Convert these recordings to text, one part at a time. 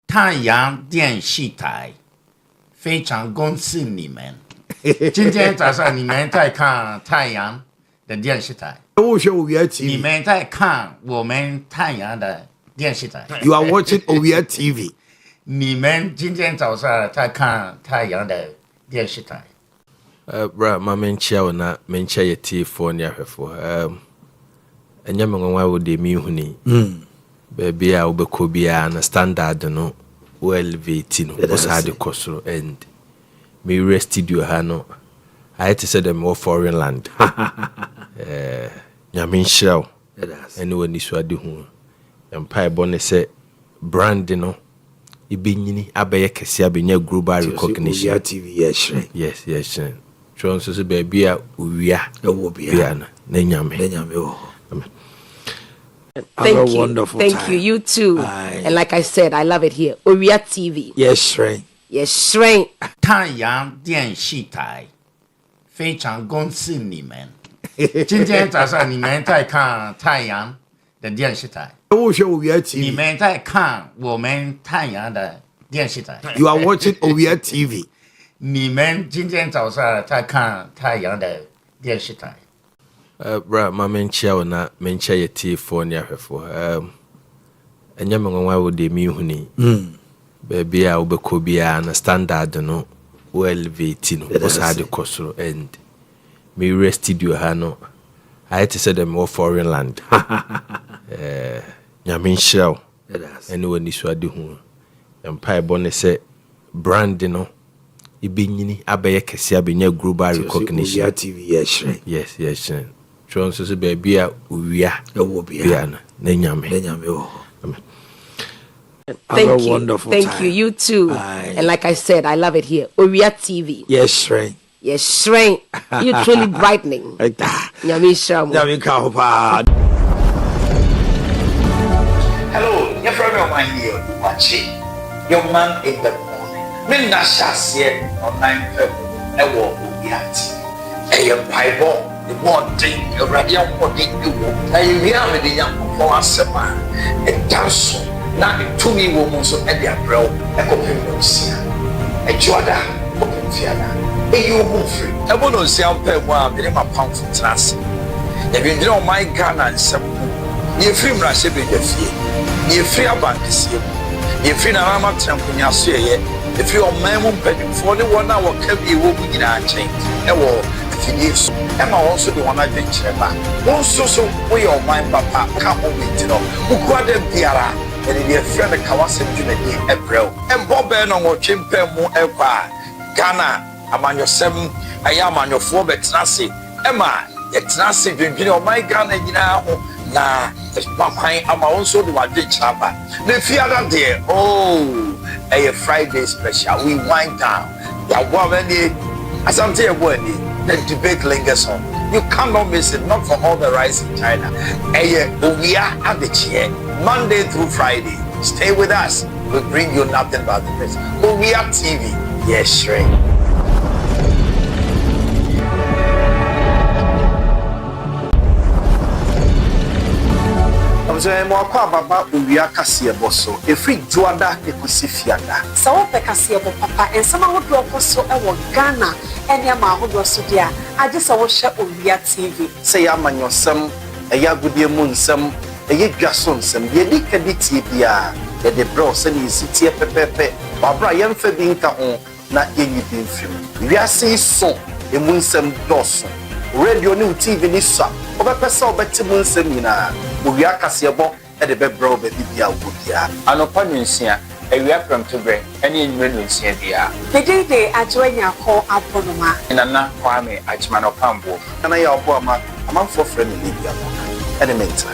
太阳电视台非常恭喜你们。今天早上你们在看太阳的电视台，你们在看我们太阳的电视台。You are watching Owia TV. 你们今天早上在看太阳的电视台。bra, my mencha na mencha ye tea for near her for and yaman why would they me huni? Baby, I will be cobia and a standard no well vetino was had the coastal end. Me rested you hano. I had to say them more foreign land. Yamin shell. And when this were do Empire Bonnet said brandino. Ibini abaye kesi abenya global recognition. TV, yes. So say baby Owia. Owia na nyame. Thank you. Thank you. You too. And like I said, I love it here. Owia TV. Yes, right. Yes, right. 太阳电视台非常恭喜你们。今天早上你们在看太阳的电视台。你们在看我们太阳的电视台。You are watching Owia TV. 你们今天早上在看太阳的电视台。bra, my mencha na mencha ye tea for near her for and yaman why would they me huni? Baby, I will be cobia and a standard no well vetino was had the coastal end. Me rested you hano. I had to say them more foreign land. Yamin shell. And when this were do Empire Bonnet said brandino. Ibini abaye kesi abenya global recognition. Owia TV, yes. So say baby Owia. Owia na nyame. Thank you. Thank you. You too. And like I said, I love it here. Owia TV. Yes, right. Yes, right. You're truly brightening. Like that. Nyami Shamu. Hello, your friend of mine here, Montie. Your man in the morning. Men na shasiye on 9 February. Ewo Owia TV. Eyo Bible. The morning, the radio morning, the war. Now you hear me, the young for a summer. And dance. Now the 2 women so at their brow. A copy of Sia. A Jordan. Open Fiana. A you move free. I want to say, I'll pay one minimum pound for trust. If you know my gun and some. You free Rasha be the fee. You free about this year. You free Narama Trampunia Suye. If you are my own penny for the 1 hour, can be woman in our change. A war. Yes, and I also the one I didn't share back. Also, so we are my papa can't wait to know who got them Diara and the friend of Kawasa Unity April and Bob Ben on what Chimpemo Epa Ghana. I'm on your 7, I am on your 4 bet Nasi Emma, it's Nasi, you know, my Ghana, you know, nah, it's my I'm also the one did chapa. The theater there, oh, a Friday special, we wind down. The woman, as I'm telling you, the debate lingers on. You cannot miss it, not for all the rise in China. We are at the chair, Monday through Friday. Stay with us. We'll bring you nothing but the best. Owia TV. Yes, right. Mo akwa baba Owia kase boso efri juada ekusifiada sawo pe kase bo papa ensama hodo koso e wo Ghana ene ma hodo so dia age sawo hye Owia TV say amanyosem eya gudie mu nsem eye dwaso nsem ye dikadi tie bia ye de bro se ni sitie pepepe babra yemfa bi nka ho na yenyi bi mfim wiase so emu nsem doso radio ni TV ni so obepesa obeti mu nsem nyina Owia kase bo e de bebro be bia wobia anopa nsia ewia from to bre ene enwere nsia bia dedede ajwanya ko aponoma nana kwame achimano pambo kana Yaw Boamah amanfo friend ni bia ene mentra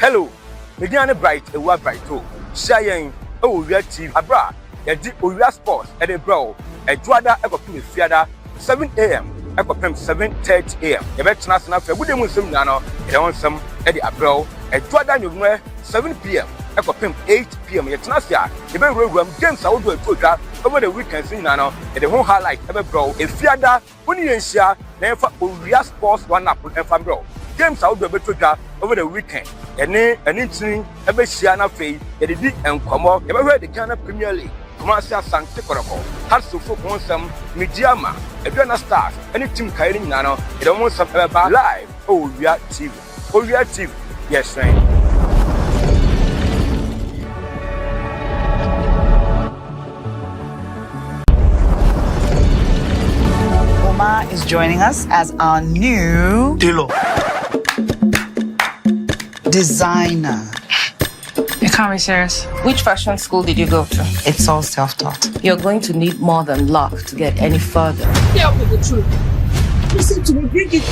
hello mediane bright ewa brighto shayen Owia TV abra yedi Owia sports ede bro ejuada ekopim fiada 7 a.m. ekopem 7:30 am ye be tena sena fa bude mu nsem nya no ye won nsem e de abrɛw adwada nwumre 7 pm ekopem 8 pm ye tena sia ye be ruram games awodo atodwa over the weekends nya no ye de ho highlight e be bro efiada woni yenhia na enfa Owia sports one up enfa bro games awodo be todwa over the weekend ene ntin e be hia na fei ye de di enkomo ye be hwe the Ghana Premier League Kumasi Asante Koroko Hatsu Fo Konsam Midiama Edwana Stars any team kairi nyina no e don won some live Owia TV Owia TV yes right. Boamah is joining us as our new designer. You can't be serious. Which fashion school did you go to? It's all self-taught. You're going to need more than luck to get any further. Tell me the truth. Listen to me, bring it.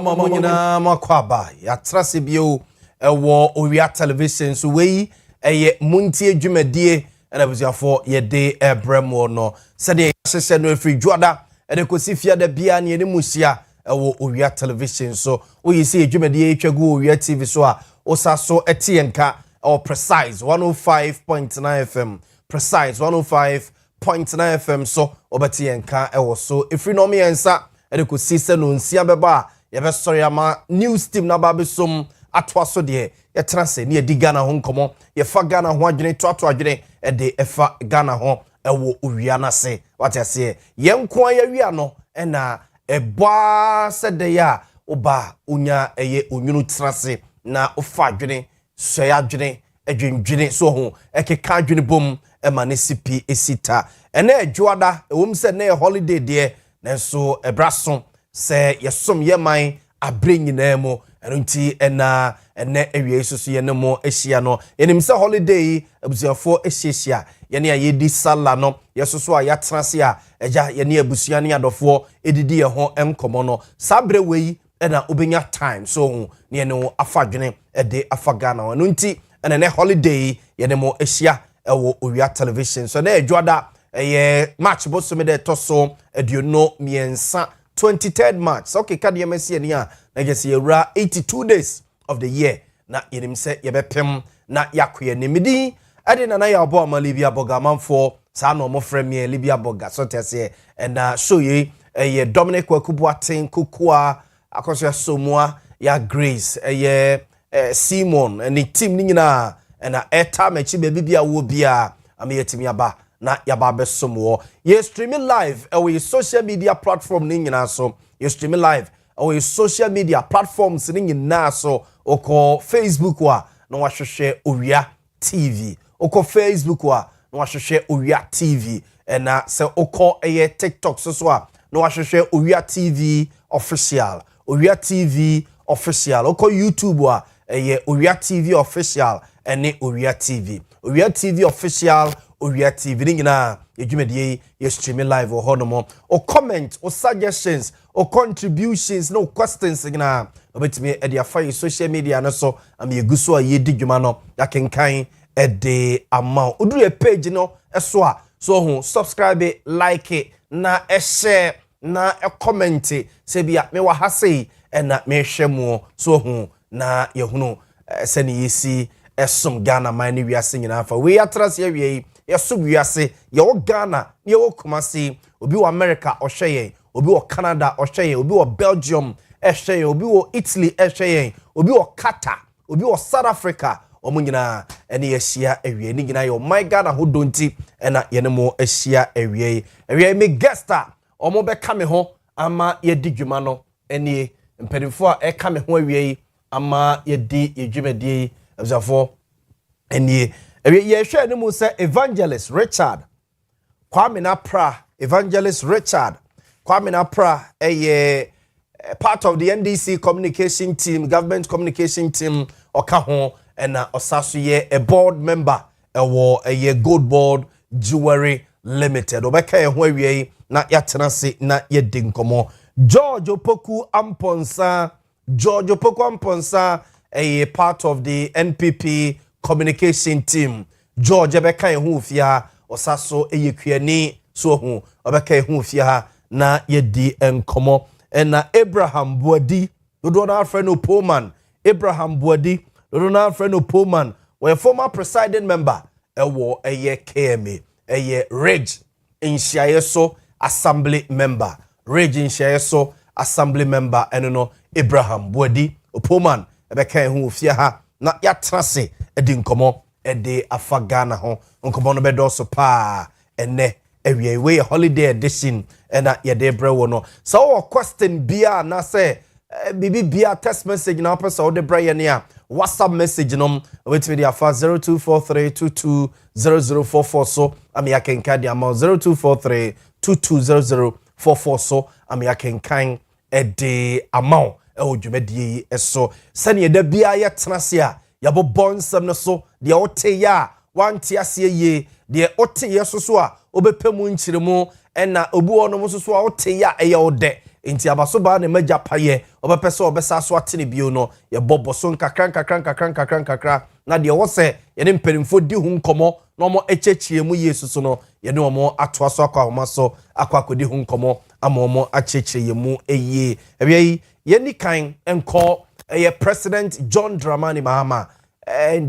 Mama nyina makwaba ya trase bio ewo Owia television so wei eye Montie adwumadie na busuafo ye de ebremo no se de hyehyɛ no afri dwoada de kosi fiada bia ne musia ewo Owia television so oyi se adwumadie etwagu Owia TV so a osaso etienka or precise 105.9 FM precise 105.9 FM so obetienka ewo so efri no me yensa de kosi se no nsia beba yebe sorry ama news team na ba besom atwa so de ye trase ne edi Ghana ho nkomo ye fa Ghana ho adwene to adwene e de efa Ghana ho ewo Owia na se what I say ye nko ya wia no e na eba se de ya oba unya eye onwunu trase na ofa adwene so ya adwene adwendwene so ho ekeka adwene bom e ma ne sipi esita ene adwoada ewom se na holiday de nanso ebraso se yesom yeman abrenyi na mu enunti ena ene ewie susu ye ne mo ehia no enim se holiday abusuafo ehia ye ne ayedi sala no yesusu a yatrase a eja ye ne abusua ne adofo edidi ye ho enkomo no sabre wei ena obenya time so ne ne afadwene ede afagana no enunti ene ne holiday ye ne mo ehia ewo Owia television so na edwoada ye match boso de toso eduno miensa 23rd March. Okay, kadi yemesi ni ya na jesi yura 82 days of the year na yenimse yebepem na yakuye nimidi ade na Yaw Boamah Libya boga manfo sa no mo frame Libya boga so tese and show ye Dominic Wakubuaten Kukua akoso somua ya Grace Simon and team ni nyina and eta mechi baby bia wo bia ameyetimi aba na yaba besomo ye streaming live our social media platform ni nyina so ye streaming live our social media platforms ni nyina so oko Facebook wa na wahwehwe Owia TV oko Facebook wa na wahwehwe Owia TV na se oko TikTok so a na wahwehwe Owia TV official Owia TV official oko YouTube wa Owia TV official ene Owia TV official Owia TV ni nyina yedwumadie ye streaming live or honomo or comment or suggestions or contributions no questions nyina obetimi e dia fa social media no so am yeguso a yedi dwuma no yakenkan e de amount oduru page no eso a so ho subscribe like na e share na e comment se bia me wa hase e na me hwemu so ho na yehunu se ne yesi esom Ghana man ni wiase nyina fa we atrase awie yeso wiase ye wo Ghana ye wo Kumasi obi wo America ohweye obi wo Canada ohweye obi wo Belgium ehweye obi wo Italy ehweye obi wo Qatar obi wo South Africa omunyina ene yehia awie ni nyina ye my Ghana ho donti ena ye ne mo ehia awie me guesta omo be ka me ho ama ye digdwuma no ene mpedifo a e ka me ho awie ama yedi yedwumedie abusafo enie ye hwe ne mu se Evangelist Richard Kwame Napra Evangelist Richard Kwame Napra part of the NDC communication team, government communication team, Okaho, and Osasu ye a board member, a gold board jewelry limited. Obeka ye na yatenasi na ye dinkomo. George Opoku Amponsa, a part of the NPP communication team. George Obeka ye Osaso ye kwiani so hu Obeka ye na ye di enkomo. And Abraham Boadi, Donald Freno Pullman, Abraham Boadi, Donald Freno Pullman, were former presiding member, a year KMA, a year Reg in Shayeso Assembly member, Reg in Shayeso Assembly member, and no Abraham Boadi, Pullman, a became who fear not yet trase, a dinkomo, a day afagana home, uncommon bedoso pa, and ne. Every way holiday edition and that your day bro no. So question bia na say bibi bia text message na person the Brian ya WhatsApp message no wait me dia 0243220044 so ami akenka dia amount 0243220044 so ami akenkan the amount e odwumedie eso sane da bia ye tenase a ya bobon nsem no so de ote ya wanti ase ye de ote ye so a obepemu nchiremu ena obu ono mususu a ote ya eye ode enti abaso ba na magya paye obepese obesa so atene bio no ye bobo so nkakran na de wo se ye ne mperimfo di hu nkomo na omo echechie mu yesu so no ye ne omo atoa so akwa homa so akwakodi hu nkomo ama omo achechie mu eye ebi ye ni kan enko ye President John Dramani Mahama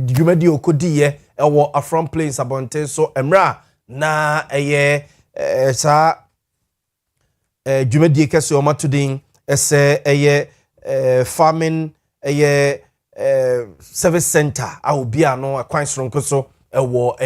dwumadi okodi ye ewo Afron Plains abonten so emra na sa dwumadi kese o matudin ese farming service center awobia no akwan soronko so ewo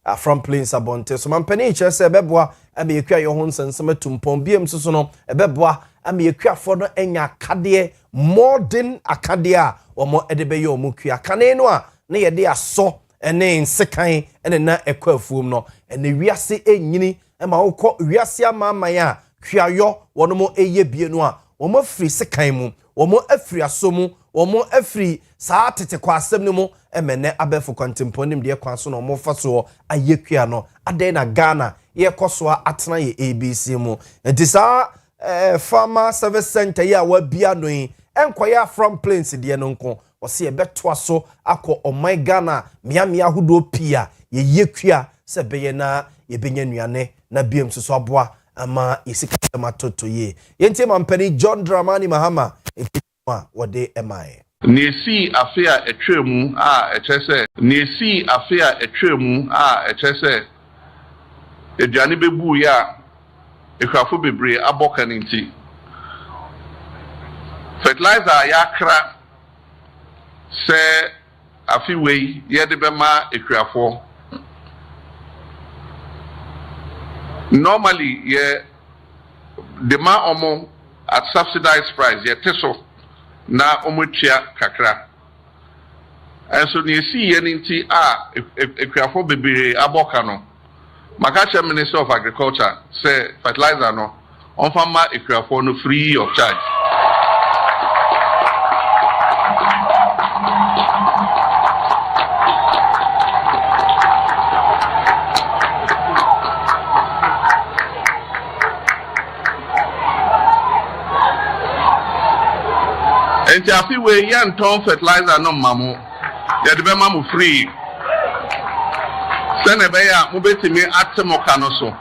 Afron Plains abonten so mampani chese beboa ama yekua ye ho nsensem atumpon biem so no ebeboa ama yekua fo no enya akade modern akade a omo edebe ye omo kua kane no a na ye de aso ene nsekan ene na ekwafuom no ene wiase enyini ema wokọ wiase amama ya hwayo wono eye bie no a womo afiri sekan mu womo afiri asomu womo afiri saa tete kwa asem no mu emene abefo contemponim de kwa so no mo fa so ayekua no ade na Ghana ye koso atena ye ABC mu enti saa farmer service center ya wa bia no enkoya from plains de no nko wose ye beto aso akọ omai Ghana miamia hudo pia ye yekua se beye na ye benya nuane na biem so aboa ama yesika matoto ye yenti mampani John Dramani Mahama a wode emae nesi afia etwemu a echese nesi afia etwemu a echese eduane bebu ya ekwafo bebre aboka nti fertilizer yakra se afiwei yede bema ekwafo normally ye dema omo at subsidized price ye teso na omotua kakra enso ne si ye nti a ekwafo bebre aboka no Makacha Minister of Agriculture say fertilizer no on farmer ekwafo no free of charge. And if we yan ton fertilizer no mamu, ya de be mamu free. Senebeya mubetimi atemoka no so.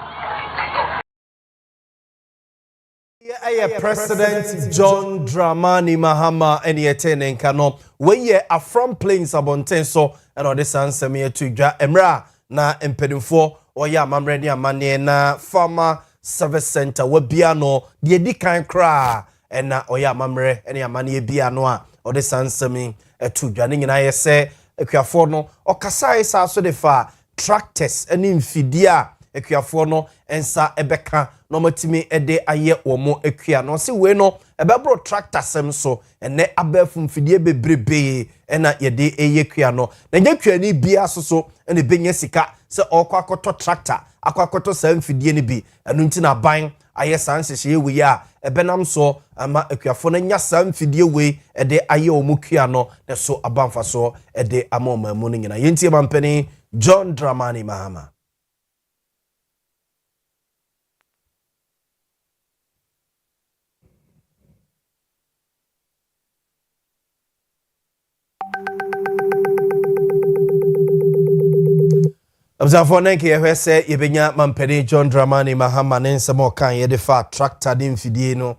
President John Dramani Mahama and yetene nkano we Afron Plains abonten so and all this answer me to dwa emra na empedifo oya mamre ni amane na farmer service center we bia no de di kan kra na oya mamre ene amane bia no a all this answer me to dwa ne nyina yese akuafo no okasai sa so de fa tractors and infidia ekuafo no ensa ebeka no matimi ede aye omo ekua no se we no ebebro tractor sem so ene abafu mfidie bebrebe ena yede eye kua no na nya kua ni bia so ene benya sika se okwakoto tractor akwakoto sam mfidie ni bi enu nti na ban aye san hyehyeye we ya ebenam so ama ekuafo no nya sam mfidie we ede aye omo kua no ne so abanfa so ede ama omamu no nyina yentie mampani John Dramani Mahama. Observe na ke ehwe se yebenya mampani John Dramani Mahama ne nsemo kan ye de fa tractor de mfidie no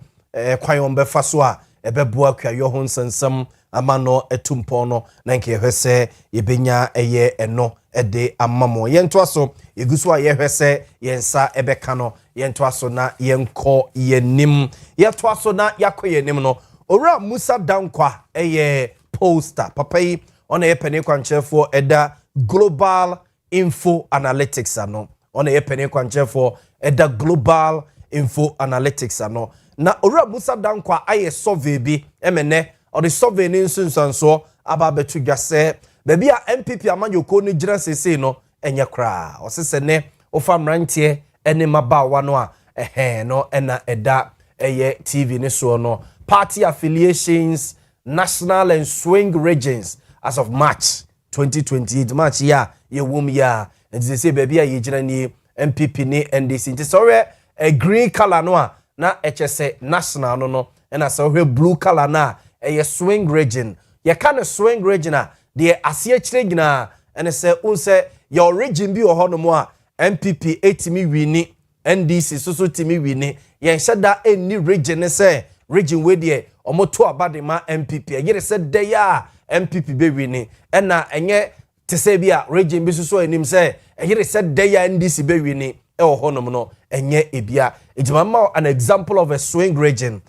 kwan ombe fa so a ebeboa kwayo ho nsensem ama no etumpo no na ke ehwe se yebenya eye eno ede amamo yento aso yeguso a yehwe se yensa ebeka no yento aso na yenko yenim yeto aso na yakoyenim no owura Musa Dankwa eye poster papai ona yepene kwanchefo eda Global Info Analytics ano ona yepene kwanchefo eda Global Info Analytics ano na owura Musa Dankwa aye survey bi emene or the survey ni nsunsanso aba betu dwase baby a MPP amanyoko ni gira sese no enye kra osese ne ofa mrantie ene mabawa no a no ena eda eye TV ni so no party affiliations national and swing regions as of March 2028 March ya ye wom ya nti say baby a ye gira ni MPP ni NDC nti sorry a green color no a na echese national no ena so blue color na eye swing region ye kind swing region a de asie kire gina ene se unse your region bi oho no mo a MPP etimi wini NDC so timi wini ye hyeda eni region ne se region we de omoto abade ma MPP ye se de ya MPP be wini ena enye te se bi a region bi so enim se ye se de ya NDC be wini e oho no no enye ebia ejimama an example of a swing region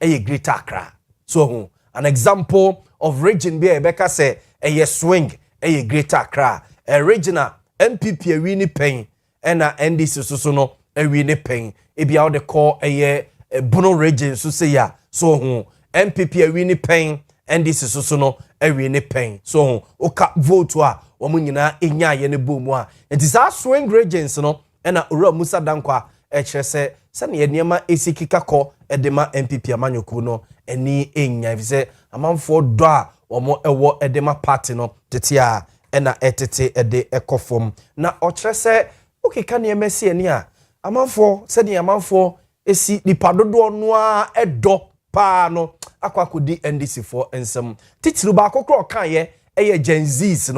e Greater Accra so an example of region be Rebecca say a swing a Greater Accra a regional MPP a winnie pain and a NDC so no a winnie pain e be out the call a Bono region so say ya so MPP a winnie pain NDC so no a winnie pain so oka vote wa omo nyina enya ye ne bomu a it is our swing regions no and a ura Musa Dankwa se sani ye niema esikika ko edema MPP amanyoko no eni enya se amanfo do a omo ewo edema party no tete a ena etete ede ekofom na ochre se okeka ne emesi eni a amanfo sani amanfo esi nipadodo no a edo pa no akwakodi NDC for ensem titiru ba kokro kan ye eye Gen Zs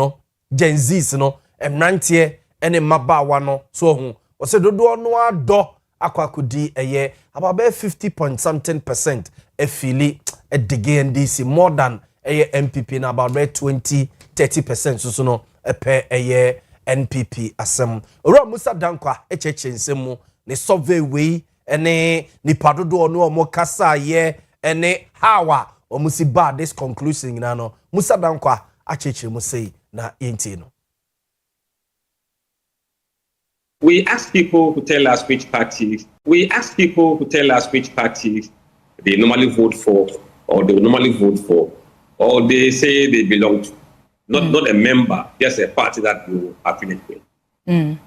no emrantie ene mabawa no so hu o se dodo no ado akwakodi eye about 50% efili edige NDC more than eye MPP na about 20-30% so no epe eye NPP asem ora Musa Dankwa echechensemu ne survey we ene ni padodo no omo kasa ye ene hawa omusi ba this conclusion na no Musa Dankwa achechemu sei na yenti no. We ask people to tell us which parties they normally vote for, or they normally vote for, or they say they belong to. Not a member, just a party that you affiliate with.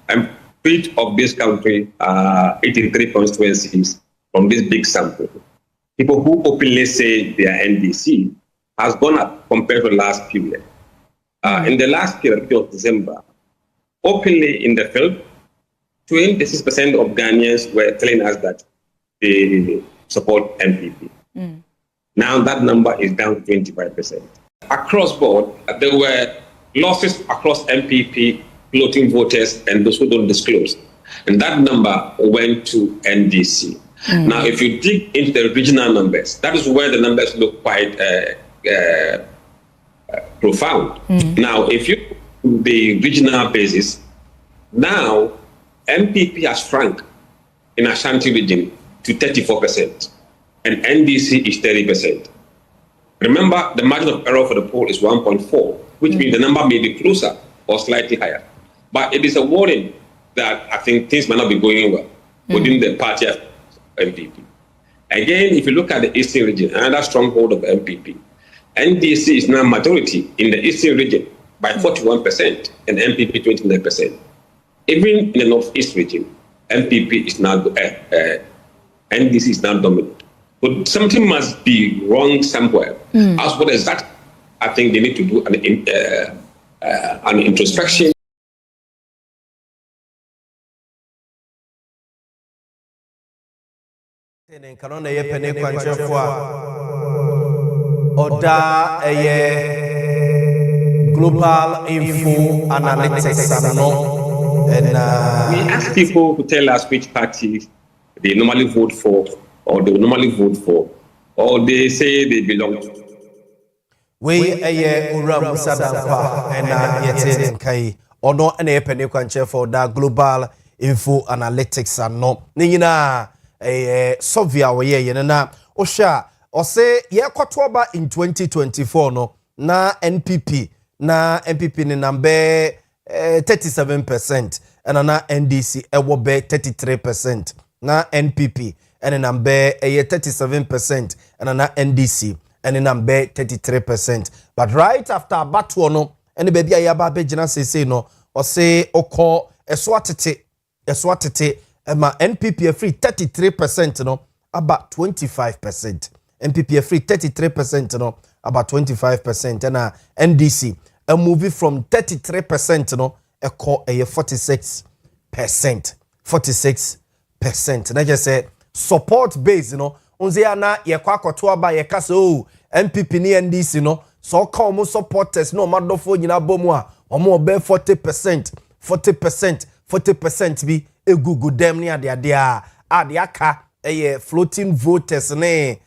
I'm each of this country, 83 constituencies from this big sample. People who openly say they are NDC has gone up compared to the last period. In the last period of December, openly in the field, 26% of Ghanaians were telling us that they support MPP. Now that number is down to 25%. Across board, there were losses across MPP, floating voters, and those who don't disclose. And that number went to NDC. Now, if you dig into the regional numbers, that is where the numbers look quite profound. Now, if you do the regional basis, now MPP has shrunk in Ashanti region to 34%, and NDC is 30%. Remember, the margin of error for the poll is 1.4, which means the number may be closer or slightly higher. But it is a warning that I think things might not be going well within the party of MPP. Again, if you look at the Eastern region, another stronghold of MPP, NDC is now majority in the Eastern region by 41% and MPP 29%. Even in the Northeast region, MPP is now, NDC is now dominant. But something must be wrong somewhere. As what exactly, I think they need to do an introspection. Oda global info analytics and we ask people to tell us which party they normally vote for, or they normally vote for, or they say they belong to. We Ura Musadankwa and Yetin Kai or no any penny quanche for that global info analytics and no Nina a Sovia way yenana Osha or say ye kwatoba in 2024 no na NPP ni number 37% and na NDC ewobe 33% na NPP and number 37% and na NDC and in number 33%. But right after battle no any baby ayaba bejina say no or say oko eswatete ma NPP free 33% no about 25%. NPP free 33% no about 25% and NDC a movie from 33% no a call a 46%. 46%. And I just say support base, you know. Unze ana ye kwa kotoa ba ye kase o MPP ni NDC no so ka omo supporters no madofo nyina bomu a omo obe 40% bi egugu dem ni ade a aka floating voters ne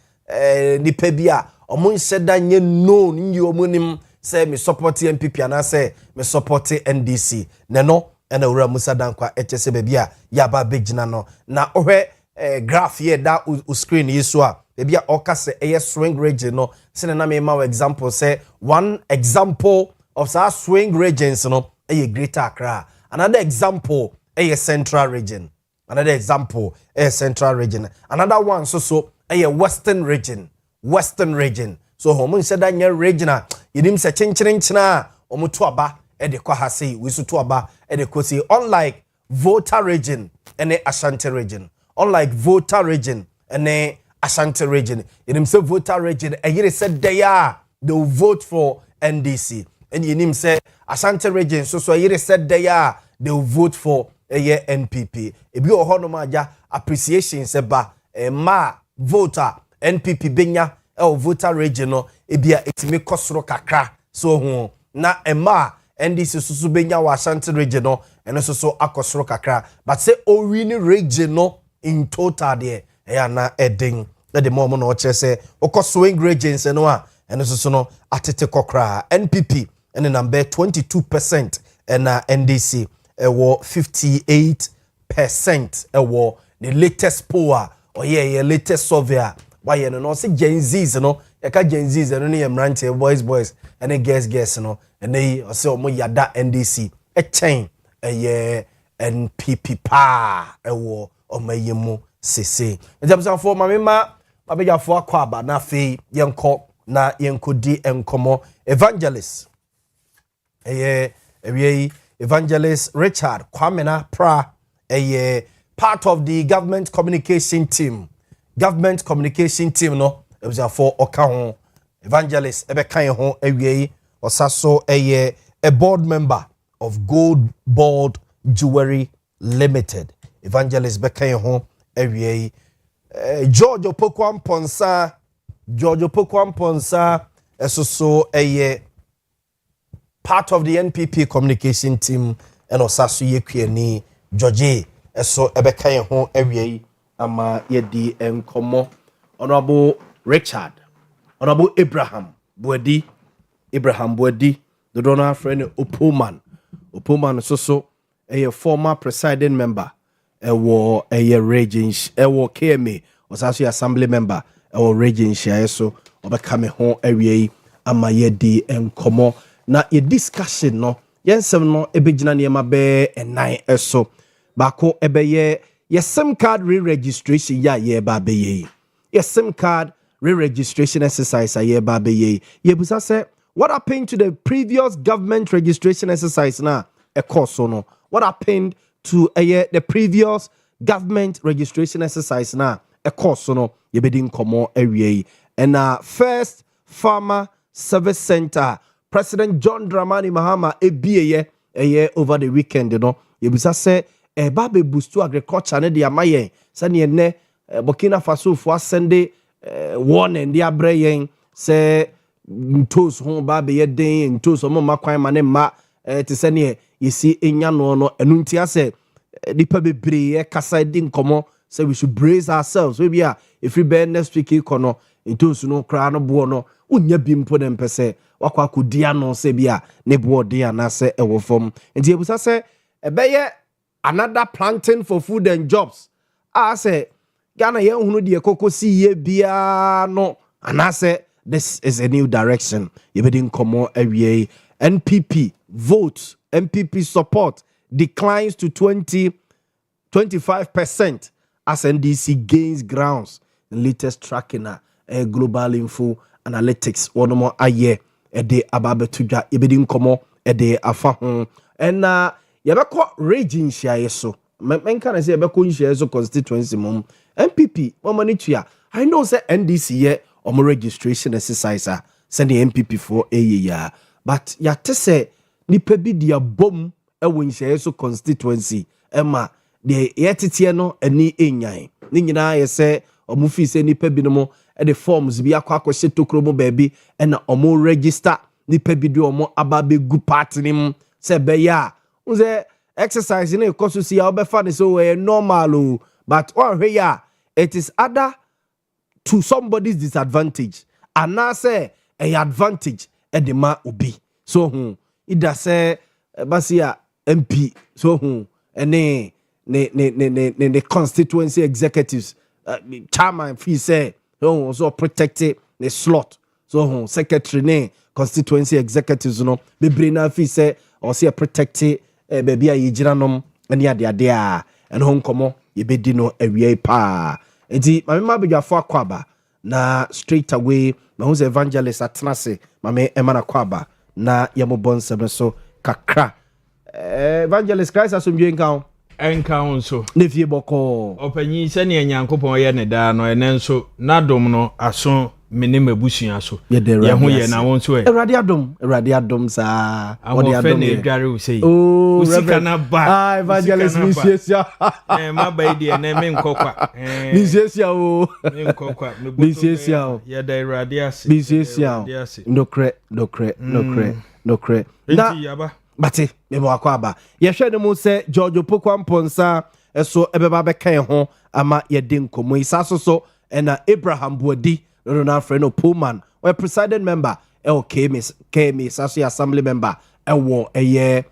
nipa bi a omo nseda nye no nyi omo nim say me support MPP ana say me support NDC ne no ena Owura Musa Dankwa echese baby a yaba begina no na ohwe graph here that screen yeso a baby a okase swing region no sene na me ma example say one example of sa swing regions no Greater Accra, another example Central region, another example Central region, another one so Western region so homo said that your region yinim se chinchina omo to aba de kwa ha sei we so to aba de ko sei unlike Volta region and Ashanti region. Unlike Volta region and Ashanti region, yinim se Volta region yire said they will vote for NDC, and yinim se Ashanti region so yire said they will vote for NPP. If you ho no ma ja appreciation se ba ma voter NPP benya Volta region no ebia etime kosoro kakra so ho na ema NDC so benya wa Ashanti region no eno so akosoro kakra but say owini region no in total there na edin the moment no che say okoswing regions no a eno so no atete kokra NPP and number 22% and NDC wo 58% wo the latest poll or latest survey why no say Gen Z's no yaka Gen Z's no ne mrante boys and girls no and they say omo yada NDC a chain NPP pa wo omayemu sese njabsan for mamema mabeja for akwaba na fe yenko na yenkodi enkomo evangelist evangelist Richard Kwamena Pra part of the government communication team no it was for oka evangelist ebe kan ho awie osaso a board member of Gold Board Jewelry Limited. Evangelist bekan ho awie George Opokwam Ponsa so part of the NPP communication team and osaso yekuani George eso ebekan ho awie ama yedi enkomo Honorable Richard, Honorable Abraham Boadi, the donor friend Opoman so a former presiding member, a region, KMA, was also assembly member, a region share so becoming home area ama yedi enkomo na ye discussion no yensem no ebegina niema be enan eso bako ebeye your SIM card re-registration ya ye ba be ye. Your SIM card re-registration exercise ye ba be ye. Ye busa say what happened to the previous government registration exercise na a course no. What happened to the previous government registration exercise na a course no. Ye bedin komo ewie. And first Farmer Service Center President John Dramani Mahama ebiye over the weekend, you know. Ye busa say babe boost to agriculture ne de amaye sane ne Burkina Faso fo asende warning de abrayen say ntos ho babe ye den ntos mo makwan ma ne ma te sane ye si enya no enu ntia say nipa bebre kasa di nkomo say we should brace ourselves we bia if we be next week ikono ntos no kra no bo no unya bi mpo dem pese wakwa kodia no say bia ne bo de na say ewo fom nti ebusa say ebeye another planting for food and jobs. I say, Ghana ye hunu die koko si ye bia no. And I say, this is a new direction. You bedin komo ewie. NPP votes, NPP support declines to 25% as NDC gains grounds. The latest tracking global info analytics. One more aye de ababe tuja. You bedin komo de afa and yabeko region share so men can say yabeko share so constituency mom MPP mama tua I know say NDC ye or registration exercise send the MPP for a year but ya te say nipa bi dia bom e won share so constituency ema de yetete no ani enyan ni nyina ye say omufi say nipa bi no mo e the forms bi akwa she tokro mo baabi e na omo register nipa bi de omo ababe gu party nim say be ya unze exercise in a course to see how be fun so normal but it is other to somebody's disadvantage and now say a advantage at the ma ubi so it does say basia MP so and the constituency executives chairman fee say so protected the slot so secretary ne constituency executives no be bring na fee say or say protected baby a yigiranom ene ade a ene ho nkomo ye bedi no awie pa enti mame mabedwafo akwaba na straight away ma hu evangelist atenase mame emana kwaba na yemobonsem so kakra evangelist Christ asomdwe nkan enkan so ne fie boko opanyi se ne nyankopon ye ne da no ene nso nadom no aso mene mabusuan so ye ho ye na won so Erade adom sa odi adom na edware wo sei usika na ba evangelist misiesia ma ba ide na me nkokwa misiesia o me nkokwa misiesia o ye da erade ase misiesia ndokre enti yaba bate me bo akwaba ye hwe ne mu se George Opokwa Mponsa eso ebeba be kan ho ama ye de nkomo isaso so na Abraham Buadi no friend of Pullman or presiding member KMI Sasso assembly member wo eye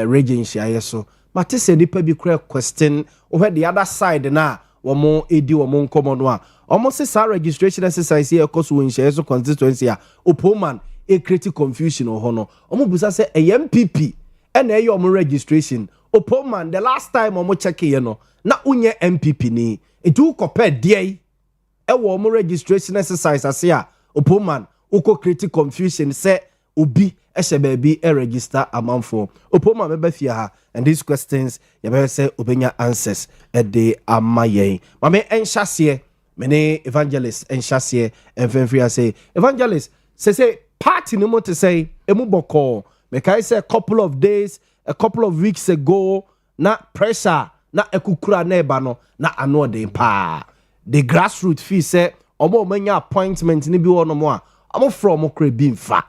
regency ayeso but say nipa bi kra question over the other side na womo edi womo nkomo no a almost say registration exercise here cause we share so constituency a Pullman e create confusion o hono omo busa say MPP and e your registration Pullman the last time omo check here no na unye MPP ni etu compare dey ewo mo registration exercise ase a Opoman uko create confusion say obi ehye baabi register amanfo Opoman meba fia ha and these questions you better say obenya answers de amayen mame enhyase mene evangelist enhyase enfenfria say evangelist say party no mo to say emu boko me kai say a couple of weeks ago na pressure na ekukura na eba no na ano de pa the grassroots fee say omo manya appointment ni bi wono mo a omo from okra bi mfa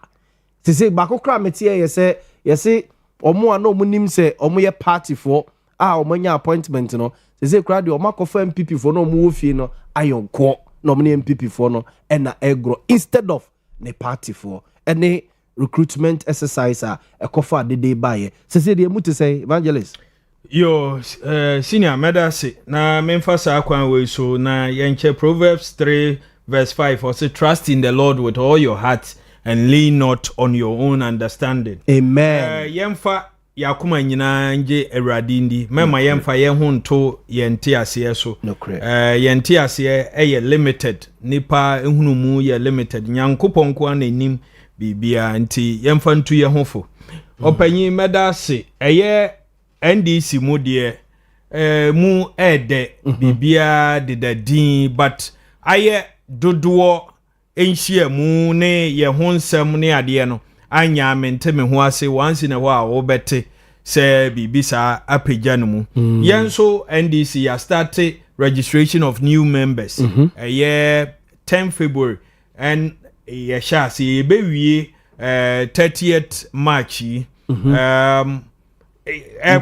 say bako kra metie ye say omo a no mo nim say omo ye party for omo nya appointment no say kra de omo akofa MPP for no omo wo fie no ayonko no omo MPP for no na egro instead of ne party for any recruitment exercise ekofa de baye say de mu to say evangelist yo senior medase na memfasa akwan we so na yenche Proverbs 3 verse 5 or say trust in the Lord with all your heart and lean not on your own understanding. Amen. Yemfa yakuma nyina nje Awurade ndi mema yemfa ye ho nto yente ase so. Yente ase limited nipa ehunu mu ye limited nyankopon ko ananim bibia nti yemfa ntu ye hofo. Opanyi medase NDC mu de mu ede bibia de dadin but aye dodowo enhia mu ne ye ho nsem ne ade no anya mente me ho ase once na ho a wo bete se bibisa apagya no mu yenso NDC ya started registration of new members 10 February and ye sha se be wie 30th March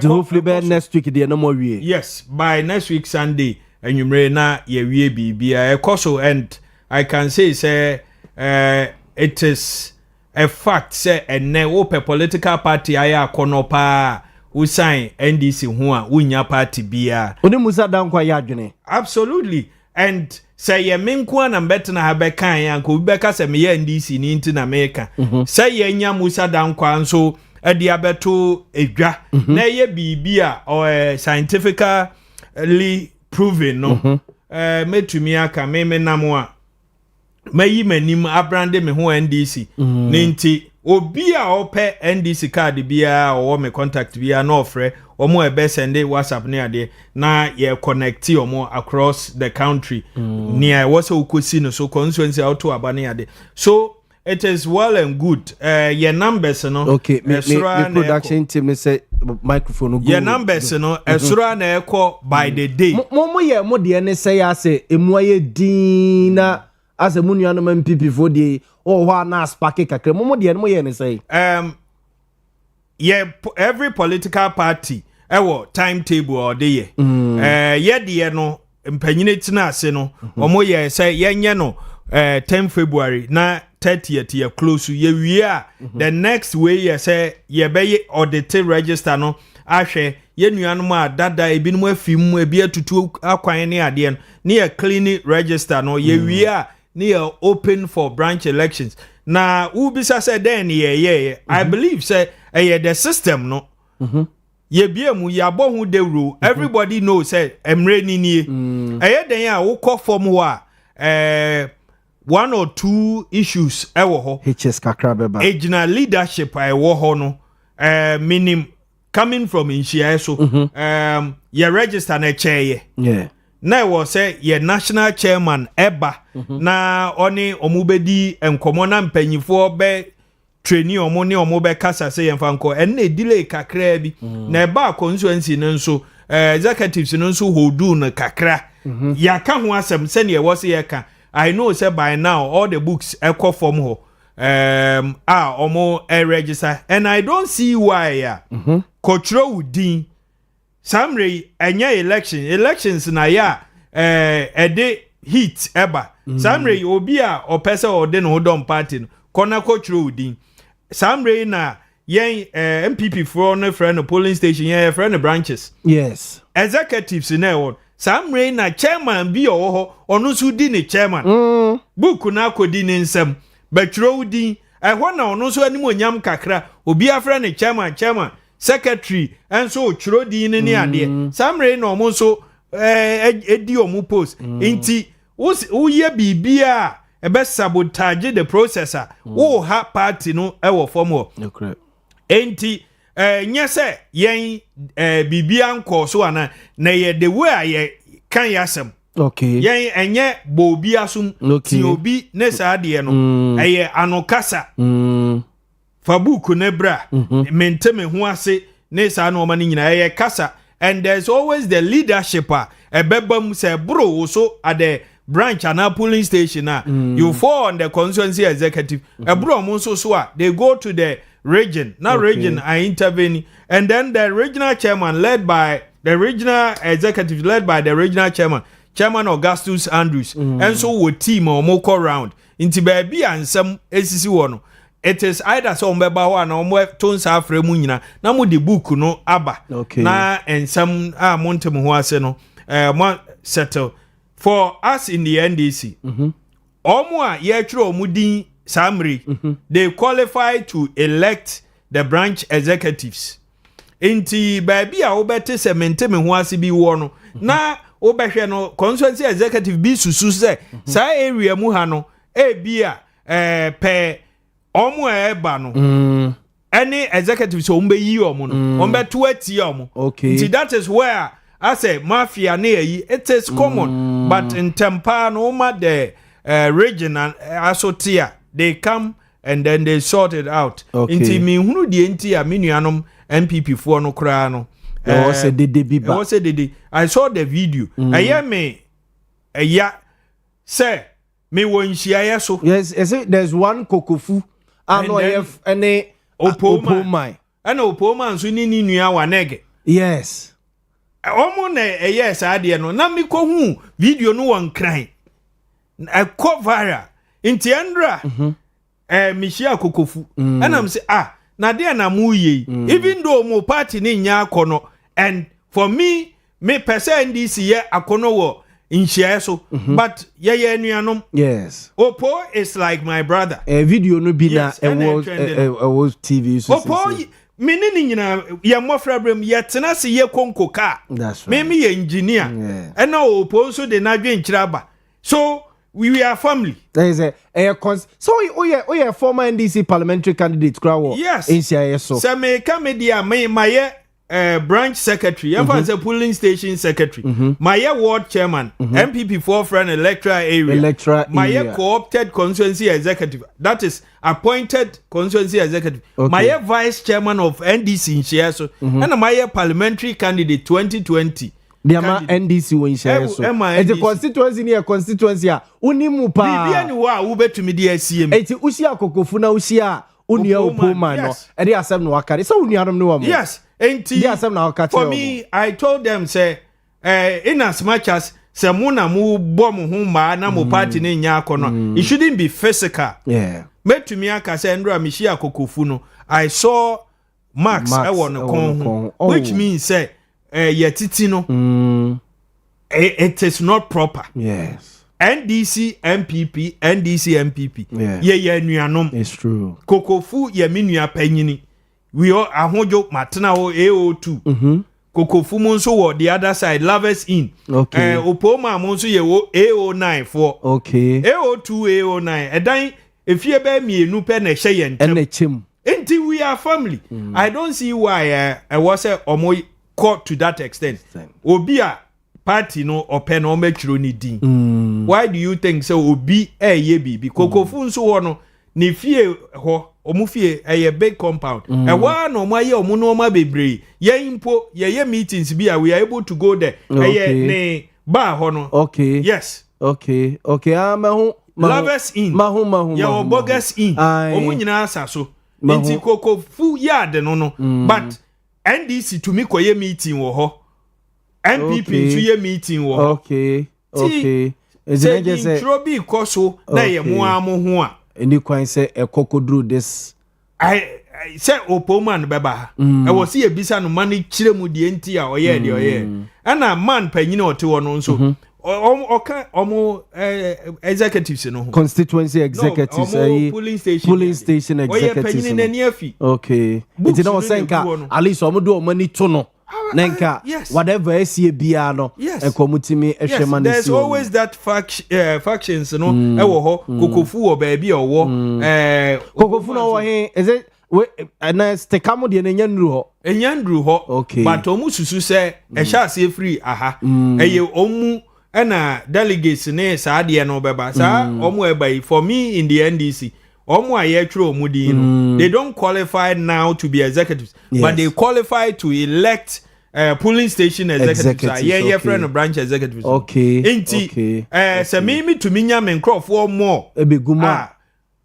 hopefully by next week the no more wie. Yes, by next week Sunday enwumre na ye wie bibia ekoso and I can say it is a fact say ene open political party aya konopa usain NDC ho a unya party bia oni musa dankwa ya adwene absolutely and say ye menko na betna ha be kan ya ko be ka say me ye NDC ni nti na meka say ye nya musa dankwa nso edi abeto edwa na ye bibia or scientifically proven no metumi aka me namo a mayi manim abrande me ho NDC nenti obi a ope NDC card bia o me contact bia na ofre omo ebe send WhatsApp ne ade na ye connect omo across the country near was okosi no so constituency auto abane ade so it is well and good your numbers no okay me production team say microphone go your numbers no esura na ekọ by the day mo ye mo de ne say ase emu aye dina as a muniano MPP for the na spark kakre mo de mo ye ne say yeah every political party ewo timetable or dey ye de no mpanyine tina ase no omo ye say ye no 10 February na 30th ye close ye wie the next way ye say ye be audit register no ahwe ye nuanom a dada ebinum afim ebi atutu akwan ne ade no ne ye clean register no ye wie ne ye open for branch elections na ubisa say then ye I believe say the system no ye biemu ya bo hu de rule everybody knows say emre ni nie den a wo kɔ form ho a one or two issues ewo ho HS kakra beba ejina leadership ewo ho no minim coming from inshia so ye register na chair yeah na wo say ye national chairman eba na oni omubedi enkomo na mpanyifo be trainee omo ne omo be kasa say yemfa nko en na delay kakra bi na eba constituency no nso executives no nso hodu na kakra ya ka ho asem se ne wo se ye ka I know say by now all the books echo from ho omo register and I don't see why control within samre enye elections na ya ede heat eba samre obi a opese ode no don party no kona control within samre na yen MPP for no friend polling station yen friend branches yes executives na won samre na chairman bi oho onu su di ne chairman book na akodi ne nsem betro di ehwo na onu so anim onyam kakra obi afra ne chairman secretary enso ochro di ne ne ade samre na omo so edi omo post inti wo ye bibia ebe sabotage the processor wo ha party no ewo form ho enti nyese yen bibia nko so ana na ye the way aye kan yasem okay yen enye bobi asum ti obi ne saade no eye anokasa fabuku ne bra menteme ho ase ne sa na o ma nyina eye kasa and there's always the leadership ebebam say bro so at the branch and polling station you fall on the constituency executive ebro mo so they go to the region now region I intervene and then the regional chairman led by the regional executive led by the regional chairman Augustus Andrews and so wo team or moko round inti baby ansem esisi wo no it is either so mbeba ho na omo tonsa afra mu nyina na mo de book no aba na ensem montem ho ase no mo settle for us in the NDC omo a ye twere omo din Samri, they qualify to elect the branch executives. Inti baby a obete se menteme ho ase bi wo no na obehwe no constituency executive bi susu se sa area mu ha no e bi a pe omo eba no any executive so ombe yi omo no ombe to ati omo. Inti that is where I say mafia na yi it is common but in Tempa no ma the region and asotia they come and then they sort it out. Inti mi hunu die nti a menuanom MPP for no kra no. I said I saw the video. I hear me say me won shia so. Yes, there's one kokofu and no have any opoma. And opoma so ni nua wanege. Yes. Omo na yes ade no na me ko hu video no won kran. I caught viral. Inti andra me shia kokofu. And I'm say na dia na mu ye even though mo party ni nya akono and for me person this year akono wo inhia so but ye anuanom yes Opo is like my brother video no bi na was TV so Opo me ni nyina ye mofra brem ye tena se ye konko ka me ye engineer and na Opo so de na dwen kiraba so we are family. There is a so we former NDC parliamentary candidate Krawo. Yes. In CISO. So me come dia my branch secretary, as a polling station secretary. My ward chairman, MPP for friend electoral area. My co-opted constituency executive. That is appointed constituency executive. My vice chairman of NDC in CISO. And my parliamentary candidate 2020. The NDC when share so. It's a constituency near constituency. Unimu pa. Bibi ani wa ube to me di SCM. Eti usia kokofuna usia unia opoma no. Edi asem no wakari. So unianom no wamo. Yes. Enti. Di asem na wakati. For me, I told them say, in as much as se muna mu bomu humba na mu party ne nya akono. It shouldn't be physical. Yeah. Me to me aka say ndra mi shia kokofu no. I saw marks e won kon, which means say yetiti no it is not proper. Yes. NDC MPP ye nuanom. It's true. Kokofu ye menua panyini we all ahojo matena o AO2 kokofu mo nso wo the other side lovers in opoma mo nso ye wo AO9 for AO2 AO9 edan efie ba mienu pe na hye ye ntem enti we are family. I don't see why I was omo caught to that extent. Obi a party no open no matchro ni din. Why do you think so obi ye bibi kokofu nso wo no ne fie ho omufie a big compound e wa no mo aye omo no ma bebre ye impo ye meetings bi we are able to go there ne ba ho no yes mahu lovers in mahu ye bogus in omo nyina asaso enti kokofu yard no but NDC to me koye meeting wo ho MPP to ye meeting wo ho say trobi koso na ye mo ho a any kwan say e kokodru this I say opoma no beba e wo see ebisa no man kire mu de enti a oye de oye ana man panyina ote wo no nso oka omo executives no constituency executives polling station executives oye panyina afi it's no senka at least omo do money to no nenka whatever esi bia no enkomutimi ehwema no there's always that factions no e wo ho kokofu wo ba bia wo kokofu no wo he is it na stekamo de enyandru ho but omu susu se e sha se free aha eye omu na delegates ne sa de no beba sa omu eba for me in the NDC omu aye tro omu di no they don't qualify now to be executives but they qualify to elect polling station executives yeah friend branch executives enti se me to minya men crofo more ebeguma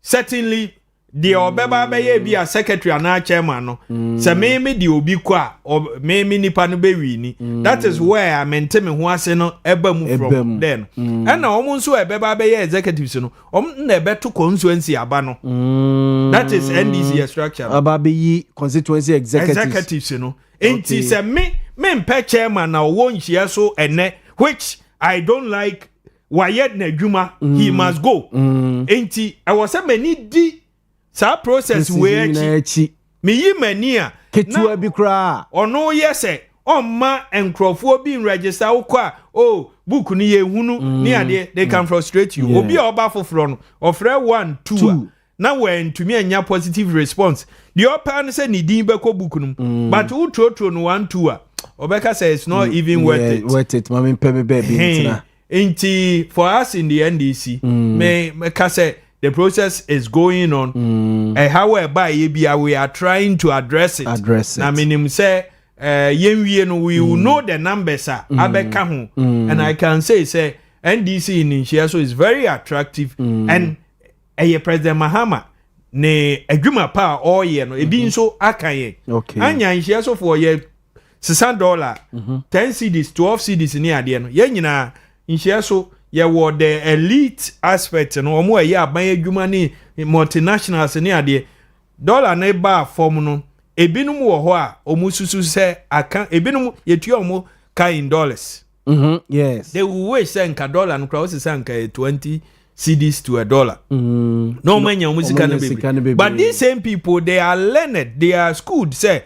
certainly the obeba be ye bi a secretary and chairman no se me the obi kwa me nipa no be wi ni that is where I maintain me ho ase no eba mu from then and na omo nso ebeba be ye executives no na ebe to constituency aba no that is NDC structure aba be yi constituency executives no enti se me mpe chairman na wo nhia so ene which I don't like wayɛ n'adwuma he must go enti ɛwɔ sɛ mani di saa process wei akyi meyi mani a ketua bi koraa ɔno yɛ sɛ ɔmma nkurɔfoɔ bi register wokɔ a oh book ni yɛ hunu ni adeɛ they can frustrate you obi a ɔba foforɔ no ɔfrɛ 1 2 na wɛntumi anya positive response the ɔpa no sɛ ne din bɛkɔ book no but wotrotro no 1 2 a ɔbɛka sɛ it's not even worth it mami pɛ baby ntina nti for us in the NDC me ka sɛ the process is going on however we are trying to address it na minim sɛ yenwie no we will know the numbers abɛka ho and I can say NDC in Inshia so is very attractive and President Mahama ne adwuma pa all year no ebi nso akaye anya Inshia so for ye $60 10 cedis 12 cedis ni ade no ye nyina Inshia so ye were the elite aspect no omo aye aban adwuma ni multinationals ni ade dollar na ba form no ebinum wo ho a omu susu se aka ebinum yetua omu ka in dollars yes they will wish say nka dollar no kra o se nka 20 cedis to $1 no manya omu sika na baby but these same people they are learned they are schooled say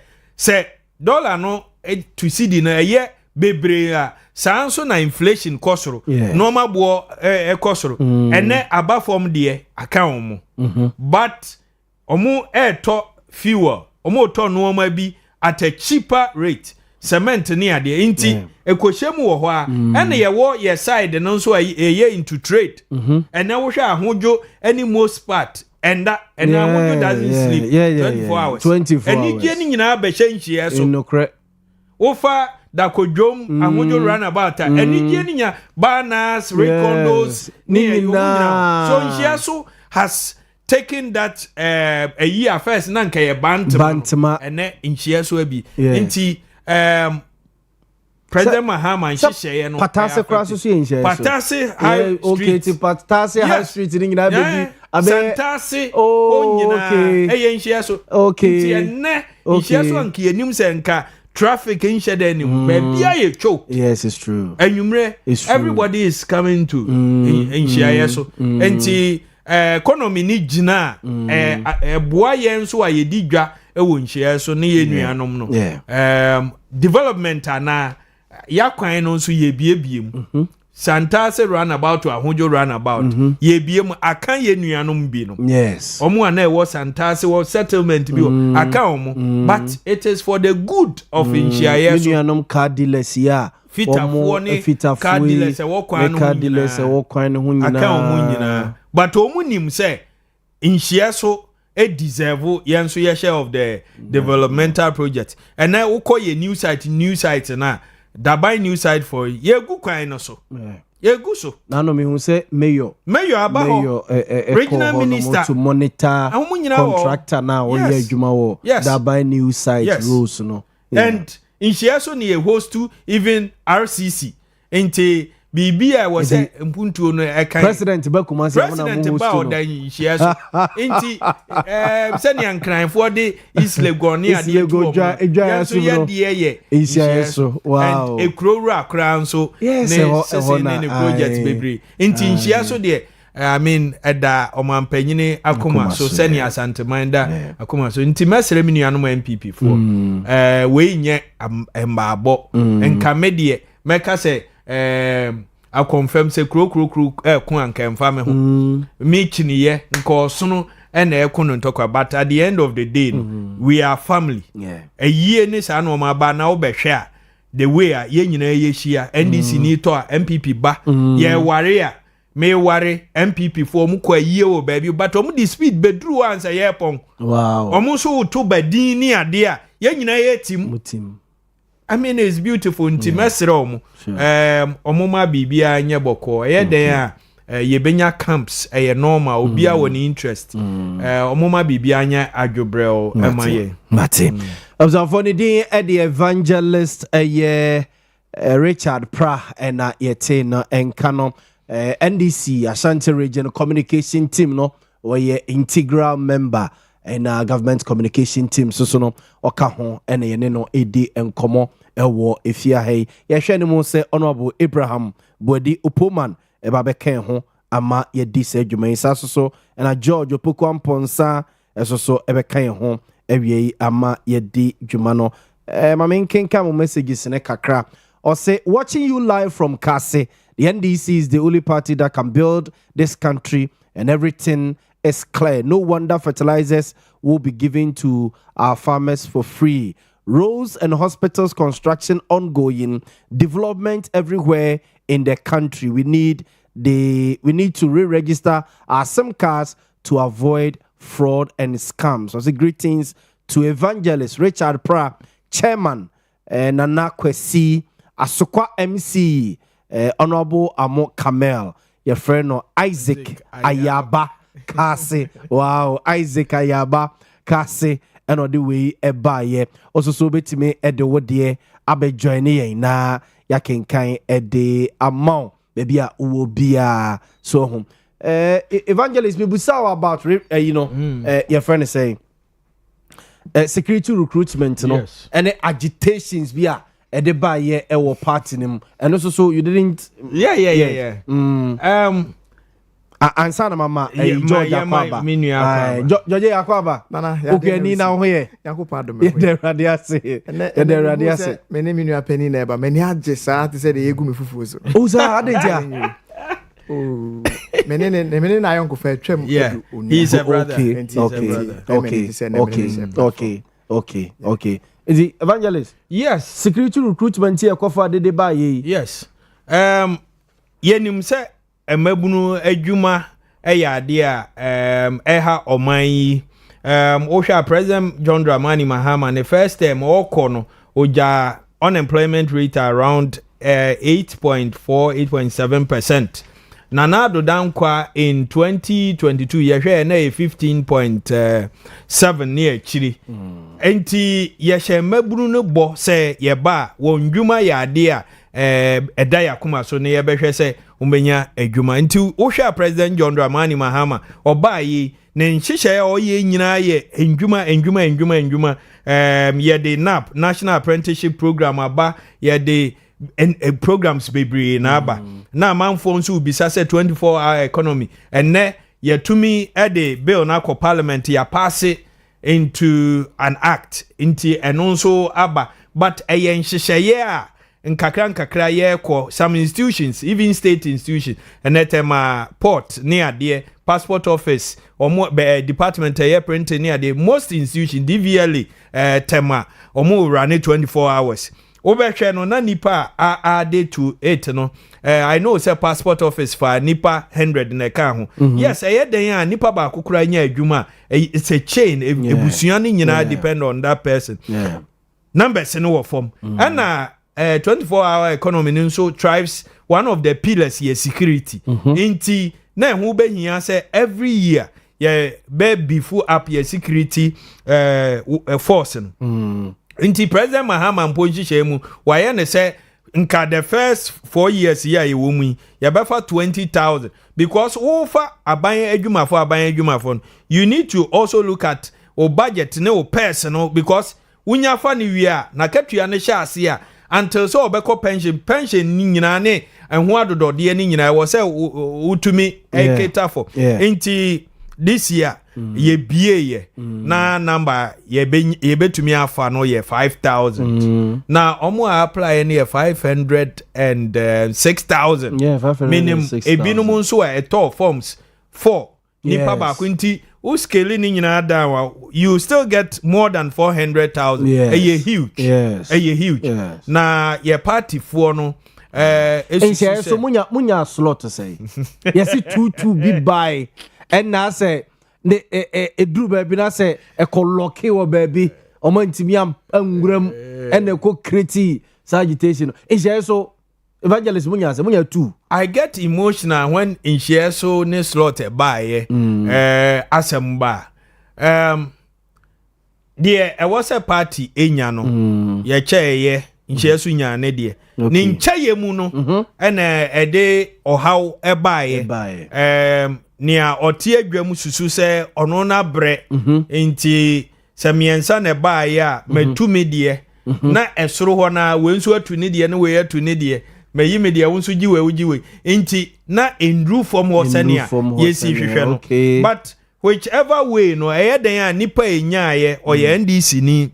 dollar no to cedi na ye bebre a sanso na inflation kosoro normal bo kosoro ene aba form de aka omu but omu to fuel omo to no ma bi at a cheaper rate cement ni ade inti ekohyemu wo ho a ene ye wo ye side no so ye into trade ene wo hwe ahojo any most part and that ahojo doesn't sleep 24 hours eni je ni nyina ba hye nhie so nokre wo fa da kodwom ahojo runabout eni je ni nya banners recondos ni nyina so nhie so has taking that a year first na nka ye bantama ene nchie so abi nti President Mahama nhihye no patase cross so nchie patase high street patase high street ni nyina bebi abe santase onyina eye nchie so nti ene nchie so nka enim se nka traffic nchie da ni bebi aye choke yes it's true enwumre everybody is coming to nchie so nti economy ni gina boa yen so ayedi dwa ewo nhie so ne ye nuanom no development ana yakwan no so ye biebiem Santase runabout to ahojo runabout ye biem akan ye nuanom bi no yes omo ana e wo Santase wo settlement bi akan omo but it is for the good of Inshia so nuanom car dealers ya fitafuo ni car dealers e wo kwan no ho nyina akan omo nyina but omu nim say Inshia so e deserve yenso ye share of the developmental project and now uko ye new site na dabai new site for ye gu kwan no so ye gu so na no me hu say mayor abaho regional minister to monitor contractor na o ye adwuma wo dabai new site rules no and Inshia so ne host to even RCC ente Bibia was a mpuntu no ekan president ba kuma se na mo ba odan Inshia so enti sani ankran for the Isle Gonia de edwa so ye de ye Inshia so wow and ekrowura akran so ne project bebre enti Inshia so de I mean eda omampanyine akoma so sani asantemanda akoma so enti mesere mi nuanom MPP for we nye embabo enka medie meka se I confirm say kro ko anka mfa me ho me chiniye nko sono na ekono ntokwa but at the end of the day we are family a year ni sa no ma ba na obehwe a the way a ye nyina ye hia NDC ni to a MPP ba ye ware a me ware MPP for mu kwa yie wo ba bi but omu di speed bedru answer ye pon wow omu so to badin ni ade a ye nyina ye tim I mean it's beautiful nti mesere omu omuma bibia nye boko ye den a ye benya camps ye normal obi a woni interest omuma bibia nye adwobrel emaye mate observe ni din the evangelist ye Richard Pra na yete no enka no NDC Ashanti Region Communication Team no we integral member and government communication team so no oka ho ene ye no edi enkomo ewo efia hey ye hwe ne mo se honorable Abraham Bodi Opoman eba bɛka ho ama yɛdi sɛ adwuma yi sa so ɛna George Opoku Amponsa ɛso so ɛbɛka ho awie ama yɛdi dwuma no ma menkenka mo messages ne kakra or say watching you live from Kase. The NDC is the only party that can build this country and everything is clear. No wonder fertilizers will be given to our farmers for free. Roads and hospitals construction ongoing. Development everywhere in the country. We need to re-register our SIM cards to avoid fraud and scams. So say greetings to Evangelist Richard Pra, Chairman, Nana Kwesi, Asokwa MC, Honorable Amo Kamel, your friend Isaac Ayaba Kase. Wow, Isaac Ayaba Kase, and on the way ebaye. Also so beti me at the wodie abe join ye na ya kenkan at the amount baby a will be so home. Evangelist me busawa about your friend is saying security recruitment, yes. And the agitations be at the buy our party and also so you didn't yeah. Ansana mama George Akwaba George Akwaba okay ni na ho ye yakopado me the radiase the radiase me ne minu apani na eba me ni age saa te se de yegu me fufuo so o sa adeja oh me ne na yonko fa twam he's a brother okay is the evangelist yes security recruitment here kofa de ba ye yes yenim se emabunu adwuma eyade a eha oman yi ohwa President John Dramani Mahama the first time okono oja unemployment rate around 8.7%. Nanado dankwa in 2022 yehwe na 15.7 near chiri enti yehwe mabunu no bo se yeba wondwuma yade a edaya kuma so ne yebehwe se umenya adwuma nti ohwa President John Dramani Mahama oba yi ne nhihye oye nyina ye ndwuma yede NAP National Apprenticeship Program aba yede programs bebre na aba na manfo nso ubisa se 24-hour economy enne yetumi ede bill na ko parliament ya pass it into an act into enonso aba but ayen nhihye a nkakra ye ko some institutions even state institutions enetema port near there passport office or department ye print near the most institution DVLA tema omo run 24 hours obehwe no na nipa add to it no I know say passport office for nipa 100 na ka ho yes den a nipa ba kokura nya adwuma it's a chain ebusuan ni nyina depend on that person numbers no form and 24-hour economy nso thrives one of the pillars here security inti na hu behia say every year be before up your security force inti President Mahama mponjihye mu waye ne say nka the first 4 years here ye womu ya befa 20,000 because ofa aban adwumafo you need to also look at o budget ne o personal because unya fa ne wia na katua ne hye ase a until so obeko pension ni nyina ne enho adodode ni nyina wo say utumi cater for inti this year ye bie na number ye betumi afa no ye 5,000 na omo apply ne ye 506,000 minimum ebinum nso a eto forms 4 nipa ba kwinti u scale ni nyina down you still get more than 400,000 a huge na ye party for no so munya slot say yes 22 be buy and na say ne edru baby na say e ko lock wo baby o man timi am anguram and e ko create agitation so evangelist munya say munya 2 I get emotional when in share so ne slot buy asamba there was a party enya no ye cheye nche so nya ne de ni ncheye mu no ena ede ohaw ebaye nia otie adwam susu se ono na bre enti samiensa ne baye a matumi de na esoro ho na wensu atuni de ne we atuni de meyi me dia wonso giwe ugiwe enti na endru form ho sania yesi hwehwe no but whichever way no eyeden a nipa enyaye oye NDC ni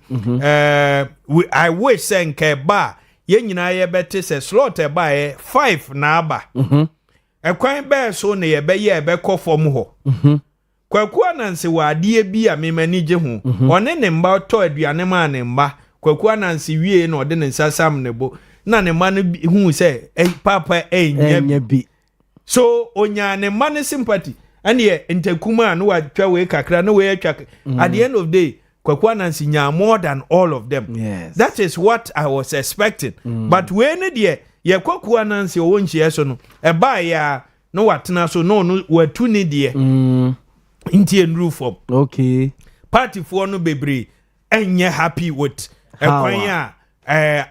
I wish senke ba ye nyina ye bete se slot e ba 5 na aba ekwan be so na ye be ye be kɔ form ho kwaku ananse wade bi a memani gye ho one ne mba tɔ aduane ma ne mba kwaku ananse wie na ɔde ne nsasam ne bo na ne ma no hu sɛ papa enya bi so onya ne ma ne sympathy and ye intakuma no wa twa we kakra no we atwa at the end of the day kwaku ananse nya more than all of them. Yes, that is what I was expecting. But when ye kwaku ananse o wonchie so no e ba ya no watena so no watu ni de inti enru form. Okay, party for no bebre enye happy with ekwan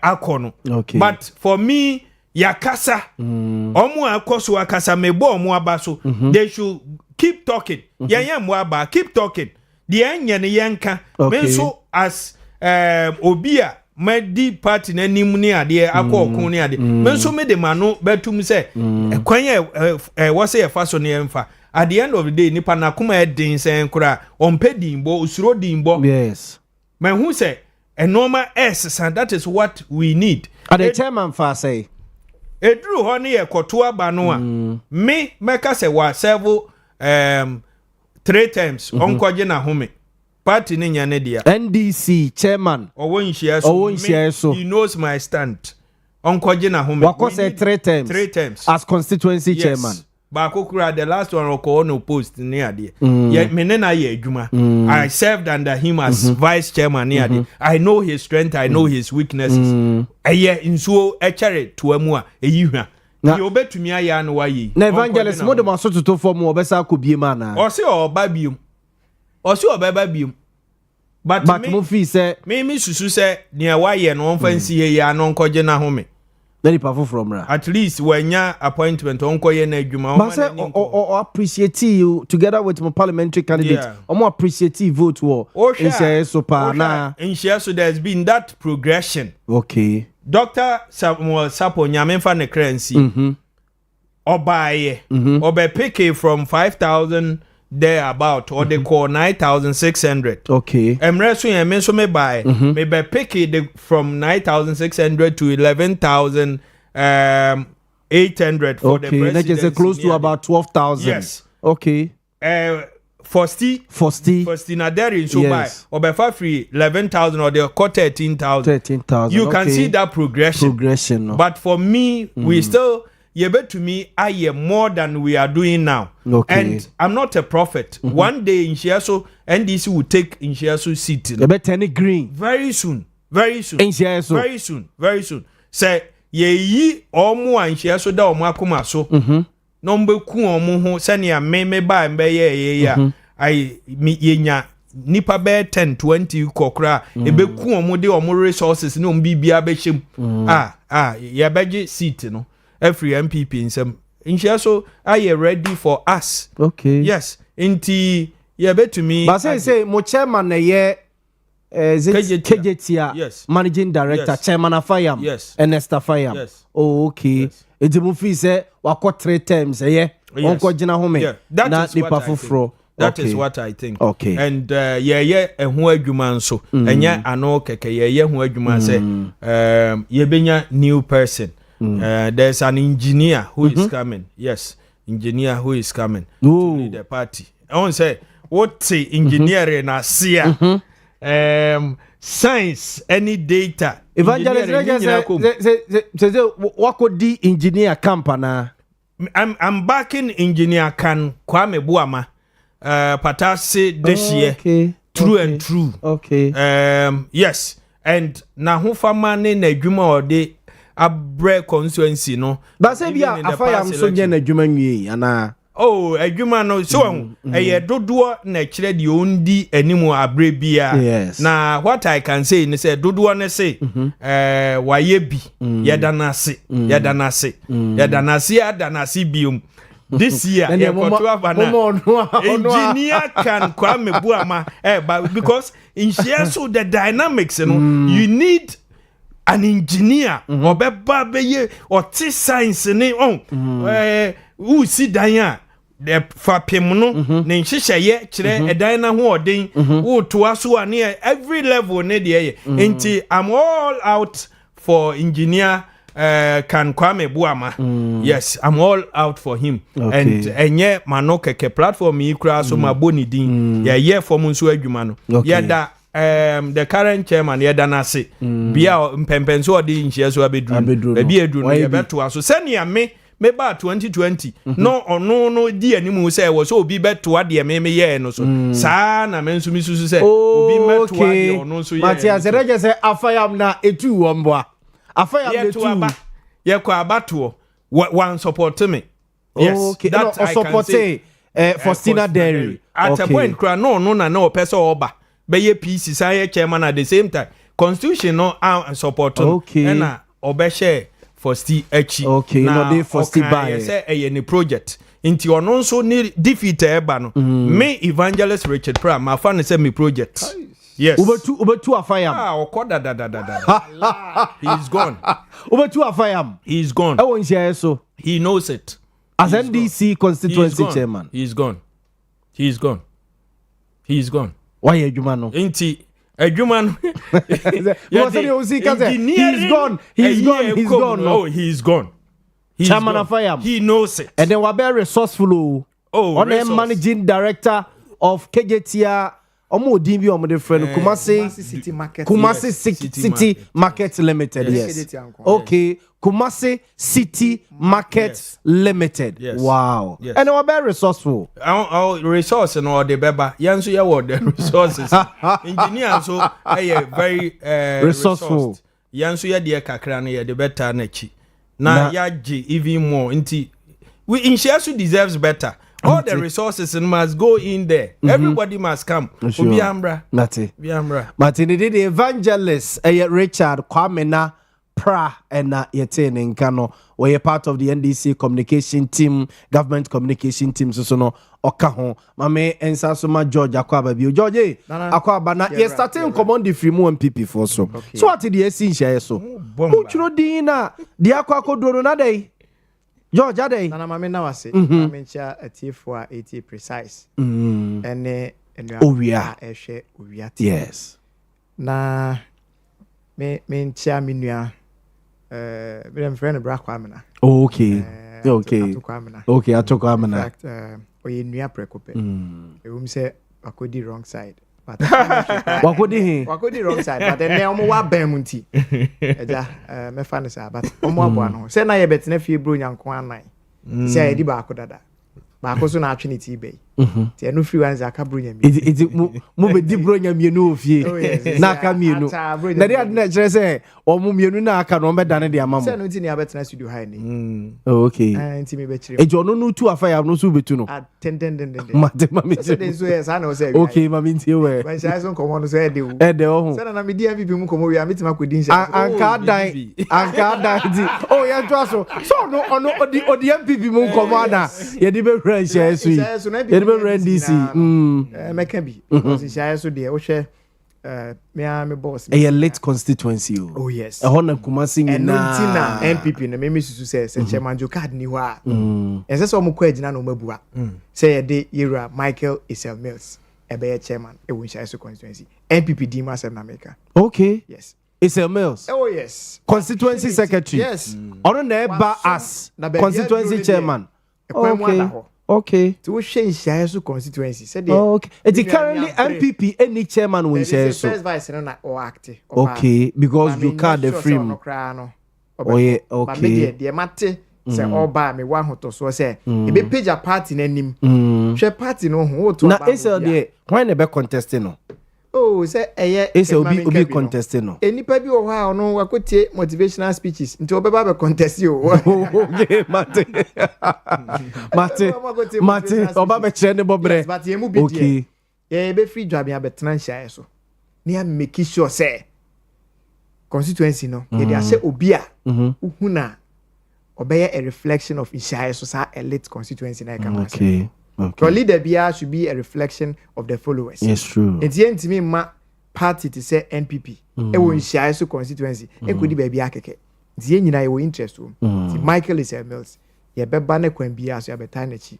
akono. Okay, but for me yakasa omo akoso akasa mebo omo abaso they should keep talking. Yanya mo aba keep talking. The enye ne yenka menso as obia medi party na nim ni ade akokon ni ade menso me de mano betum se ekwan was say fa so ne emfa. At the end of the day nipa na kuma edin sen kura ompe dimbo usuro dimbo. Yes, men who say a normal S and that is what we need. At the chairman fa say edru ho ne yekoto aba no a me meka say wa several 3 times onkoje na home party ni nya ne dia NDC chairman owo nhia so he knows my stand onkoje na home wako say 3 times as constituency chairman ba kokura the last one oko no post ni ade ye me na ye adwuma I served under him as vice chairman ni ade I know his strength, I know his weaknesses eye nsuo echere toamu a eyi hwa ye obetumi aya na wayi na evangelist mo de maso tuto form obesa akobie ma na o se oba biom o se obaba biom but mo fi say me susu say ne waye no onfansi he ya no nkoje na home very powerful from ra at least wanya appointment onkoye na adwuma o appreciate you together with my parliamentary candidate o appreciate vote wo in so pa na in so there's been that progression. Okay, Dr. Samuel Sapo nyamenfa ne kransi obaye obe pick from 5,000 there about or they call 9,600. Okay, emreso yemen so me buy me be pick it from 9,600 to 11,800 for the president. Okay, that is close to about 12,000. Yes. Okay. Fosti na there in so buy or by for free 11,000 or they call 13,000. You can see that progression. No. But for me, we still to me I am more than we are doing now. Okay. And I'm not a prophet. One day in Shiaso NDC will take in Shiaso seat. Green. Very soon. In Shiaso. Very soon. Say ye omo an Shiaso da omo akoma so. No mbeku omo ho senia me ba mbe ye ya. I yenya nipa be 10-20 kokra ebeku omo de omo resources no mbibia be hjem. Ya beje seat no. Every MPP in some so are you ready for us? Okay. Yes. Inti to me. But say mo chairman na ye KJTia. Yes. Managing director, yes. Chairman Afayam. Yes. Ernest Afayam. Yes. Oh, okay. Yes. Iti mo fi say wako 3 times onko jina home. Yeah. That is what I think. Okay. And ehun adwuma nso. Enya ano keke ehun adwuma say benya new person. There's an engineer who is coming. Yes, engineer who is coming to lead the party. I want to say, what's engineering na sia? Science, any data. Evangelist, what could the engineer company? I'm backing engineer Kan Kwame Boamah. Patasi this year. True and true. Okay. Yes. And na hu fama ne na adwuma ode abre constituency no. But say bia Afayam so nye na adwuma nwie ana. Oh, adwuma no so eye dodo na kire de ondi animu abre bia. Yes. Na what I can say ni say dodo ne say waye bi yedanase biom. This year, engineer can Kwame Boamah, but because in share so the dynamics, you know, you need an engineer obeba beye or T science ne who see Diana the fapim ne nhyehyeye kire edan na ho odin wo to aso ane every level ne de enti I'm all out for engineer can Kwame Boamah. Yes, I'm all out for him. Okay. And enye manokeke platform yi kura so maboni din. Yeah for mun so adwuma no. Yeah da the current chairman yeah danase. Bia mpempenso odi nhye so abedru. Baby edru no ye beto aso. Senia me ba 2020 no ono no di animu say wo so obi beto ade me ye no so. Sa na me nso mi susu say obi meto ade ono so ye. Matias reje say afayam na etu womboa. Ye kwa abato one support me. Yes, okay. That no, I support Faustina Dairy. At a point, no person oba. Be ye PC say chairman at the same time. Constitution no support. Okay. And obeshe Fausti Echi. Okay, no they Fausti buy. Say any project. Inti ono so ni defeat eba no. Me Evangelist Richard Pram, my fan say me project. Yes. Over two afayam. Okoda da. He's gone. Over two afayam. He's gone. I won't share so. He knows it. As NDC constituency chairman. He's gone. Why Ejumano? Inti Ejumano. He's gone. Oh, he's gone. Chairman afayam. He knows it. And then we're very resourceful. On the managing director of KJTR. Omo dimbi omo de friend Kumasi City Market. Kumasi City Market Limited. Yes. Okay. Kumasi City Market Limited. Yes. Wow. Yes. And we're very resourceful. Our resource and all the beba. Yansu ya what the resources. Engineer so very resourceful. Yansu ya dia kakra na ya de better nechi. Na ya ji even more inti. We Inshiasu deserves better. All the resources must go in there. Everybody must come. Sure. Biambra. Martin did the evangelist Richard Kwamena Pra and Yetene Nkano were part of the NDC communication team, government communication team. So no Okaho, Mame and Sasuma George Akwaba Bio. George Akwaba na yes starting command the free more MPP for so. So what did the share so? Uchro Dina, the Aquaco Dorona day. George Ade na mama na wase mama ncha atifo 80 precise ene Owia ehwe Owia yes na me ncha minua me friend bra kwamena okay atoko amena in fact oye nua prekope ewum se akodi wrong side wakodi wrong side but then omo wa ban munti eja me fa ne sa but omo abo no se na ye betena fie bro nyanko anan se ye di ba akodada ba akoso na atwe ne ti be ti enu free one za ka bro nyami iti mo be di bro nyami no ofie na aka mienu na dia na kire se omo mienu na aka no be dane dia amamo se no ti ni abetena studio high ni okay nti me be kire ejo no no tu afaya no so betu no ten mami se dey so yes I know say okay mami nti we ban sha so komo no so e de o se na me di MVP mu komo wi ametima kodin sha anka dan di oh ya to so no ono odi MVP mu komo ada ye di be run share so ye di be run DC meka bi because share so de wo hwe me boss a late constituency oh yes na Kumasi na MPP na me susu se chairman jo card ni ho a ese so mo kwa agina na mabua say ye de yera Michael Isel Mills ebe chairman e won share so constituency MPP di ma sem na America okay yes Isel Mills oh yes constituency secretary yes ono na eba as constituency chairman okay to share share so constituency said the okay it currently MPP any chairman will share so first vice no na or act okay because you card the free oh yeah okay the mate say oba me wa hoto so say e be page a party nanim share party no ho to na Isel dey when they be contesting no oh say ese obi contesting no enipa bi wo ha no wakotie motivational speeches nti obeba be contest you okay mate oba be chere ne bobre but ye mu bi die ye be free job ya betena nhia so na ya make sure say constituency no ye dey say obi a uhuna obey a reflection of nhia so sa elite constituency na ka okay your leader bia should be a reflection of the followers. Yes, true. Enti entimi ma party to say NPP e wo nhia so constituency e kodi ba bia keke nti ye nyina ye wo interest wo nti Michael is a Mills ye beba na kwan bia so abeta na chi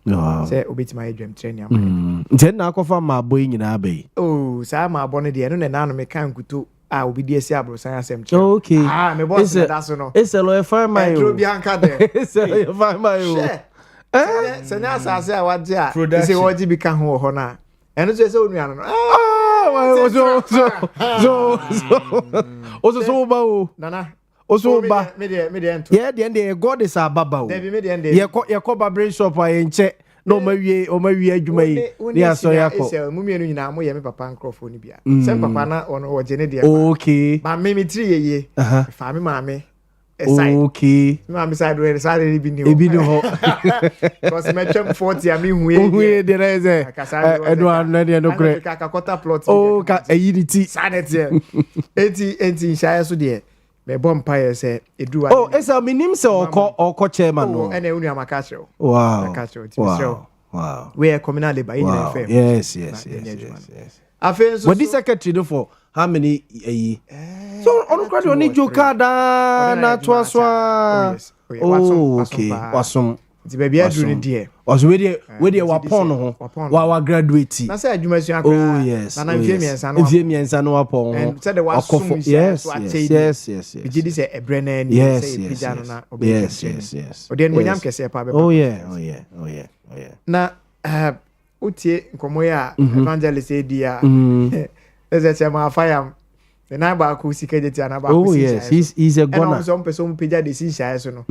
say obetima ye dwam training am nti na akofa ma boy nyina abai oh sa ma bo ne de no na no me kan kuto obi di esi abrosan asem che okay me boss that so no it's a lawyer farm my o bi anka de it's a lawyer farm my senya asase a waje a ise waje bi ka ho ho na eno so ese onua no so ba o nana oso ba me de ento yeah the god is ababa o David me de ende ye ko barber shop a ye nche no ma wie adwuma yi ni aso yakọ ise mu mienu nyina mo ye me papa nkrofo ni bia se papa na ono wo jene de okay ba me tiri yeye fa me maame okay maame side we side ni bi ni ho because me twem 40 am hu e de reze eno anu de no kre ka quarter plot oh ka ayiditi sanete enti shaye so de me bom paye se edu wa oh esa minim se oko chairman no ene unu amaka chero wow wow we are communal labor in the firm yes afenso what is secretary for how many so on credit oni jokada na toaswa oh okay wasom ti baby adu ni de was we dey wapon ho wa graduate na say adwuma su akra oh yes na mfiemiensa no wapon and said the wasum yes bigi di say ebre na ni say pija no na yes o de nyam kese pa be oh yeah na utie nkomo ya evangelist edia eze chema fire the neighbor ku sikejeti ana ba ku yes he's a gonna and some person pija de si sha so no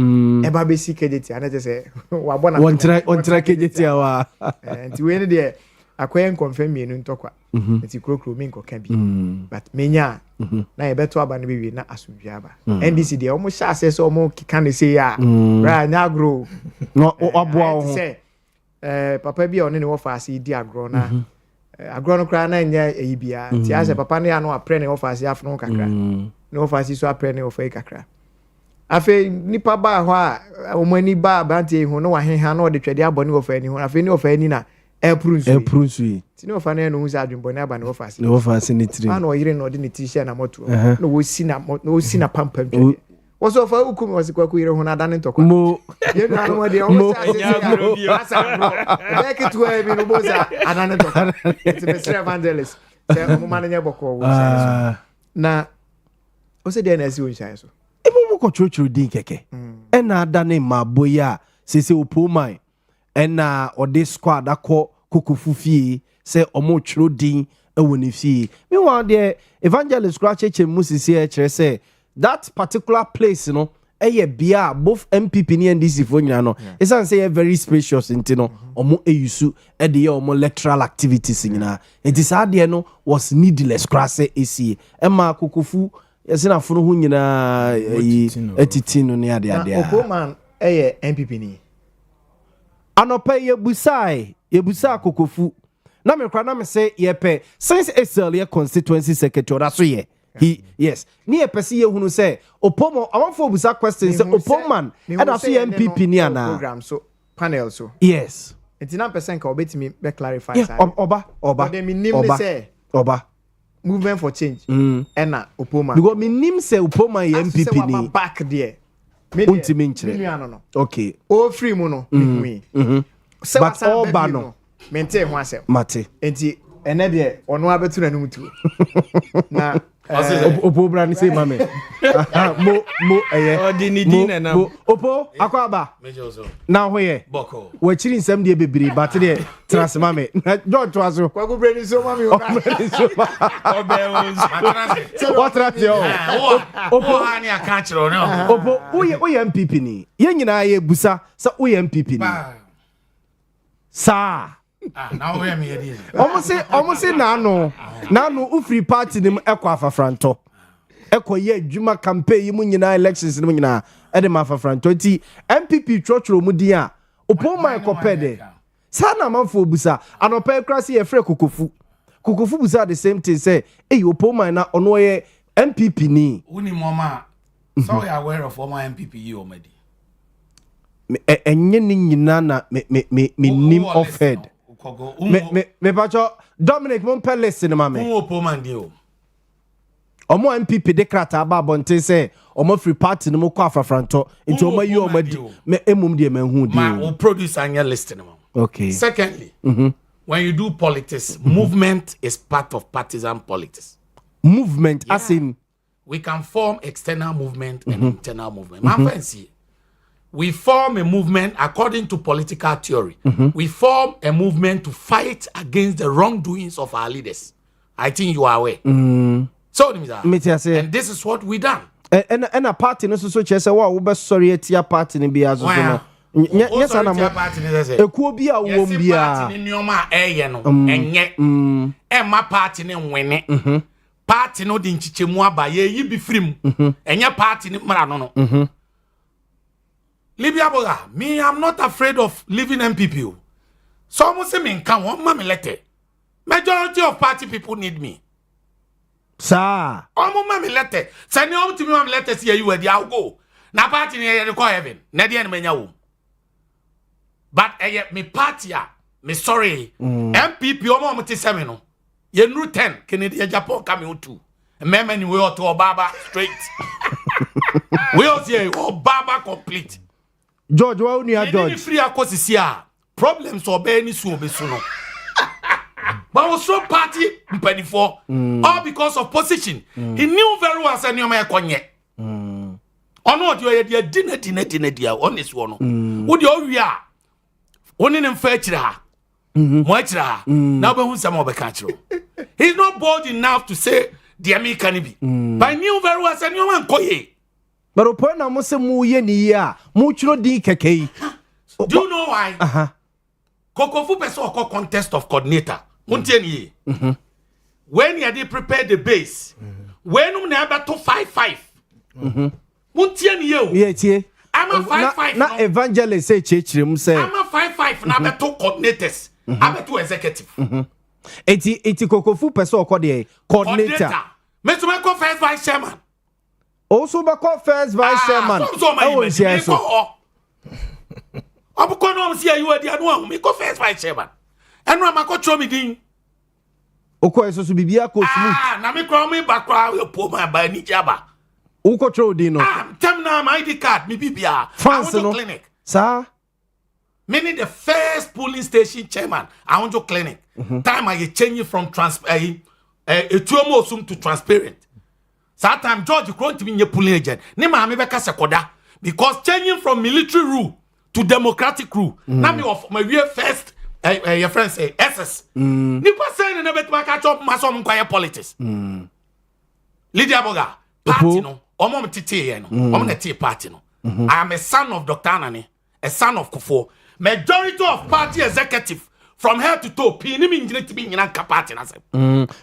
e ba be sikejeti ana te say wa bona on tra kejeti awa nti we ne de akwen confirm me nu ntokwa nti krokro mi nko kan bi but menya na e beto aba ne be wi na asudwa aba NDC de o mo sha ase so o mo kika ne say ya ra nya grow no oboa ho papa bi o ne wo fa ase di agro na agro no kra na nya eyibia ti ase papa ne ya no apre ne wo fa ase afno kakra ne wo fa ase so apre ne wo fa kakra afi nipa ba ho a o mani ba bantie hu no wa henha na o de twede abone wo fa ni hu afi ne wo fa ni na eprusu ti ne wo fa na no hu za adwumbone aba ne wo fa ase ne wo fa ase ni tiri ana o yire no de ni t-shirt na moto no wo si na pampam twede woso fa ukumi wasikwa ku yire hu na dane ntokwa mo ye na no de o sa ase asa bro like to e bi no boza adane ntokwa ti Mr. Evangelist se mo mananya boko wo na o se de na si wo nshai so emo ko chochuru din keke e na adane maboya sese opomai e na ode squad akọ kokofufie se omo churu din e woni fie me wan de Evangelist scratch mu sisi e kire se that particular place, you know, bia both MPP and NDC for you know. It's an say very spacious, you know, omo eyusu the omo electoral activities, you know. It is hard, you know, was needless crass AC. Emma Kukufu, yes, na funu hu nyina etitino ne ade ade. Opoman MPP ni. Anope ye busa Kukufu. Na me kra na me say ye pe since SL constituency secretary that's so ye. He yes ni epesi ye hunu say opomo I want for busa question say opoman and aso ye MPP ni ana program so panel so yes it's not percent ka obetimi be clarify side oba but me nim me say oba movement for change na opoman because me nim say opoman ye MPP ni back there me untimi nchire no okay all free mu no me but all ba no mente ho asem mate enti ene de ono abetu na numutu na opo brand say mame mo odinidi na opo akwaba na ho ye boko we chiri nsem de bebiri but de trans mame George twaso kwago brand so mame what trans yo opo hani aka chiro no opo oye MPP ni ye nyina ye busa sa oye MPP ni sa na we me yedi almost say nano ufri party nim ekwa afafranto ekwa ye adwuma campaign yi mu nyina elections nim nyina e de mafafranto ti MPP trotro mu din a opoma ekopede sa na manfo busa anopa krasi ye frɛ kokofu busa the same thing say opoma na ono ye MPP ni uni mama so we are aware of former MPP you already enye ni nyina na me nim offered me pacho Dominic mon palace ni mame opoma ndi o Omo MPP de krata aba bonte say omo free party no mo kwa afrafranto into omo yi omo di me emum de manhu di ma will produce and your listing. Okay. Secondly, when you do politics, movement is part of partisan politics. Movement as in we can form external movement and internal movement. My friends, we form a movement according to political theory. We form a movement to fight against the wrongdoings of our leaders. I think you are aware. So, and this is what we done. And a party no so chese wa wo be sorry atia party ni bia so no. Yes ana mo. Ekuo bia wo bia. Party ni nyoma eye no enye. Ma party ni nwene. Party no di nchichemu aba ye yi bi frim. Enye party ni mra no no. Libya Boga, me I'm not afraid of leaving MPP. Some say me can one me letter. Majority of party people need me. Sir. Omo me letter. Send you to me my letter see you where I'll go. Na party near the heaven. Na the end menya wo. But me party me sorry. MPP omo mo te seme no. Ye nru 10 Kennedy Japan come to. Remember ni we to Obaba straight. We all say Obaba complete. George wa uni a George. Any free akosisia. Problems obey ni su obesu no. But was so party for all because of position. He knew very well say nyoma ekonye. Ono odi ye dinner on this one. Wo de Owia. Oni nem fa chire ha. Mo chire ha. Na be hu sam obeka chiro. He's not bold enough to say the American be. But he knew very well say nyoma enkoye. But upon na mo se mu ye ni ya, mu chiro di kekei. Do you know why? Kokofu person or contest of coordinator. Montie when you did prepare the base, when you never to 5-5. Montie yeah, I'm a 5-5. Na evangelist say chechrim say. I'm a 5-5 na be to coordinators. I'm a to executive. Eti Kokofu person or coordinator. Me to make first vice chairman. Also be call first vice chairman. I'm going to see you at the other one. Me go first vice chairman. And I'm going to me din. Oko so bibia ko smooth. Na me call me back you pull my by ni jaba. Uko tro din no. Tell na my ID card me bibia. France no. Clinic. Sir. Meaning the first polling station chairman. I want to clinic. Time I change from to transparent. That time George Kron to be your polling agent. Ne ma me be ka sekoda because changing from military rule to democratic rule. Now me of my first your friend say SS. Nipa say na bet ma catch up masom kwaya politics. Lydia Boga party no. Omo mtete ye no. Omo na tie party no. I am a son of Dr. Anani, a son of Kufo. Majority of party executive from head to toe. Pi ni mi njine ti bi nyina ka party na say.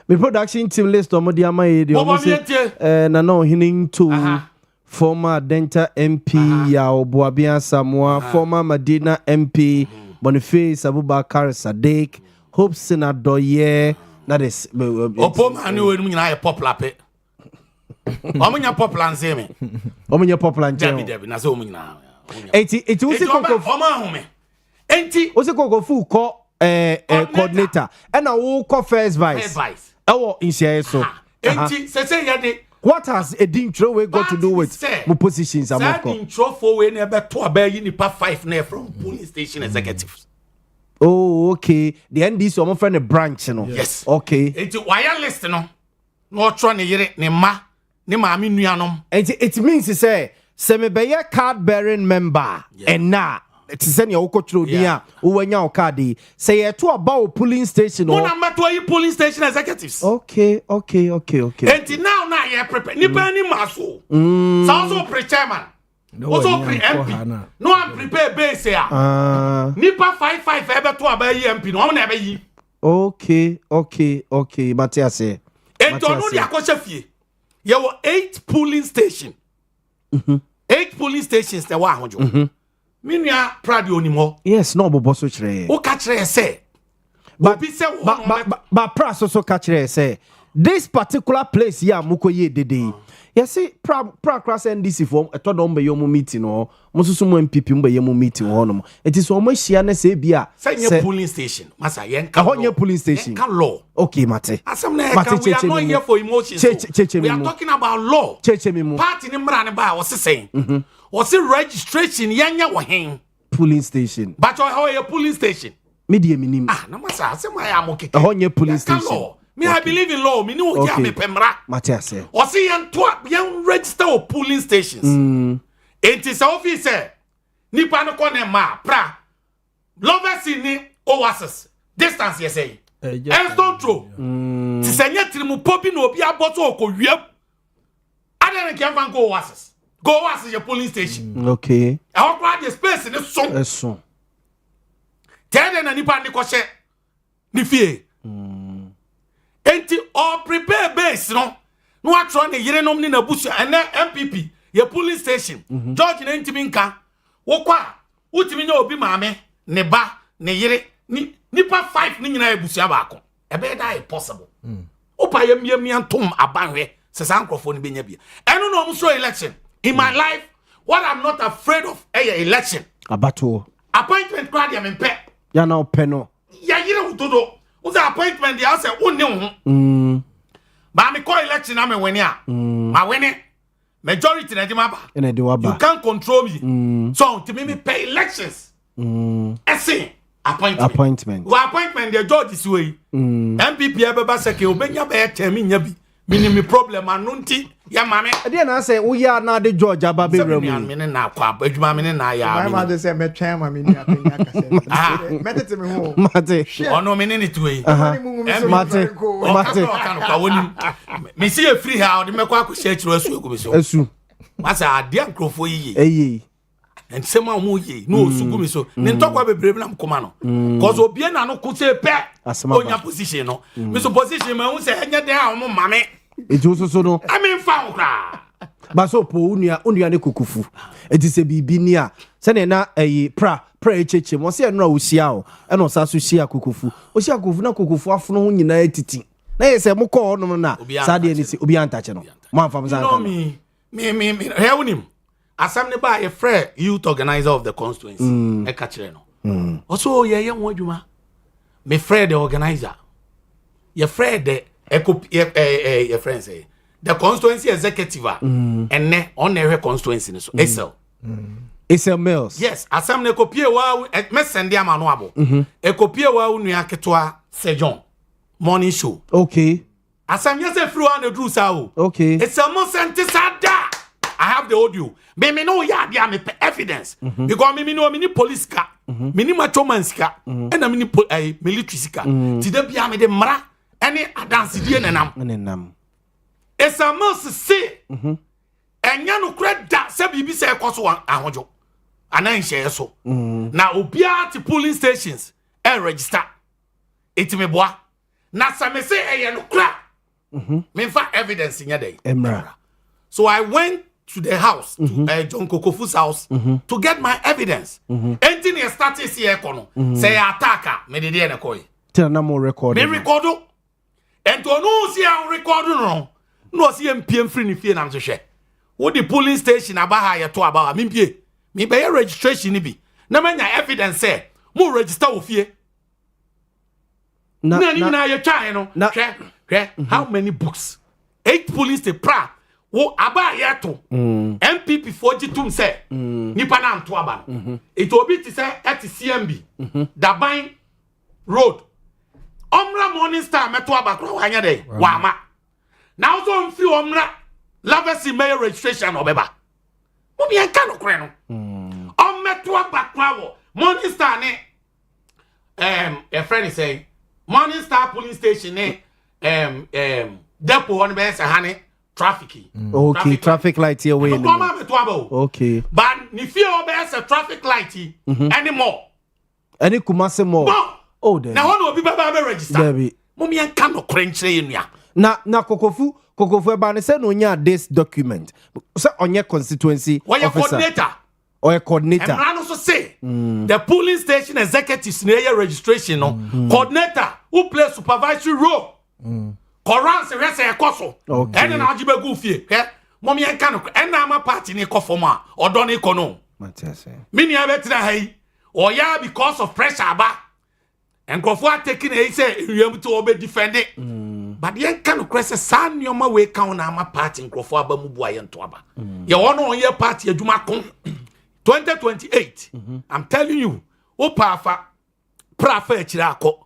Me production team list omo di amaye di omo say na no hinin to former Denta MP Yaw Boamah Samoa, former Medina MP Boniface Abubakar Sadiq, Hope Senator that is Opoma anu we nyina ye popular pe. Omunya popular nse me. Omunya popular nse. Debi na say omunya. Eti usi Koko Oma home. Enti usi Koko fu ko coordinator. And na wo first vice. First vice. Ewo insia so. Enti say ya de what has a intro we got to do with my positions? I'm not intro for we never to obey nipa 5 na from police station executives. Oh, okay. The NDC some friend a branch, you know. Yes. Okay. It's wireless, no. No try ne yere ne ma mi nuanom. It means to say me be a card bearing member and na to send your okotro dia uwanya okadi say to about polling station or number 2 polling station executives. Okay. And now you prepare nipa ni maso. So also pre-chairman. Also pre-MP. No I'm prepare base here. Nipa 5-5 ebe to abayi MP no am na ebe yi. Okay. Matia say. And to no dia kwose fie. There were 8 polling stations. 8 polling stations there were hojo. Minya proud onimo. Yes, no bobo so kire. O ka kire say. But pra so ka kire say. This particular place here muko ye dede. You see, pra cross NDC form a todo be your meeting or Mosusu MPP be your meeting on. It is almost share say bia. Say polling station. Masa yen ka polling station. Can law. Okay, Mate. We are not here for emotions. We are talking about law. Party ni mra ba was saying. Was it registration yanya wa hen? Polling station. But your polling station. Media minim. Na masa say my am okay. A polling station. Me I believe in law. Me no ya me pemra. Mate say. Was it yan register of polling stations. It is officer. Nipa no kone ma pra. Lovers ni oasis. Distance you say. Don't throw. Ti senye trimu popi no obi aboto okowiem. Aden can fan go oasis. Go oasis your polling station. Okay. I want to the space in the song. Eso. Tell them nipa ni kose ni fie. Enti all prepare base no. No atro na yire nom ni na busu ene MPP your polling station. George na ntimi nka. Wo kwa utimi nya obi maame ne ba ne yire ni nipa 5 ni nyina ebusia baako. Ebe da possible. Opa yem antom abanhwe sesa nkrofo ni benya bia. Eno no omso election. In my life, what I'm not afraid of election. Abato. Appointment crowd ya mempe. Ya na openo. Ya yire utodo. Uza appointment ya say wonni ho. Ba me call election na me weni a. Ma weni. Majority na di maba. Ene di waba. You can't control me. So to me pay elections. Essay. Appointment. Well, appointment the judge is way. MPP ebeba seke obenya be temi nya bi. Minimi problem anunti ya mame. E na say wo ya na de George ababe remu. Me na kwa adwuma me na ya. My mother say me twan ma me ni apenya kase. Metete me ho. Mate. Ono me ni tuwe. Mate. Me see a free how de me kwa akose chiro asu egu me so. Asu. Masa ade ankrofo yi. Eyi. And some more ye no sugumi so. Nintokwa bebrebe na mkoma no. Cause obie na no kuse pe. Onya position no. Me so position me hu se enye den a omo mame. Ejo so no. I mean fa okra. Ba so po unua ne kokufu. Eti se bibi ni a. Se na pra echeche mo se enra osia o. E no sa so sia kokufu. Osia kokufu na kokufu afono ho nyina etiti. Na ye se mo ko ono na. Sa de ni se obi antache no. Mo amfam sa no me hewunim. Assembly by a fair youth organizer of the constituency. E kachire no. Also ye won adwuma. Me fair the organizer. Ye fair the your friend say the constituency executive and ne on the constituency so SL. SL Mills. Yes, assembly copy wa me send am no abo. E copy wa nua ketwa Sejon morning show. Okay. Assembly say free one do sa o. Okay. It's a mo sada. I have the audio. Me no ya dia me evidence because me no me ni police car. Me ni machoman ska. And me ni military ska. Ti de bia me de mra any dance die nenam. It's a must say. Enya no credit say bibi say ekoso ahojo. Anan share so. Na obia ti polling stations e register. It me boa. Na sa me say e no kra. Me fa evidence nya dey. Emra. So I went to the house, to John Kokofu's house, to get my evidence. Anything you started here, say attacker, me de na koi. Tell na more record. Me record. And to no see how record no see MPM free ni fie na so hwe. Wo the polling station aba ha ye to aba me pie. Me be registration ni bi. Na manya evidence say mo register wo fie. Na ye try no. Hwe how many books? 8 police the pra. Wo aba yeto MPP 42 say nipa na nto aba no it obi ti say at CMB Daban road omra morning star meto aba kro wanya dey wama now so mfi omra lavesi mayor registration obeba mo bi enka no kre no meto aba kro morning star ne a friend is saying morning star police station ne depot on be say hane traffic. Okay, traffic light here way. Okay. But if you obey a traffic light anymore. Any kumase more. Oh, there. Now one will be baba register. Mummy and cannot crunch in ya. Na kokofu ebane say no nya this document. Say on your constituency officer. Or a coordinator. And I also say the polling station executives near registration coordinator who plays supervisory role. Koran se rese ekoso. And na ajibe gu fie. mommy and can and I'm a party in a coffoma or don't econo. Many are better hey or yeah because of pressure ba and Crawford taking a say you have to obey defend it. But the can of crest a son your my way count I'm a party in Crawford Bamuboy and Toba. You want on your party a Jumacon 2028. I'm telling you, oh Pafa Prafa Chirako.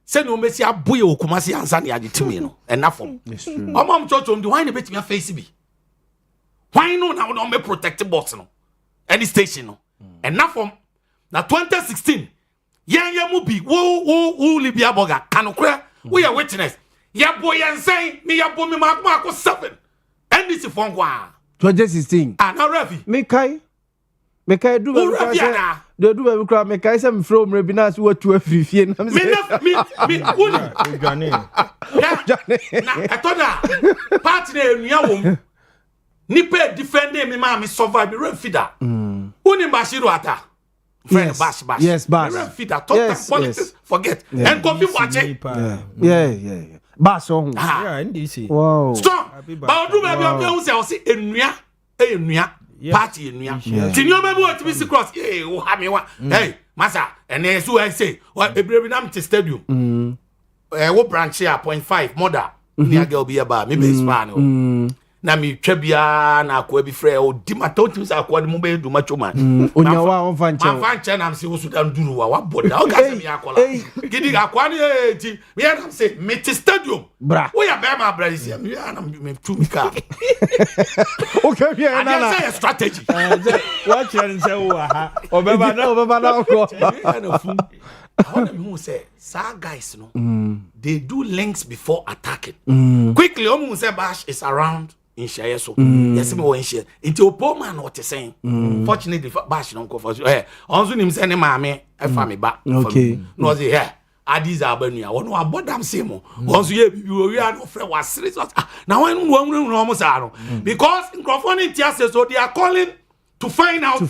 Say no messy a boy who kumasi ansani agitimino enough from. My mom told him why the bet me a face be. Why no now no me protect boss no any station no enough from na 2016 ya mubi wo libya boga kanokra we are witness ya boy and say me ya boy me mark 7 and this phone kwa 2016 na Rafi me kai do they do every crowd make I some from Rebinas who to a free fee. Me na I told her party nua nipa defending me ma me survive me feeder uni bashiru ata friend bash yes bash me feeder talk politics forget and coffee watching yeah bash on yeah ndc wow strong but do baby o say enua party enua tinyo baby what me cross eh o ha me wa hey massa and so I say what ebrebi nam to stadium wo branch here 0.5 mother near girl be about me base fan na mi twabia na akwa bi frɛ o di mata otim sa akwa mu be du macho man onyawa on fanche man fanche na mse wo sudan duru wa boda o ka se mi akola gidi akwa ni ti me na mse meti stadium bra wo ya be ma bra isi me na me tu mi ka okay bi na na say strategy what you say wo ha obeba na ko na fu I want them who say, "Sir guys, no, they do links before attacking. Quickly, who say Bash is around in Shire, so yes, me in Shire. Into Boamah, what you saying? Fortunately, Bash don't go for you. Hey, also him send him mammy, a family back. Okay, no, say here. Addis Ababa, one no about them same. Also, you are no friend was serious. Now I don't almost because in Crawford, so they are calling to find out.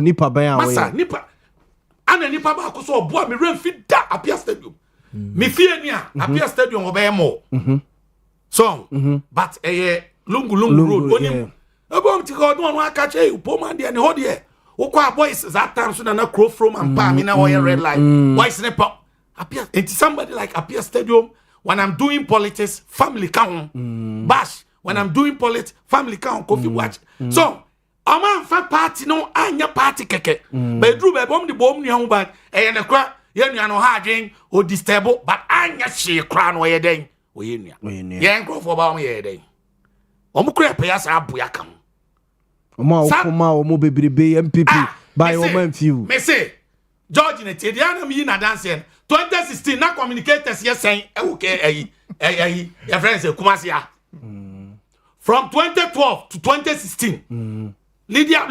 Nipa baya Masa nipa. Ana nipa ba ko so obo me remfi da Apia Stadium me fie ni Apia Stadium obey mo so but lungu road onim ebo mti ko don aka che Boamah de ne ho de wo kwa boys that time so na crow from and pa me na wo red line boys ne pop Apia it's somebody like Apia Stadium when I'm doing politics family count Bash when I'm doing politics family count coffee watch so Oman fa party no anya party keke. Bedru be bom di bom ni hu ba e ne kra ye nua no ha adwen o disturb but anya hye kra no ye den o ye nua. Ye nkrofo ba o ye den. Omo kra pe ya sa aboya kan. Omo omo bebrebe MPP by omo few. Me say George ne tie dia na mi na dance 2016 na communicators ye sen e wo ke your friends Kumasi ya. From 2012 to 2016 Libya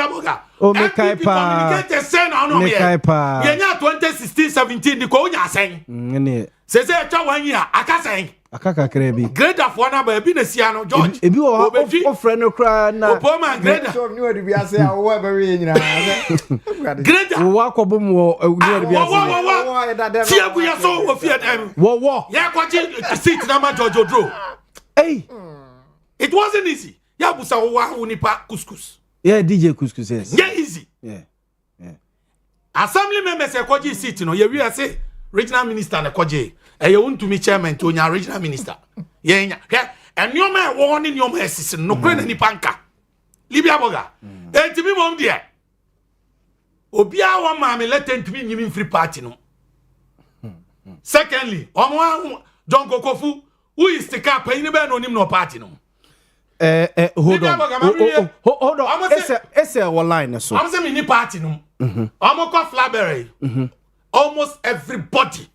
Boga. Oh, me kai pa. Communicate send on me. Kai pa. Yenya 2016-17 di ko nya sen. Ngene. Se twa 1 year aka sen. Aka krebi. Grade of one ba bi na sia no George. Ebi o friend no cry na. Boamah grade. So ni odi bi ase a wo ba we nyina. Grade. Wo akobum wo ni odi bi ase. Wo. Tia bu ya so wo fie dem. Wo. Ya kwaji seat na ma George Odro. Hey. It wasn't easy. Ya busa wo nipa couscous. Yeah, DJ couscous yes. Yeah, easy. Yeah. Assembly members e kwaji seat no ye wi ase regional minister na kwaji. E ye untumi chairman to nya regional minister. Ye nya. Enioma e wo ni nioma esisi no kre na nipa nka. Libya Boga. Entimi mom de. Obi a wa ma me let entimi nyimi free party no. Secondly, omo John Kokofu who is the cap pay ni be no nim no party no. Hold on. It's a line so. I'm saying any party no. I'm go Flaberry. Almost everybody.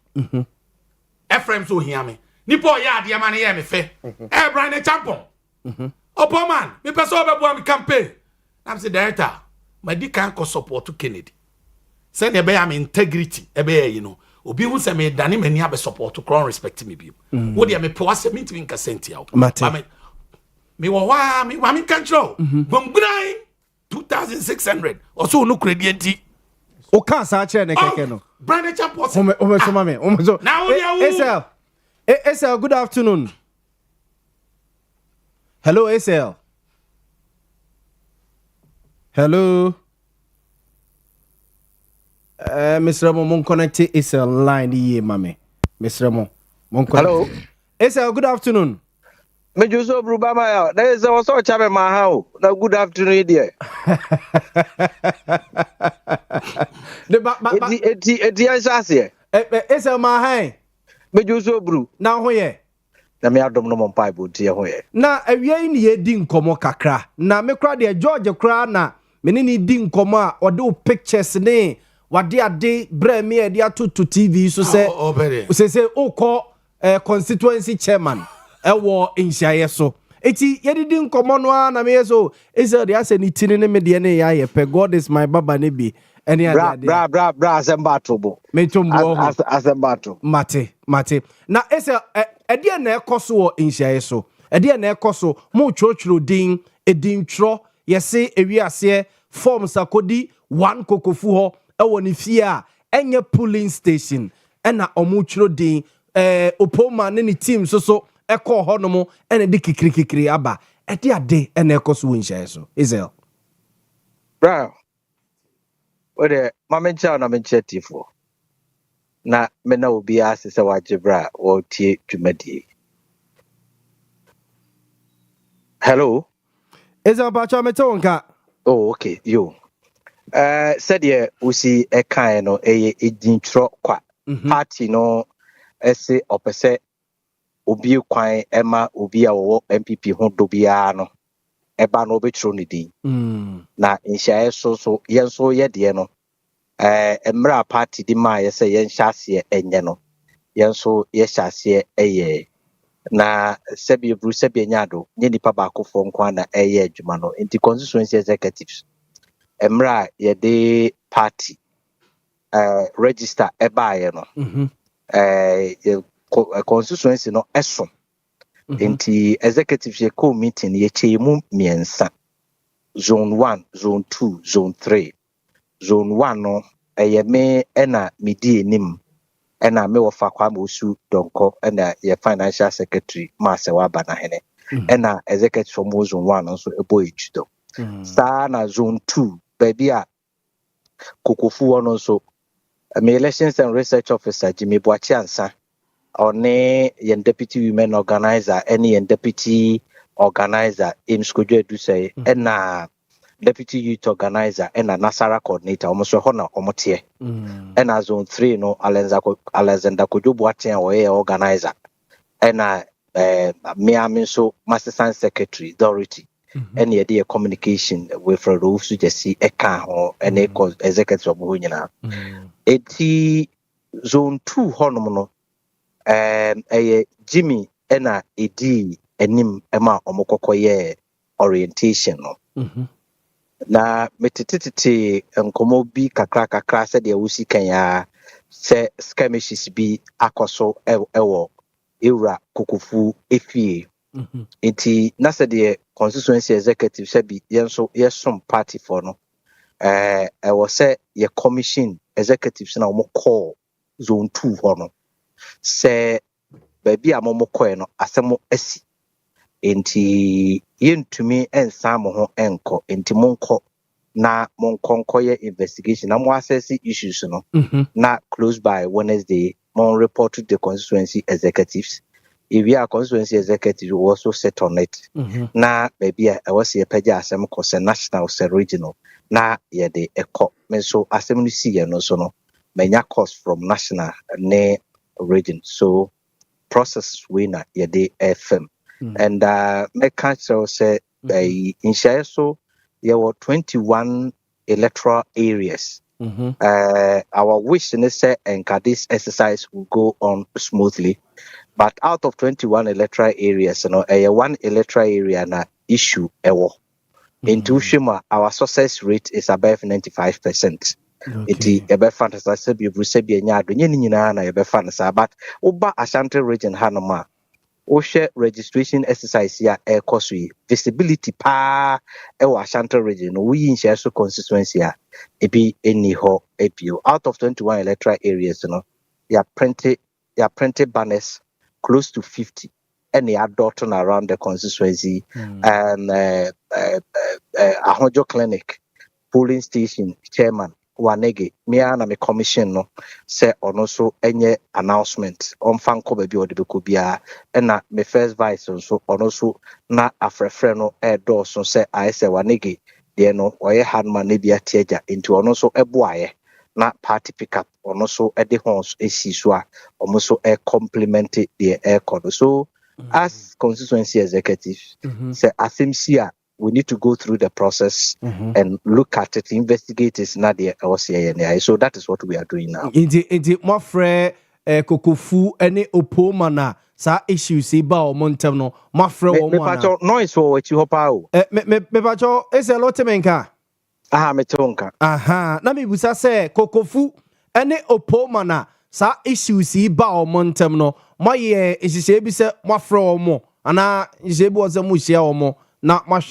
Ephraim so hear me. Nipo ya de man hear me fe. Brian Champon. Opo man, me person obebo am campaign. I'm say director, my di kan ko support to Kennedy. Say ne be am integrity, e be you know. Obi hu se me dane mani abe support to crown respect me bi. Wo de me pe wase me ntimi nka senti ya. Me wa me control. Bombrai 2600 or so no credit. O ka sa che ne keke no. Brandon Champos. Now SL good afternoon. Hello, SL. Hello. Mr. Ramo, mon connecte SL line here, mame. Mr. Ramo, mon Hello. SL, good afternoon. Me Joseph Rubama. There is also Chabe Mahao. Now, good afternoon, dear. Eti ansase. SL Mahai. Me Joseph Bru. Now, hoye. Na me adom no mon pipe tie hoye. Na awia ni ye di nkomo kakra. Na me kra de George kra na me ni di nkomo a ode pictures ne wade ade bra me e dia to TV so say okọ constituency chairman ewo nhyaye so. Eti ye di nkomo no na me so Israel de ase ni tini ne me de ne ya ye pe God is my baba ne bi ene ade bra asembato bo. Me tombo asembato. Mate. Na Israel ede na ekoso wo nhyaye so. Ede na ekoso mo churchro din edin tro yese ewiase form sakodi one kokofu ho ewo ni fie a enye polling station ena omuchro din opoma ne ni team so ekọ ho no mo ene de kikiri aba ede ade ena ekoso wo nhyaye so Israel bra ode mamencha na menchetifo na mena obi asese wajebra wo tie dwumadi. Hello. Israel Pacha metonka. Oh, okay. You. Said ye usi ekae no eye edintro kwa. Party no ese opese obi kwan ema obi a wo MPP ho do bia no. Eba no obetro ni din. Na nhyae so yenso ye de no. Emra party di ma ye se yen hyase enye no. Yenso ye hyase eye. Na sebi bru sebi nyado nye nipa ba akofo nkwa na eye adwuma no inti constituency executives emra ye de party register ebaye no constituency no eso inti executives ye co meeting ye chemu miensa zone 1 zone 2 zone 3 zone 1 no eye me ena medi enim ena me wo fa kwa mosu donko ena ye financial secretary Mase Wabana hene ena executive from zone 1 so ebo ejudo sa na zone 2 baby a kokofu ono so me elections and research officer Jimmy Boachi ansa one ye deputy women organizer any ye deputy organizer in Skojo Edu say ena deputy youth organizer ena Nasara coordinator almost hona omotie ena zone 3 no Alexander Kojobu aten oye organizer ena me so assistant secretary Dorothy ena ye dey communication with Rolf so just see eka ho ena executive obo nyina eti zone 2 honom no Jimmy ena edi enim ema omokokoye orientation no na metetete nkomo bi kakra se de wusi kan ya se skirmishes bi akoso ewo ewra kokofu efie enti na se de constituency executive se bi yenso yesom party for no ewo se ye commission executives na omo call zone 2 ho no se baby a momo call no asemo asi enti yentumi ensa mo ho enko enti monko na monkonkoye investigation na mo assess issues no na close by Wednesday mon report to the constituency executives if we are constituency executive we also set on it na baby I was here page asem ko se national se regional na ye de eko me so asem no see no so no menya cost from national ne region so process we na ye de FM and me can't say in share so there were 21 electoral areas. Our wish in say and this exercise will go on smoothly, but out of 21 electoral areas, one electoral area na issue ewo. In Tushima, our success rate is above 95%. Iti ebe fantasy sebi brusebi nyado nyini nyina na ebe fantasy but oba Ashanti region hanoma o share registration exercise ya ekosui visibility pa ewa Ashanti region we yin share so constituency ya ebi eni ho ebio out of 21 electoral areas no ya printed banners close to 50 any adopting around the constituency and Ahojo Clinic polling station chairman Wanege me na me commission no say ono so enye announcement on fanko baby o de beko bia na me first vice so ono so na afrefre no do so say I say Wanege de no oye handman na bia tiaja into ono so eboaye na party pickup ono so e de hons esi so a omo so e complement the air code so as constituency executive say asemsia we need to go through the process and look at it, investigate it, not the OCA. So that is what we are doing now. Indeed, my friend, Kokofu, any opomana, sa issues, ba or Montem no, my friend, me pacho noise for what you hope out. Me pacho, is a lot of menka. Aha, me tonka. Aha, na mi busa say, Kokofu, any opomana, sa issues, ba or Montem no, my ye is a bisa, my friend, mo, and is able as a musia or more. Not much.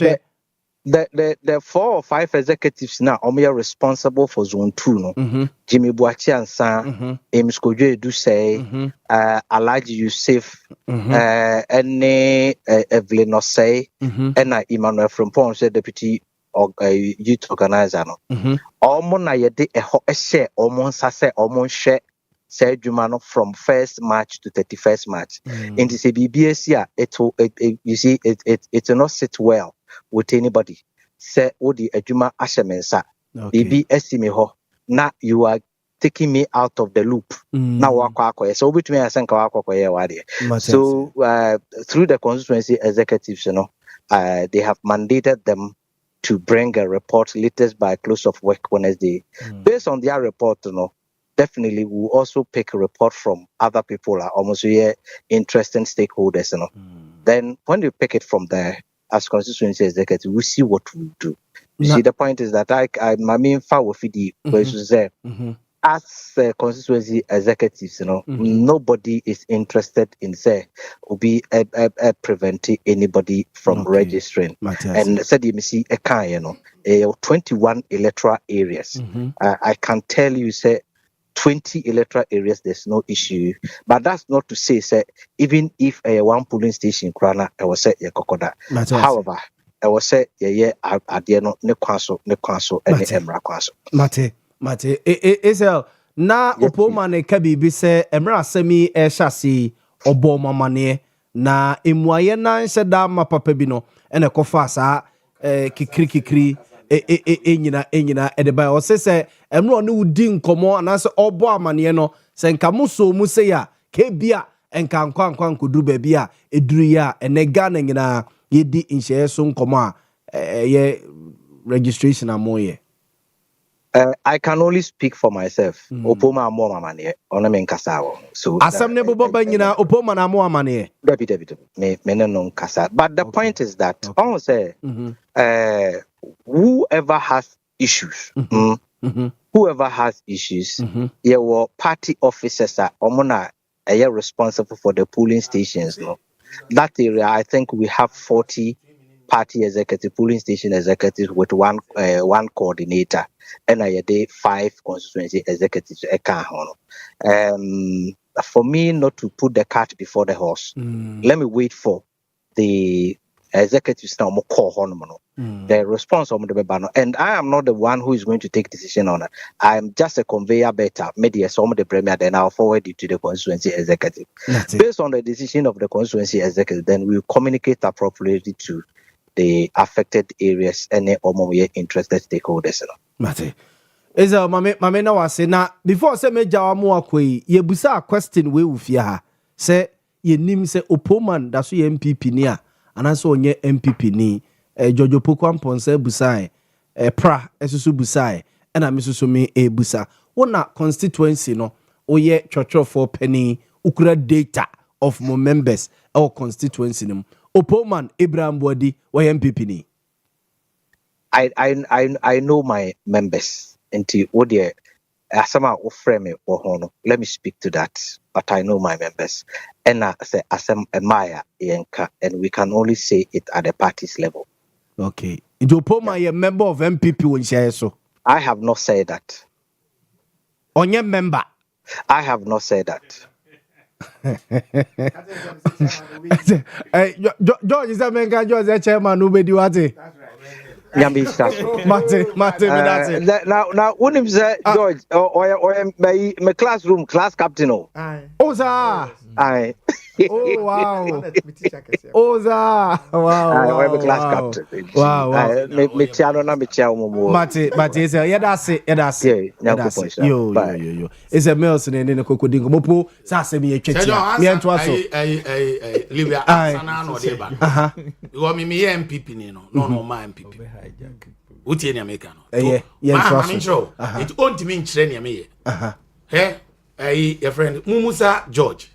The 4 or 5 executives now are responsible for zone 2 no. Jimmy Boachi Ansa, Ames Kojo do say, Alaji Yusuf, any Evelyn Osei, and Emmanuel from Ponce, deputy youth organizer no. Almost na yede a share, almost say almost share. Say Jumano from 1st March to 31st March. In the BBS you see it will not sit well with anybody. Say Odi Ejuma Ashemensa. BBS me ho. Now you are taking me out of the loop. Now wakwa so between me and wakwa. So through the constituency executives, they have mandated them to bring a report latest by close of work Wednesday. Based on their report, definitely we'll also pick a report from other people, almost interesting stakeholders. Then when we pick it from there, as constituency executive, we see what we do. You see, the point is that my main file with the as constituency executives, nobody is interested in preventing anybody from registering. And said you see a kind, 21 electoral areas. I can tell you, 20 electoral areas, there's no issue. But that's not to say, even if one polling station, I was say, however, I was say, I dare not ne council, and Emra council. Mate, Isel, na opoma ne kabibi se Emra semi shasi oboma mane na imwaye na nsheda ma papa bi no ene kofa sa kikri enyina edeba o se Emra no wudi nkomo anase obo amane no se nka muso mu se ya kebia enka nkwa nkodu ba bia eduru ya enega na nyina yedi nhye so nkomo a ye registration amoye. I can only speak for myself. Opoma mo mamane ona me nkasa wo. So asam ne bobo banyina opoma na mo amane. David me no nkasa. But the point is that on say whoever has issues whoever has issues your party officers are omona responsible for the polling stations no. That area I think we have 40 party executive polling station executives with one coordinator and I did 5 constituency executives. For me not to put the cart before the horse, let me wait for the executives now more call the response of the banner, and I am not the one who is going to take decision on it. I am just a conveyor better, media some of the premier, then I'll forward it to the constituency executive. Based on the decision of the constituency executive, then we will communicate appropriately to the affected areas and more interested stakeholders. Mate. Eza mame na wase na before say meja wa mo akoi ye busa question we ufia ha say ye nim say opoman da so ye MPP ni a ananso onye MPP ni Jojo Pokwampon say busa pra esusu busa na mesusu me busa wona constituency no oye chocho for penny ukura data of more members our constituency no opoman Abraham Bodi wa MPP ni. I know my members into Odia Asama Ofreme or Hono. Let me speak to that. But I know my members. And I say Asam Emaya Yenka, and we can only say it at the party's level. Okay. Jopoma a member of MPP when she so. I have not said that. On your member. I have not said that. George is that man George the chairman who be do what? Nyambi Mate. Now when him say George or my classroom class captain oh sir. Aye. Oh wow. Oh sir. Wow. I'm a class captain. Wow. Me channel na me chia mo. Mate say yeah that's it. Yo. It's a Mills and then Kokodingo Mopo Sasa me chetia. Me and Twaso. Libya Sana no deba. You want me MPP no my MPP. Uti ni America no. It won't mean training me. Your friend Mumusa George.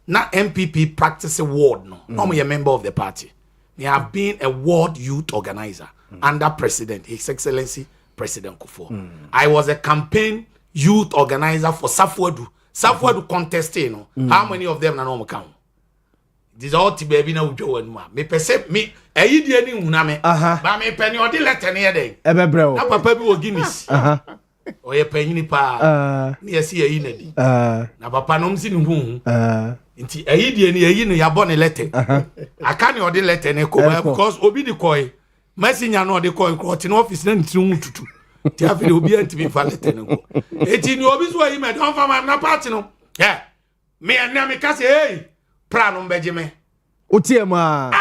Na MPP practice a ward no me a member of the party. Me have been a ward youth organizer under President His Excellency President Kufuor. I was a campaign youth organizer for Safwedu contesting how many of them na no count. This all ti baby na ujo anuma. Me pese me eyi die ni huna me. Ba me penny odi letter ne dey. Ebe brɛ. Na papa bi wo Guinness. Oye penny pa. Ni esi eyi na di. Na papa no msi ni hu. Nti eyi die ni eyi no ya bɔ ne letter. Aka ne odi letter ne ko because obi di koi. Messenger no odi koi ko ti no office na ntiri hu tutu. Ti afi de obi anti bi fa letter ne ko. Eti ni obi so yi me don fa na party no. Yeah. Me na me ka say hey. Pranum Benjamin. Utiema.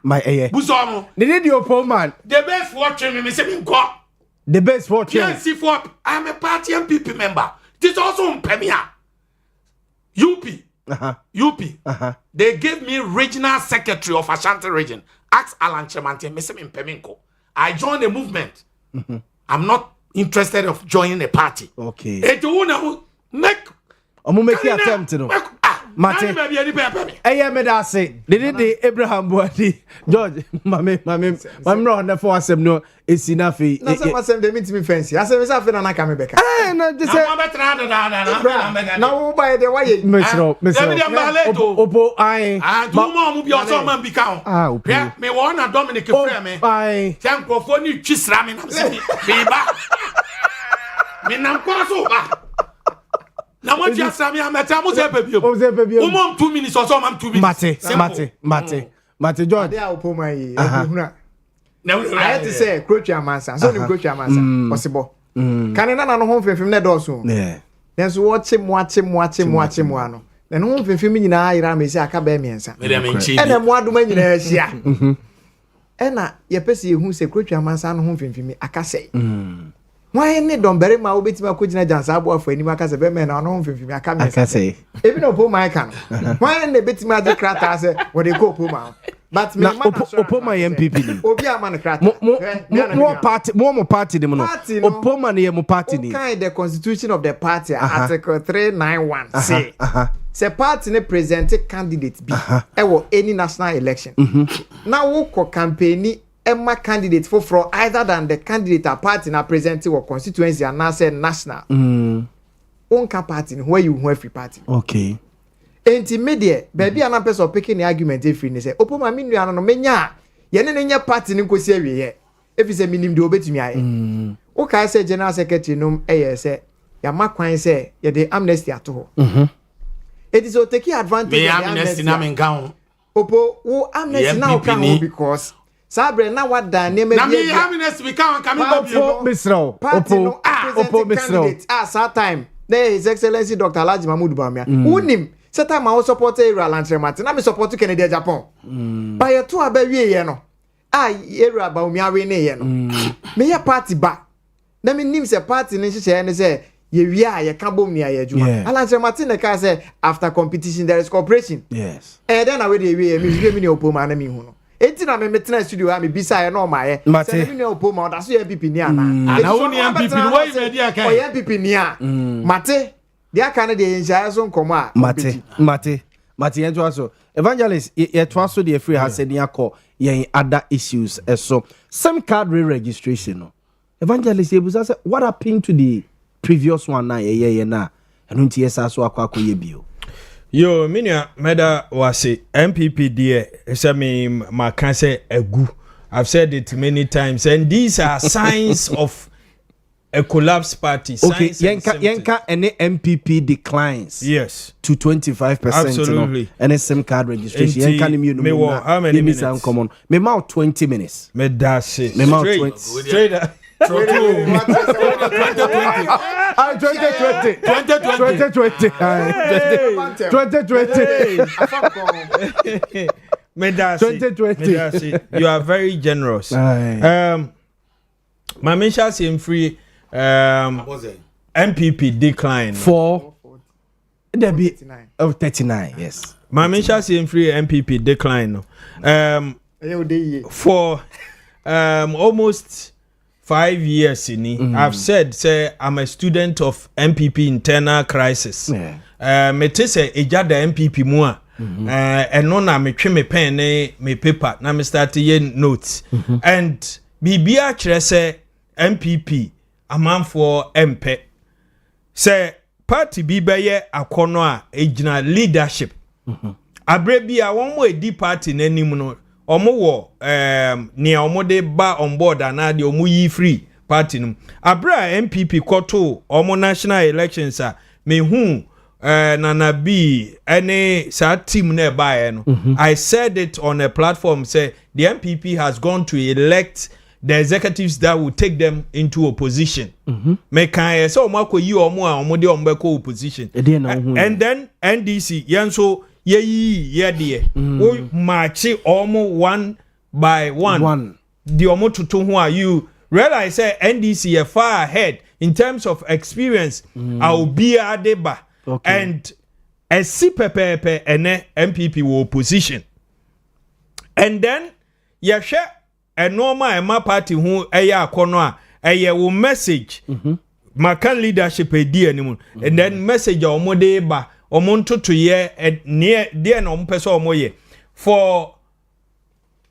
My Buzomo. The need your poor man. The best fortune me say me go. The best fortune. Yes, for I'm a party MPP member. This also in Premier. UP. They gave me regional secretary of Ashanti region. Ask Alan Chemante, me say me Peminko. I joined the movement. I'm not interested of joining a party. Okay. Et you make attempt no. Mate. Eye me da say. The Abraham Boadi. George, mame run the for asem no esina fe. Na say asem dey meet me fancy. Asem say afi na na ka me beka. Na just say. Na wo buy the why. Mesro. Opo ai. Do mo bi oso man bi ka ho. Hwe me wo na Dominic frɛ me. Ai. Say nkrofo ni twisra me na say me ba. Me nam kwa so ba. Na mo dia sami ameta mo se pebio. O mo 2 minutes or so am 2 minutes. Mate George. Ade a opoma yi ehuna. I to say Krotia Mansa. So ni Krotia Mansa. Possible. Kan na no ho fefem na do so. Yeah. Then so watch mo ano. Then ho fefem nyina ayira me se aka ba miensa. E na mo adoma nyina ahia. E na ye pese ehu se Krotia Mansa no ho fefem aka sei. Why ne don bere ma obetima ko gina jansa abo afo ani maka se be me na no mfimfimi aka me say ebi no po my kan why ne betima de krata se we dey go po ma but me ma opo my MPP ni obi ama ne krata mo party dem no opo ma ne mo party ni kind the constitution of the party article 391 say party ne present candidate bi e wo any national election na wo ko campaign Emma candidate for either than the candidate a party na presenting or constituency and now say national. Onka party where you who free party. Okay. Enti media baby an person picking the argument if you say opo ma minu ano menya ye ne nya party ni nkosi awie if say minim de obetumi aye. O ka say general secretary num say ya makwan say ye the amnesty ato ho. It is to take advantage of the amnesty na menka ho. Opo wo amnesty na o ka ho because Sabre na wada ne me na me happiness we can Opo Misro. Opo Misro. That time there His Excellency Dr. Alhaji Mahmoud Bawumia unim set time I support Area Lantremate na me support Kennedy Japan ba ye to abawie ye no Area Bawumia we ne ye no me ye party ba na me nim se party ne hye ne say ye wi a ye ka bom ne ye adwuma Lantremate ne ka say after competition there is cooperation. Yes. Then na we dey we me ne Opo ma na me hu no etina me metena studio ha me bisa ye no ma ye se me ne Opo ma da so ye MPP ni ana ana woni MPP ni wey me dia kai o ye MPP ni a mate dia kan de nja so nkomo a mate yen to aso evangelist ye to aso de free ha se ni akọ yen other issues so some card re-registration no evangelist ye busa say what happened to the previous one na ye na enu nti ye sa so akọ ye bio. Yo, minya meda wase MPP dear, my can say egu. I've said it many times, and these are signs of a collapsed party. Okay, Yenka any MPP declines. Yes. To 25%. Absolutely. And SIM card registration. Yenka ni me how many minutes? Common. Me mount 20 minutes. Me dash it. Me mount 20. Straight. 2020. 2020. You are very generous. Mamisha seem free. MPP decline. For there be 39. Yes. Mamisha seem free. MPP decline. For almost 5 years I've said say I'm a student of MPP internal crisis. Me te say eja da MPP mu a eno na me twe me pen me paper na me start ye notes and bibia kire say MPP amanfo MP say party bi beye akono a ejina leadership abre bi a won mo edi party nanim no omo wo ne omo de ba on board anade omo yi free party num abra MPP koto omo national elections a me hu nana B any sa team na ba no I said it on a platform say the MPP has gone to elect the executives that will take them into opposition me kan say omo akoyi omo a omo de omo be ko opposition and then NDC yenso ye we march almost one by one. The omo tutu who are you realize say NDC are far ahead in terms of experience. I'll be a deba and a si pepe ene MPP will opposition. And then ye share a normal Emma party who eya kono a will message makan leadership e di anymore and then message omo de ba omonto to ye near there no person omoye for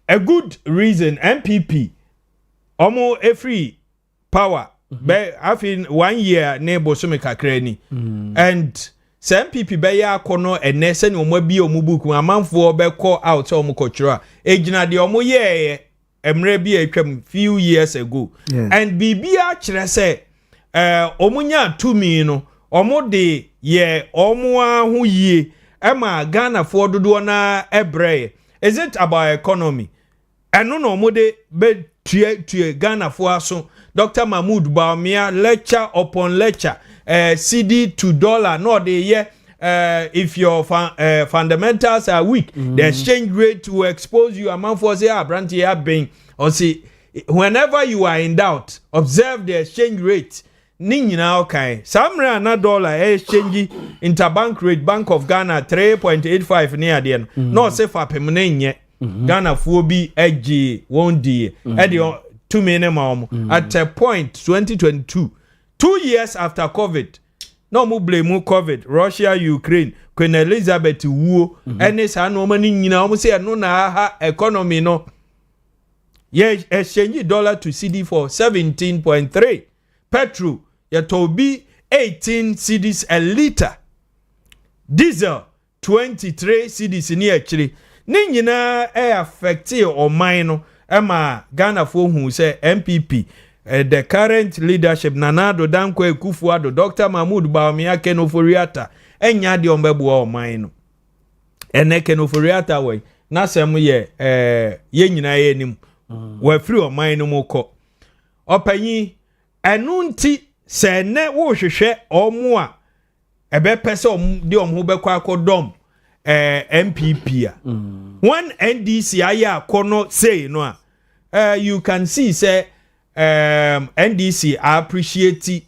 a good reason. MPP omo every power be afin 1 year neighbor so me kakra ni and some MPP be ya akono ene se ni omo bi omo book amanfo be call out omo kochira ejina de omo ye emre bi atwam few years ago and bibia kire se omunya tumi no omo de ye omo ahu yie ema Ghana for dodo na ebre. Is it about economy? Eno no omo de be tue Ghana for aso. Dr. Mahmoud Baumia lecture upon lecture CD to dollar no de ye if your fundamentals are weak the exchange rate will expose you among for say brand here being or see whenever you are in doubt observe the exchange rate. Ni nyina okay samra na dollar exchange interbank rate Bank of Ghana 3.85 near the end no say for permanent Ghana for be edgy won't de e 2 minimum at a point 2022 2 years after COVID no mo blame COVID Russia Ukraine Queen Elizabeth wuo any sa no mani nyina o say no na ha economy no ye exchange dollar to CD for 17.3 petrol yatobi 18 cedis a liter diesel 23 cedis ni actually ni nyina affect o man no ema Ghana for hu say MPP the current leadership Nanado Danko Ekufuado Dr. Mahmoud Baumia Kenoforiata enya de ombebo o man no ene Kenoforiata we na sem ye ye nyina ye nim we free o man no moko opanyi enunti se ne wo hwehwe omo a ebe pese de omo be kwa akodom MPP a one NDC aya akono say no a you can see say NDC appreciate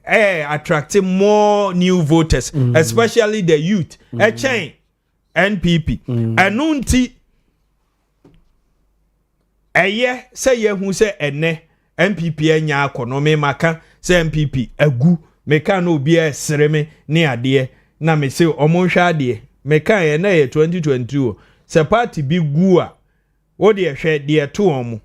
attracting more new voters especially the youth a chain NPP enunti eye say ye hu say ene MPP enya akonomi maka say MPP agu meka no obi esreme ne ade na me say omonhwa ade meka ye na ye 2022 se party bi gu a wo de hwe de to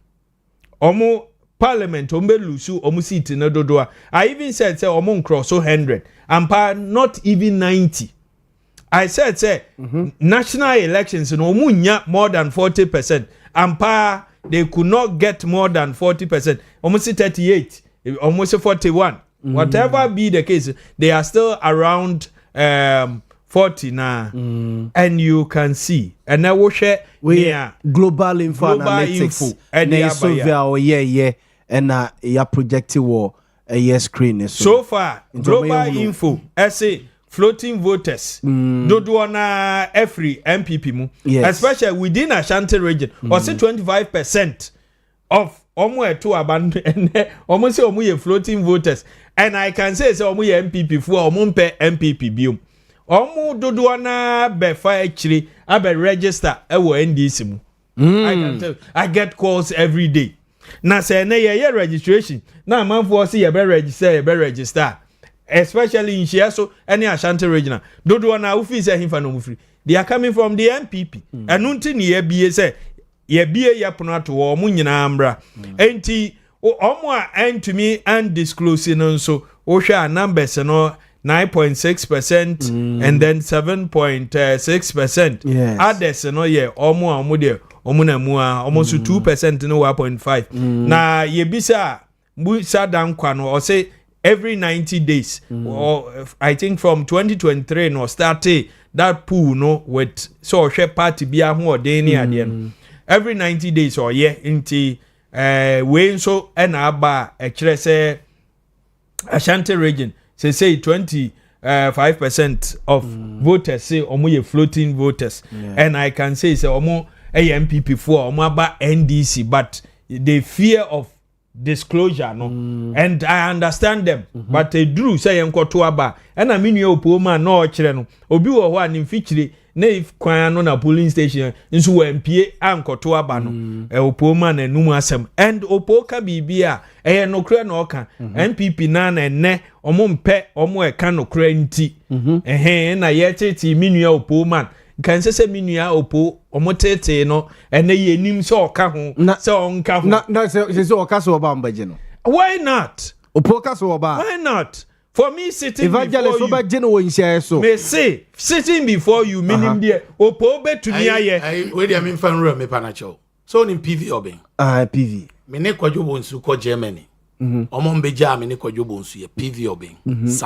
omo parliament ombe lusu omo seat na dodo a I even said say omo cross 100 and not even 90. I said say national elections no omo nya more than 40% and they could not get more than 40%. Almost 38 almost 41. Whatever be the case, they are still around 40 now. And you can see. And I will share global info analytics. And they survey and ya projected war a screen. So far, global info, I say floating voters. Do na every MPP mu, especially within Ashanti region. Or say 25% of almost to abandon almost say floating voters. And I can say MPP for MPP biom. Do na befa actually abe register ewo NDC mu. I can tell you, I get calls every day. Na say na ye registration na manfo say ye be register especially in Shiaso any Ashanti regional dodo na ufi say himfa no mufri they are coming from the MPP enunti ni ye bie say ye bie ye pono to wo mu nyina ambra enti omo a entumi and disclose no nso wo hwa numbers no 9.6% and then 7.6%. Yes. Others no ye omo de omuna mu a almost 2% no 1.5. Na ye bisa busa dan kwa no or say every 90 days or I think from 2023 no started that pool no with so share party bia ho den ade every 90 days or yeah inti we so and aba e kire say Ashanti region say 25% of voters say omo floating voters and I can say omo MPP for omo aba NDC but the fear of disclosure no and I understand them but they drew say enkoto aba and I mean you Opuoma no kire no obi wo ho anim fikire na if kwan no na polling station nso wo mpie ankoto aba no Opuoma na num asem and opoka bibia no kure na oka MPP na enne omo mpe omo eka no kure nti na ye tete minua Opuoma kan se minua opo omotete no ene ye nim so oka ho se onka ho na se oka so oba mbaje no why not opo ka so oba why not for me sitting evangelist before oba je no wonhia so me say sitting before you minim there opo betumi aye we dey mean fan room me panacho so ni PV oben PV me ne kwadwo bonsu ko Germany omo mbeja me ne kwadwo bonsu ye PV oben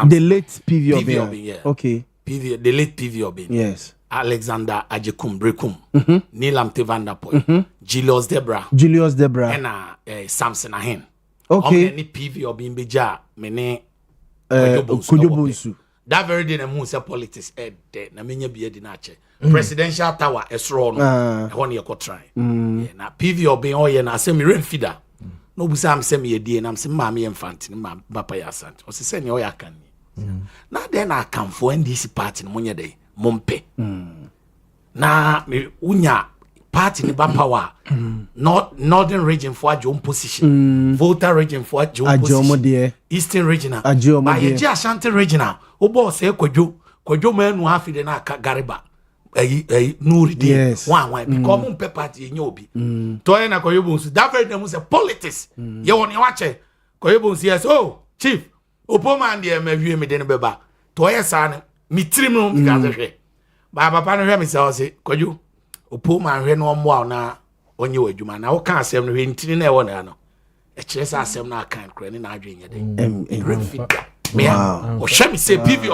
the late PV oben yeah. Okay PV the late PV oben yes Alexander Ajekum Brekum, Nilam Tevandapoy, Julius Debra, and Samson Ahen. Okay. Any PV or Bimbeja, Mene Kujobunsu. That very day, the moon say politics, Namina Biedinache. Presidential tower, Esron, one year could try. Now PV or being all year, and I say me rain feeder. No, Busam send me a day, and I'm saying, Mammy Infant, Bapaya Sant, or say, no, I can. Now then, I come for NDC party in one day. Mompe na me unya party ni power northern region for your position voter region for your position eastern regional by ye Ashanti regional obo say kwadwo manu afi de na gariba nuri de one because mompe party nye obi to na kwadwo so that very dem say politics ye won ye wache kwadwo so yes oh chief Opuoma and the mawie me de ne beba to ye sa mi trim no mi gaze hwe ba papa no hwe mi say kwadwo Opuoma hwe no mo na onye wadwuma na wo ka asem no hwe ntini na e wo na no e kire sa asem na kan kra ni na adwen ye de me o hwe mi say PV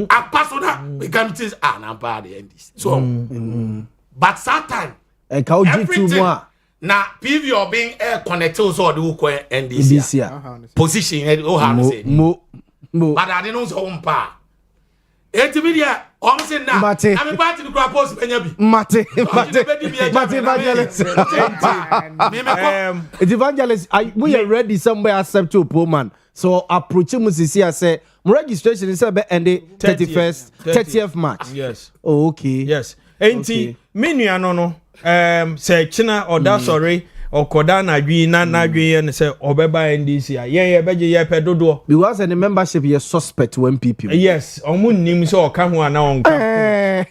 apaso na we can think na ba the NDC so but that time e ka oji tu mo na PV being connected so the ko NDC position o ha no say mo but I didn't know umpa etimedia o say na am party the crop post enya bi mate evangelist evangelist we are ready somewhere accept to Opuoma so approach him say registration is be end 30th March yes okay yes enti menua no say china or that sorry okoda na dwi na dwi ne say obeba NDC ye beje ye pedodo because the membership is suspect when people yes omu nim so oka ho ana onka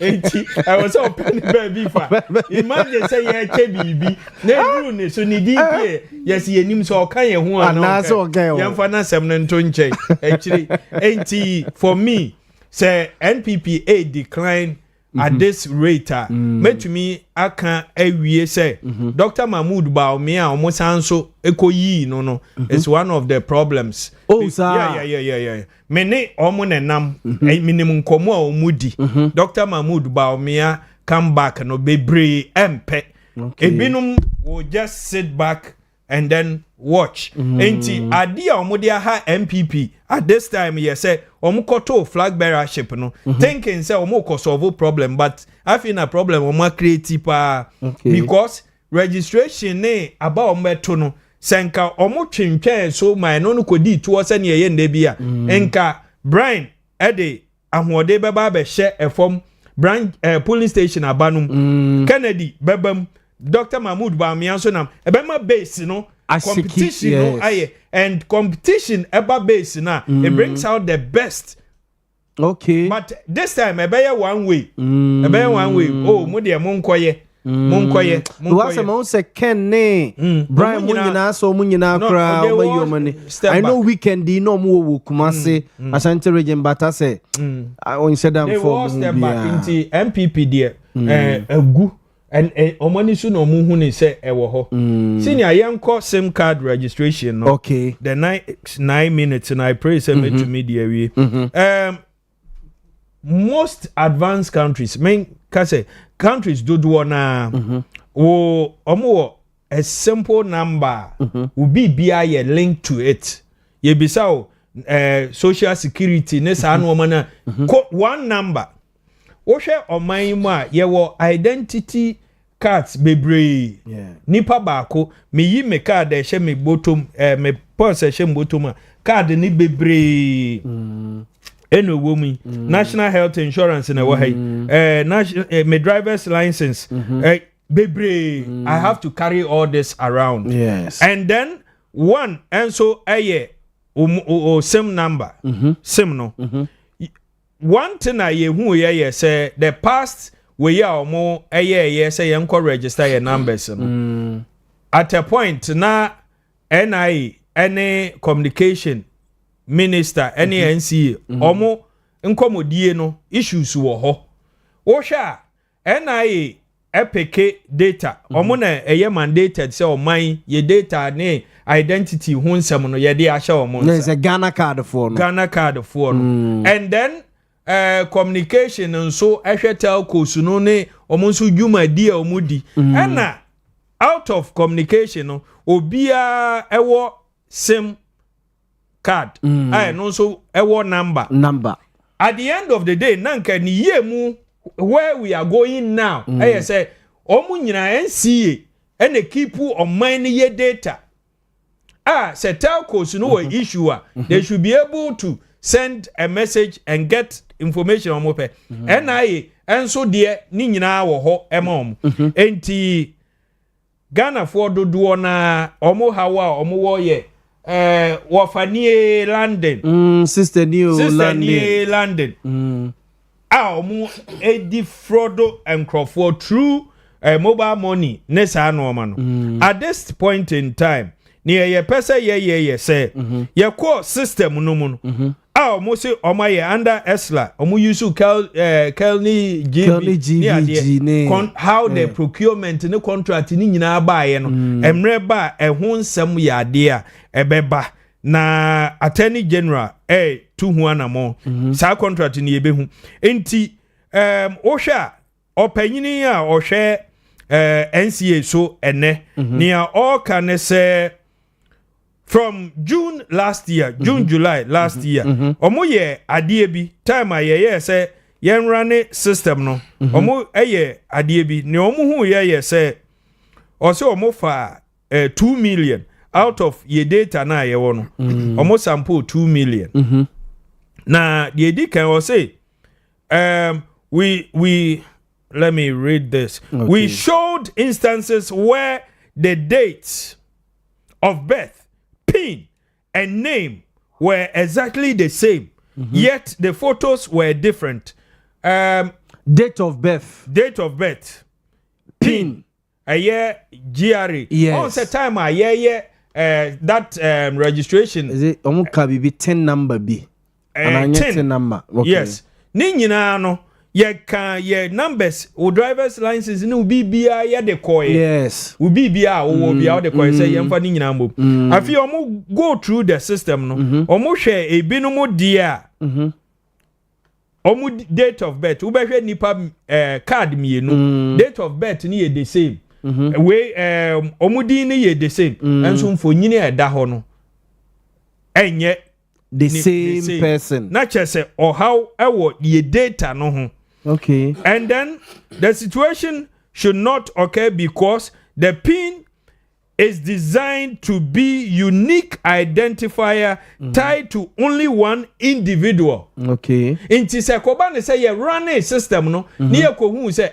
enti I was so penny baby fa imagine say ye che bibi na duru ne so ni DP yes ye nim so oka ye ho ana onka ye mfa na sem ne nto nche actually enti for me say NPP decline at this rate metumi aka awie say Dr. Mahmood Baumia almost anso ekoyi no is one of the problems. Oh sir. Yeah. Mene omo nenam minimum komo a omudi. Dr. Mahmood Baumia come back no bebre empe. Ebinum will just sit back and then watch. Enti adi a omodi ha MPP at this time you say omukoto flag bearership no thinking say omoko solve problem but I feel a problem omo create pa because registration ne aba ometo no senka omo twentwen so my no kodi to se ne ye nda bia enka Brian ede ahode beba be hye efom branch polling station abanum Kennedy bebam Dr. Mahmood Baumia so nam ebema base no competition no aye and competition eba base na it brings out the best. Okay, but this time ebeye one way oh mo de monkoye was a month Ken ne Brian Munyina so Munyina kra your money. I know weekend no more Kumasi Ashanti region but I say I only said them for into MPP there egu and omani so no mu ni say ewo ho senior yanko SIM card registration no okay the 9 minutes and I pray say me to media we most advanced countries countries do na omo a simple number will be a link to it ye bisa social security ne sa no na one number wo hwe oman mu a ye wo identity cards bebre nipa baako me yi me card e hye me bottom me purse hye me bottom card ni bebre eno wo mu national health insurance na wo hai my driver's license bebre I have to carry all this around and then one and so SIM number SIM no one thing I ye say the past we ya omo say yenko register your numbers at a point na NIA any communication minister any NCA omo nkomodie no issues wo ho wo hwa NIA epeke data omo na mandated say oman ye data ne identity hu nsem no ye de ahye omo there's a Ghana card for no and then communication and so telco no ne omo so dwuma di a omo di na out of communication no obia ewo SIM card no so ewo number at the end of the day nanka ni yemu where we are going now say omo nyina NCA and keep on mine ye data say telcos no issue they should be able to send a message and get information on mope NIA and so there ni nyina wo ho emom enti Ghana for do na omo hawa omo wo ye wafanie London sister new London omo edi frodo and Crawford through mobile money nesa no man at this point in time near ye pesa ye say ye call system no mu omo say omo ye under Esla omo use Kelni GB how the procurement ne contract ni nyina ba ye no emre ba ehun nsem ye ade a ebeba na attorney general tu hu anamo sa contract ni ebehu enti ohwa opanyini a ohwe NCA so ene near all can say from June last year July last year omo ye adie bi time aye say yen run system no omo adie bi ne omo hu ye say o say omo fa 2 million out of ye data na ye wo no omo sample 2 million na the edi can o say we let me read this. We showed instances where the dates of birth, PIN, and name were exactly the same, yet the photos were different. Date of birth, PIN, a year GRE. Yes. On the time a year that registration. Is it almost be 10 number B? 10 number. Okay. Yes. Ni nyina no. ye can ye numbers o driver's license ni ubi bia ye de koy yes ubi bia o bia o de koy say ye mfa ni nyina mbom afi omo go through the system no omo hwe ebinum dia omo date of birth wo be hwe nipa card mienu date of birth ni ye the same we omo din ni ye the same enso mfonyini eda ho no enye the same person na chese or how ewo ye data no ho. Okay. And then the situation should not occur because the PIN is designed to be unique identifier tied to only one individual. Okay. Inti se koba ne say ye run a system no ni ye ko hu say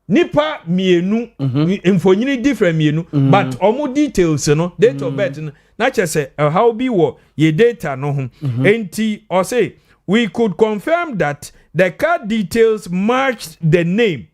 nipa mienu infonyini different mienu but omo details no date of birth no na chese how be wo ye data no ho. Inti or say we could confirm that the card details matched the name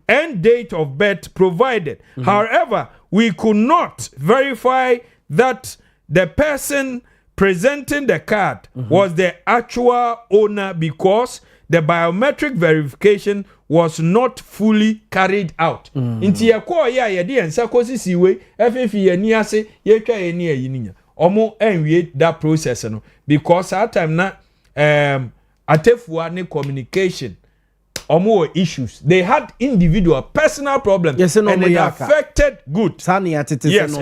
and date of birth provided. However, we could not verify that the person presenting the card was the actual owner because the biometric verification was not fully carried out. Inti ye ko ya ye de ensa kosisi we afefi ye ni ase ye twa ye ni ayi nya. Omo enwie that process no because at time na atefua ne communication omo issues they had individual personal problems yes, and it affected good yes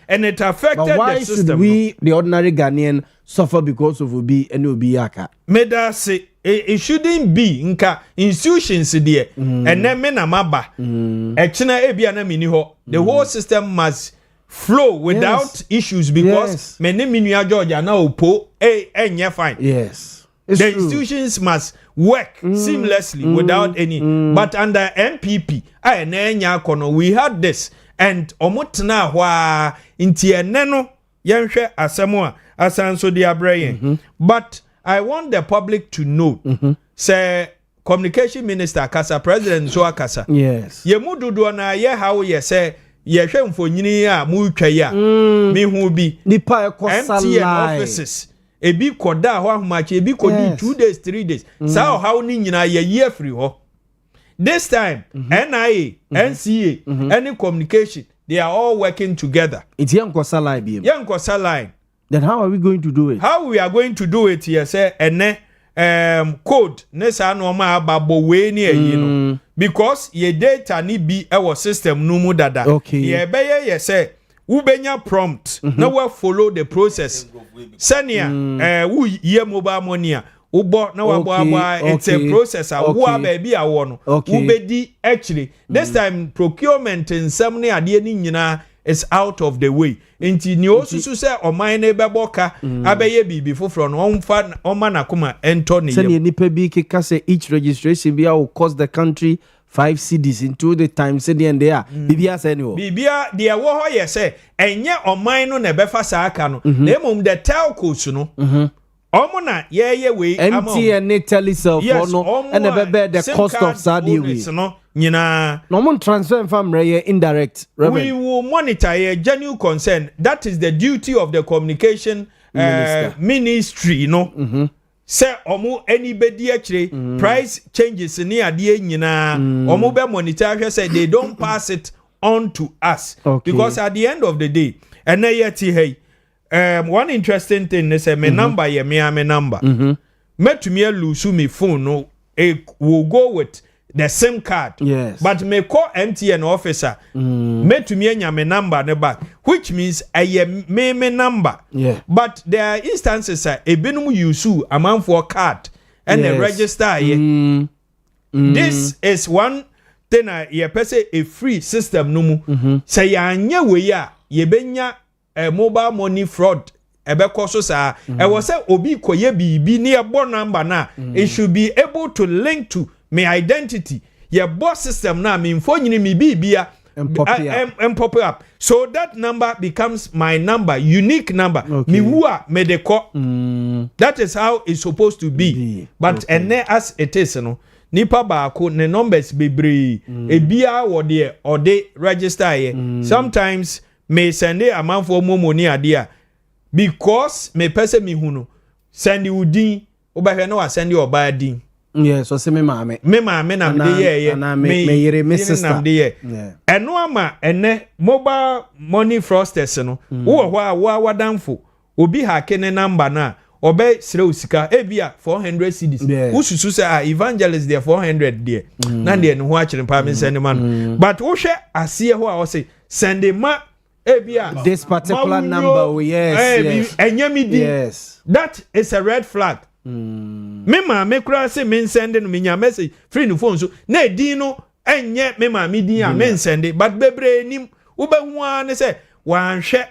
and it affected but why the system should we the ordinary Ghanaian suffer because of obi and obi yaka meda say it shouldn't be nka institutions there and then me na maba china ebia na mini ho the whole system must flow without issues because many minua Georgia na opo enye fine yes the institutions must work seamlessly without any but under MPP we had this and omutna hwa inti eneno yenhwe asemo a asanso de abrayen but I want the public to know say communication minister kasa president so akasa yes ye mududo na ye how ye say ye hwe mfonyini a mu twa ya me hu bi nipa ekosala offices ebi koda ho ahmache ebi kodi 2 days 3 days sao how ni nyina ye year free ho this time NIA NCA any communication they are all working together it's yankosala ibiem yankosala then how are we going to do it how we are going to do it here say ene code nesa no ma ababo we ni ayi no because ye data ni bi our system no mu dada ye beye ye say ubenya prompt na we follow the process senia wu ye mobile money a ubo na wa it's a process a wo baby a wo no ubedi actually this time procurement nsem ne ade ni nyina is out of the way enti ni osusu se oman na beboka abeye bibi foforo no onfa omana kuma ento ne senia nipa bi keka say each registration bi will cost the country 5 cedis into the time said the end there bibia say no bibia de wo ho ye say enye oman no na befa sa aka no na emom the telcos no omo na ye we MTN ne telecell for no and the cost of sadi we no nyina no mon transfer from reye indirect revenue. We will monitor a genuine concern that is the duty of the communication ministry no say omo anybody actually price changes ni ade nyina omo be monitor say they don't pass it on to us because at the end of the day and yet hey one interesting thing is say my number ye me number met me lose me phone no will go with the same card but me call MTN officer met me nya me number ne back which means me number but there are instances ebinum use amount for card and the register this is one thing ye pese a free system no mu say ya anya we ya ye benya mobile money fraud ebeko so sa e was say obi koye bibi ne ebo number na it should be able to link to my identity your boss system na me mfonyini me bibia and pop up so that number becomes my number unique number me wua me de ko that is how it's supposed to be but as it is no nipa baako ne numbers bebre ebia wo de ode register here sometimes me send a man for money adia because me pese me hunu send you din obahwe na wa send your bad din Yes, so say me maame na me yere me sister. Eno ama ene mobile money fraudsters no wo ho a wo awadamfo obi hake ne number na obe sire usika ebia 400 cedis ususu say evangelist there 400 there na de no ho a kire pa me send man but wo hwe ase ho a wo say send ma ebia this particular number yes yes that is a red flag. Me ma me kura say me send no me nya message free no phone so na edin no enye me ma me din a me send but bebre nim wo be hu an say wan hwe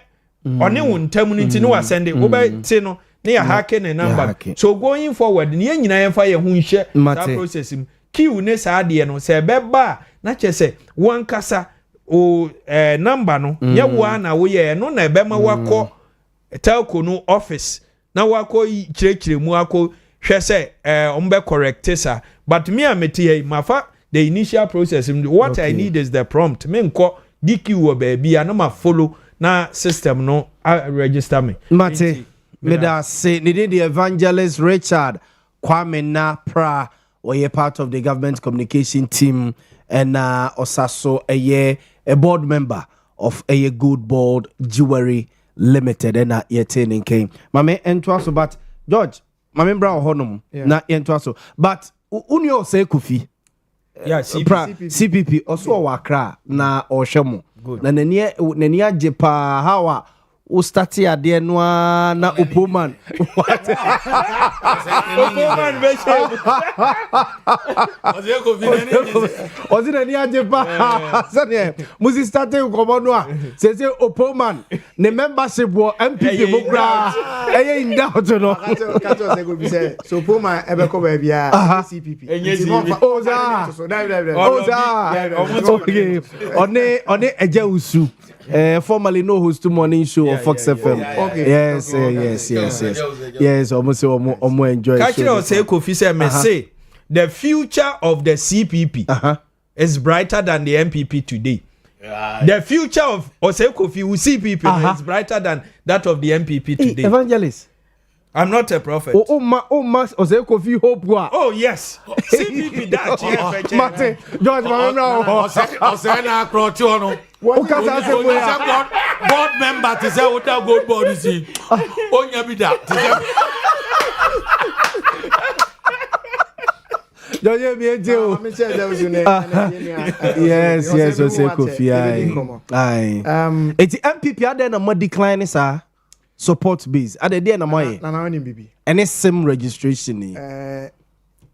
one wo ntam no nti no wa send wo be ti no na ya hake ne number so going forward ne nyina ye fa ye hu hwe that process kiu ne sa de no say be ba na che say wan kasa o number no ye wo na wo ye no na be ma wakọ telco no office na wako chire mu ako hwe se ombe correct sa but me ameti here mafa the initial process what I need is the prompt me nko DQ wo baby na ma follow na system no register me mate me da say need the evangelist Richard Kwame na pra or part of the government communication team and osaso a board member of a good board jewelry limited and yetting came mame entwaso but George mame bra honum na entwaso but unyo say kufi CPP also wakra na ohwemo na nani ajepa hawa o start ade no na opoman opoman be ozina ni ajepa sane musi start ko no a say opoman ne membership wo MPP mo kra eye in doubt no kato say go be say so opoman ebe ko ba bia CPP one eja usu formerly no host to morning show on Fox FM. Okay. Yes. Almost enjoy. Kachiro say Kofi say me say the future of the CPP is brighter than the MPP today. The future of Osei Kofi CPP is brighter than that of the MPP today. Evangelist. I'm not a prophet. Oh, Osei Kofi hope wa. Oh yes. CPP that Mate, George Mano. Osei na kroti ono. Board member to say what a good board is. Onya bi that. Yes, Osei Kofi. Aye. It's MPP are there no more decline sir. Support base. Are there no more? Na bibi. Any sim registration ni.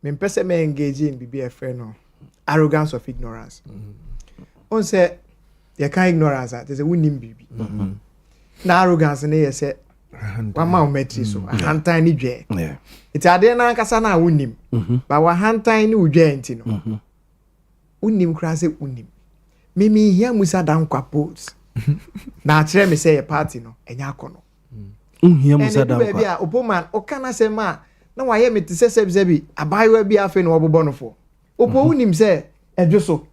Me pese me engage in BBF no. Arrogance of ignorance. On say you can't ignorance that there's a winning bibi. Na arrogance na ye say one man metri so a hantan ni dwe. Yeah. It's ade na nkasa na winning. But wa hantan ni udwe enti no. Winning kra say winning. Mimi here musa dan kwa polls. Na akire me say party no enya akono. Here musa dan kwa. Baby a opoman o kana say ma na wa ye me te say bi abayewa bi afa no obobo no fo. Opo winning say edwo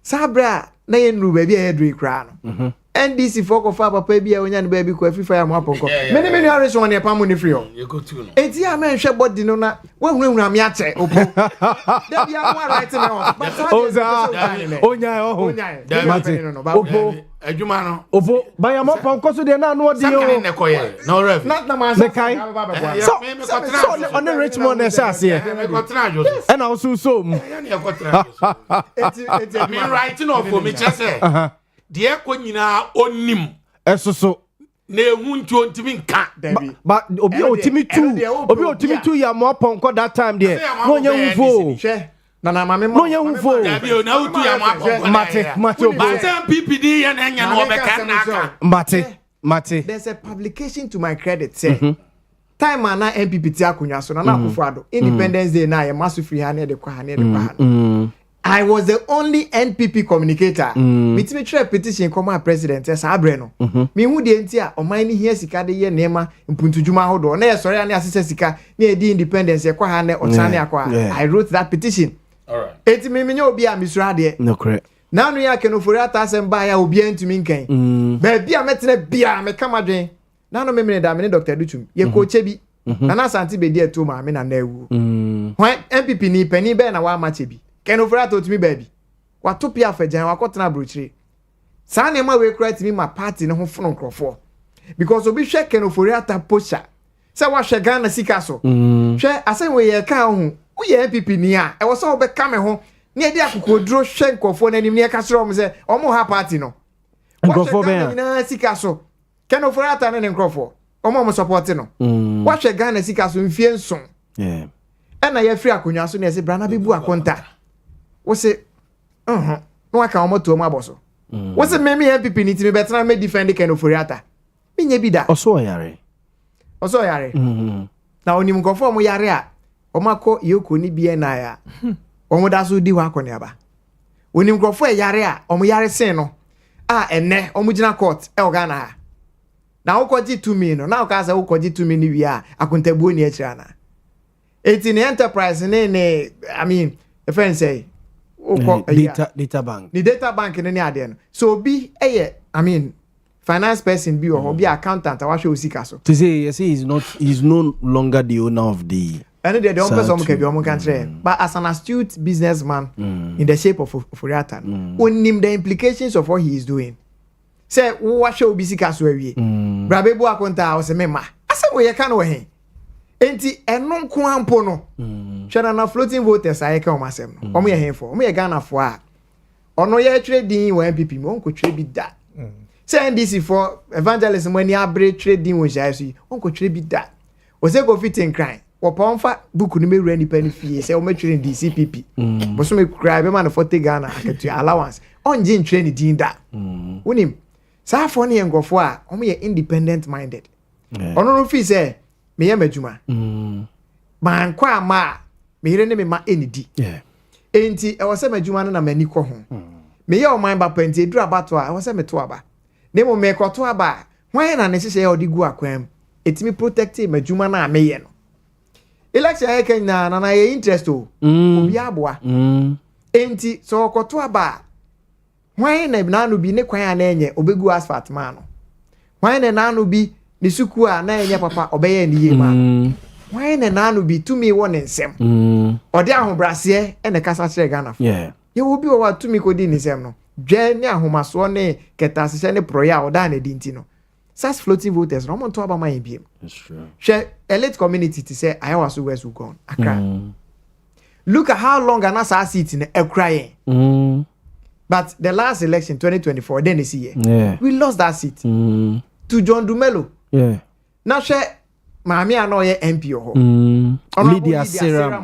sabra na ye nru baby e dru kra no NDC for ko fa papa bi e onya ne baby ko afifa ya mo aponko many arrange one e pam ni free o you go to no enti a me hwe body no na wa hunu am ya che opo da bi am right now but onya mate opo adwuma no opo ba ya mo aponko so de na no odi o ne koye no ref not na man so on the Richmond esase me ko tra jo and also so ya ne ko tra jo me right no for me chese de ko nyina onim esoso na ehu nti ontimi nka but obi otimi tu ya mo ponko that time there no nya hu fo na mame no nya hu fo abi na utu ya mo ponko mate but PPD ya na nya no obeka na aka mate there's a publication to my credit say time na MPP ti akonya so na akufo ado Independence Day na ye masu free ha na de kwa ha na de kwa ha I was the only NPP communicator. With me try petition come president as Abreno. Me who the entia o mine here sika de ye nema mpuntu juma hodo. Na sorry ani asese sika na e independence e kwa ha na otane akwa. I wrote that petition. All right. Eti me nya obi a misra de. No correct. Na no ya kenofori atasem ba ya obi antumi nkan. Ba bia metene bia me kama dwen. Na no me da me Dr. Dutum. Ye coach bi Nana Santi be there to ma me na ewu. When MPP ni penny be na wa match bi. Ken ofra to me baby. Wa to pia fajan wa kotena brochire. Sa na ma we kra timi ma party ne ho fono nkrofo. Because obi hwe Ken Oforiata posha. Say wa hwe Ghana sika so. Hwe asen we ye ka ho. Wo ye MPP ni a. E wo so be ka me ho. Ne edi akokodro hwe nkrofo na nim ne ka sere om say omo ha party no. Nkrofo be na sika so. Ken Oforiata ne nkrofo. Omo support no. Wa hwe Ghana sika so mfie nson. Yeah. And I free akonya so na say brana bebu akonta. Wo say no aka omo to omo aboso. Wo say me MPP ni ti me betra me defend Ken Oforiata. Me nya bi da. Oso yare. Na onim nkofo mo yare a omako yeko ni bia na ya. Omo da so di wa akone aba. Onim nkofo yare a omo yare sen no. Enne omo gina court e Ghana ha. Na ukoji 2 million no. Na ukaza ukoji 2 million wi a akontabuo ni akira na. Eti ne enterprise ne I mean the friend say data bank. The data bank ne ade no. So bi I mean finance person be or be accountant I show sika so. To say he's no longer the owner of the and the person can be on country but as an astute businessman in the shape of Oforiata onim the implications of what he is doing. Say what show be sika so awie. Brabebu akonta o se mema. Asa we can we enti enon ko ampo no. Hwena na floating voters aye ka o masem no. Omo ye henfo, omo ye Ghana fo a. Ono ye tire din wa MPP mo nko tire bi da. Say NDC for evangelism when you abre trading with JSU onko tire bi da. O se go fit in crime. Wo pomfa book ni me wura ni pani fie say o me tire DCPP. Bo so me cry be man for te Ghana aketu allowance. Onje ntire ni din da. Wonim sa for ne ngofo a omo ye independent minded. Ono no fi say me ye madwuma. Man kwa ma me hire ne me ma enidi. Enti e wo se madwuma no na mani ko ho. Me ye o man ba penti edura bato a e wo se me to aba. Nemo me koto aba hwan na ne hye odigu akwam etimi protect madwuma na ameye no election e kan na ye interest o obi aboa enti so koto aba hwan na no bi ne kwan na enye obegu asphalt ma no hwan na no bi ne suku a na enye papa obeye ne yema hwan na no bi tumi wo ne nsem ode ahobrase e ne kasa kire Ghana fo ye wo bi wo tumi ko di ne nsem no dwe ne ahomaso ne ketasese ne proya oda na dinti no sas floating voters no monto aba man biem. That's true. She elite community to say I was west will gone Accra. Look at how long an asa seat in crying. But the last election 2024 then this year we lost that seat to John Dumelo. Now she Mami anoye MP ho. Lydia Sarah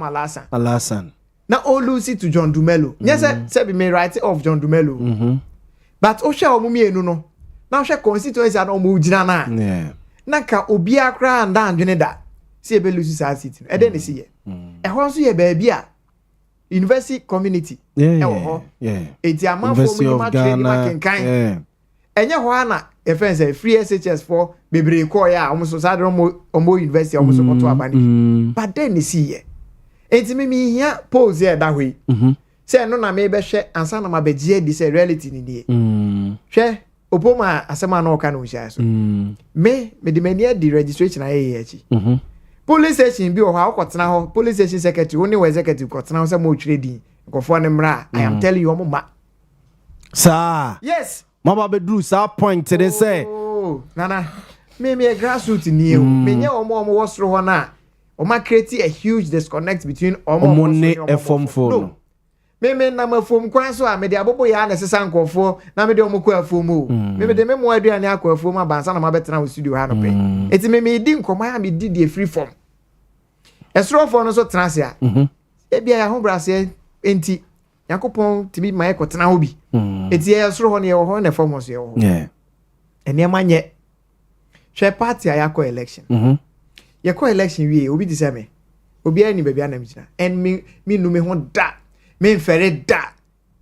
Alasan. Now all lose it to John Dumelo. Yes, say be me right off John Dumelo. But o sha omumi enu no. Now she constituency and omu gina na. Na ka obi akra and andwene da. See e be lose that seat. E den see ye. E ho so ye baby a university community. E wo ho. Eti amanfo mu ma trade ma kenkan. Enye ho ana e fence free SHS for bebre ko ya omo so sadro omo university omo so koto abani. But then see ye. Enti me hia pose here da hoi. Say no na me be hwe ansa na mabegie di say reality ni die. Hwe opoma asema na oka no hia so. Me de mania di registration aye achi. Police station bi o ha okotena ho police station secretary woni we executive kotena ho say mo twire din. Nkofo ne mra I am telling you omo ma. Sir. Yes. Mama be drew sa point they say. Oh, nana. Me grassroots ni e. Me nya omo wosro ho na. Oma create a huge disconnect between omo ne efom phone. No. Me na mafom kwan so a me de abobo ya na sesa nkofo na me de omo ko afom o. Me de me mo aduane akọ afom abansa na mabetena wo studio ha no pe. Eti me di nkoma ya me di the free form. Esro for no so transe a. E bia ya ho brase enti yakopon tibi ma ekotena ho bi. Eti esro ho ne ho ho na form so ye ho. Ene amanye. Hwe party ayakọ election. Yako election wie obi dise me obi ani bebia na mjina and me no me ho da me mfere da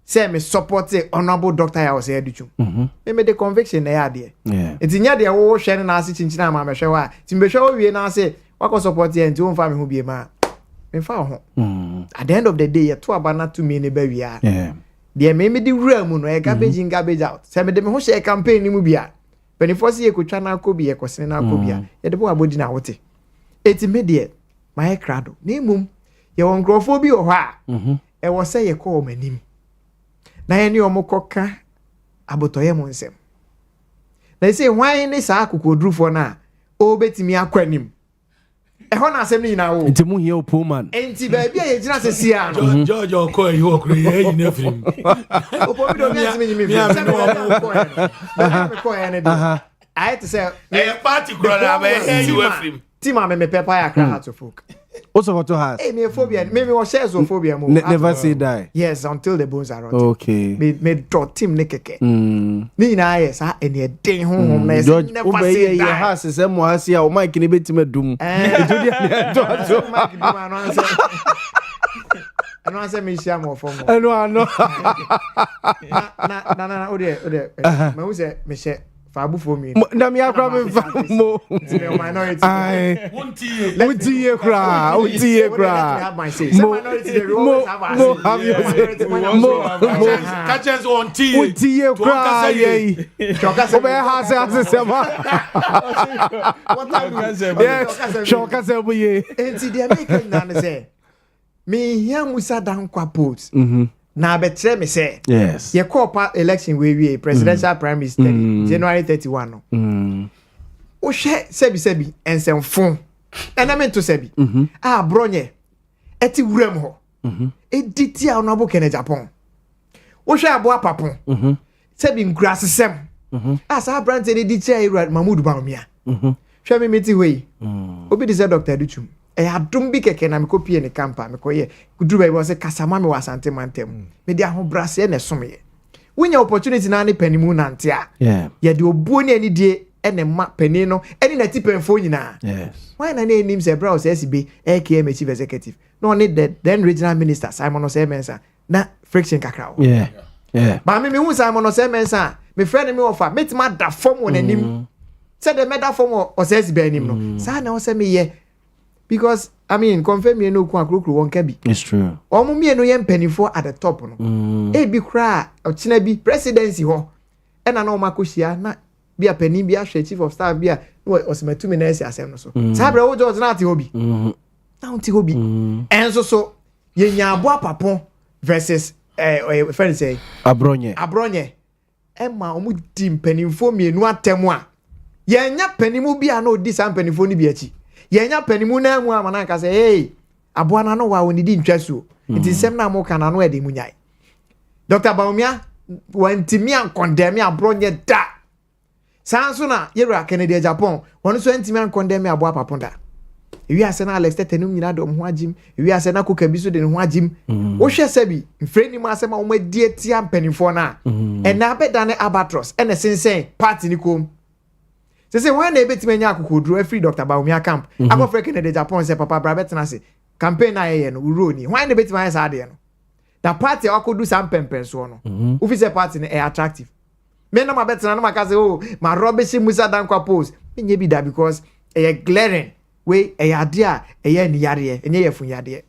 say me support honorable doctor ya was educhum me the conviction na ya de enti nya de wo hwe na ase chinchina ma me hwe wa ti me hwe wo wie na ase wako support ye enti wo mfa me ho bie ma me fa ho at the end of the day ye to abana to me ne ba wi a de me di wura mu no e garbage in garbage out say me de me ho share campaign ni mu bia penifo se ye kotwa na akobi ye kosene na akobia ye de bo abodi na wote eti media my crado na emum ye won nkrofo bi o ha e wo se ye ko manim na ye ne omokoka abotoye mo nsem na say hwan ne sa akokodrufo na o betimi akwanim e ho na asem ni na wo nti mu hie opoman enti ba bia ye gina sesia no George ko yi wo kro ye yin afrim opo bi do mi asem nyimi mi ko ya ne do I had to say party kro na ba ye yi afrim Tima me pepper ya cry to folk. Also what to has? Hey, me phobia. Maybe what shares of phobia mo. Never say die. Yes, until the bones are rotted. Okay. Me draw team nekeke. Ni na yes, ha eni den honhom na yes. Never say die. Your house is mo hasi a o mic ni betime dum. Etu dia to so mic dum anu anse. Anu anse me share mo for mo. Anu. Na ode. Me wo say me share Fabu for me. Na me akra me mo. Minority. Untie kra. Mo have you mo. Catches on tea. Untie kra ye. Obe ha se ma. What time say? Yes. Shoka se bu ye. Enti dey make na say. Me here Musa dan kwa post. Na betre me say yes ye call election we presidential prime minister January 31 no o hwe sebi ensemfo ename to sebi bronye eti wuram ho editi a no bo kene Japan o hwe abo apapon sebi nkura sesem asa brand e di chair Mahmoud Bawumia hwe me meti we obi di say Dr. Duchum adum bi keke na me kopie ne campa me koye kudu ba say kasama me wasante mantem me dia ho brase na somye wonya opportunity na ne panimu nante a ye de obuo ne ani die ene ma pani no ene na tipenfo nyina yes why na ne nim say bra o say SB AKM chief executive no ne then regional minister Simon Osemensa na friction kakra ba me hu Simon Osemensa me friend me offer metima da form won anim say the meda form o say SB anim no sa na o say me ye because I mean confirm me no ku akrokro won ka bi it's true omo me no ye mpanifo at the top no e bi kra ochina bi presidency ho e na o makohia na bi apani bi ahwe chief of staff bi a no osematumi na esi asem no so sabra wo George na ate hobi na unti hobi enso so ye nya abo apapon versus friend say abronye e ma omu di mpanifo mienu atemu a ye nya panimu bi a na odi sam mpanifo ni bi achi yenya panimu na mu amana ka say hey aboana no wa onidi ntwaso it is sem na mo kana no e de munyai Dr. Baumia wantimi an condemn abronye da sanso na yewra Kennedy Japan wonu so antimi an condemn abo apaponda ewi ase na Alex Tetenum nyina dom ho agim ewi ase na koka bi so de ho agim wo hwe sabi mfreni ma ase ma wo madie tia mpanifo na na abeda ne Albatross ene sensen party ni kom say when they bet me nya akokodro free Dr. Baumia camp akọ freke ne de Japan say papa bra bet na say campaign na ye no uro ni when they bet me say ade no that party akodu sam pempen so no ufi say party ne attractive me na ma bet na ma ka say oh ma rubbish Musa Dankwa post nye bi da because glaring we ade a ni yare enye ye fun yade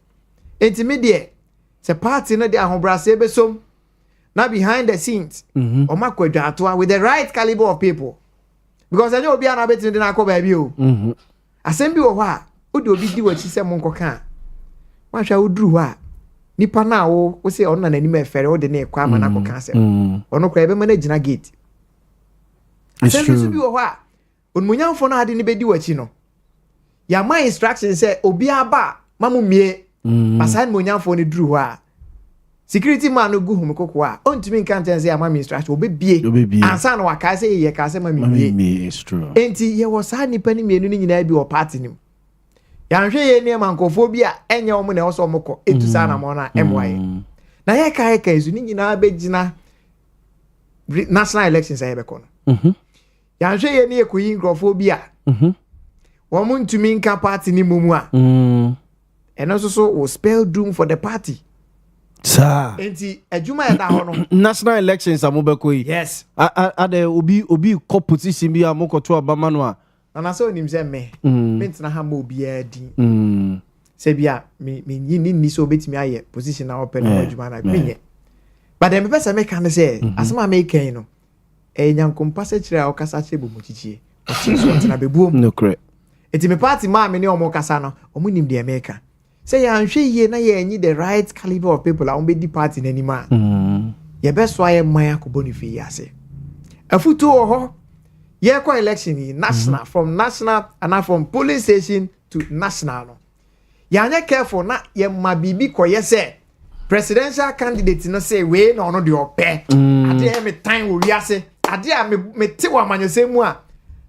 enti me de say party no de ahobrase be som na behind the scenes o makwadwa ato with the right caliber of people. Because I know be an abet in the Nako baby. Assembly or what? Would you be what she said, Monco can? Why shall we do what? Nipa now, we say on an enemy fair or the name Kwama Nako cancer. Or no crab managing a gate. Assembly be or what? When Munyan for not in the bed, what you know. Ya my instructions say, Obia ba, Mamu me, assign Munyan for the drew what. Security man no go home kokwa ontimi kan ten say amami instruction obebie ansa na waka say ye ka say mami me is true enti ye was ha nipa ni mienu ni nyina bi o party nim ya nhwe ye ne mankofo bi a enye omo na oso omoko etu sa na mo na MY na ye ka izu ni nyina begina national elections aye beko no ya nhwe ye ne ekoyi nkrofo bi a wo mo ntumi nka party ni mumu a eno so will spell doom for the party. Sir. Enti adwuma ya da ho no national elections amobeko yi yes ade obi ko position bi amokoto abama no a na so nim se me mentina ha ma obi adi se bia me ni so betimi aye position na open no adwuma na menye but dem pesa me kan say asema me kan no nyankompa se kire a okasa che bo mochichie so ntina bebuom no correct eti me party ma me ne omo kasa no omo nim de America say ya nhwe yie na ye enyi the right caliber of people a di party n'anima ye be so aye man akobo ni fi ase afutu ho ye ko election yi national from national and from polling station to national no ya nya careful na ye ma bibi ko ye say presidential candidate no say we no no de ope ade me time wo wiase ade a me te wa manyosemu a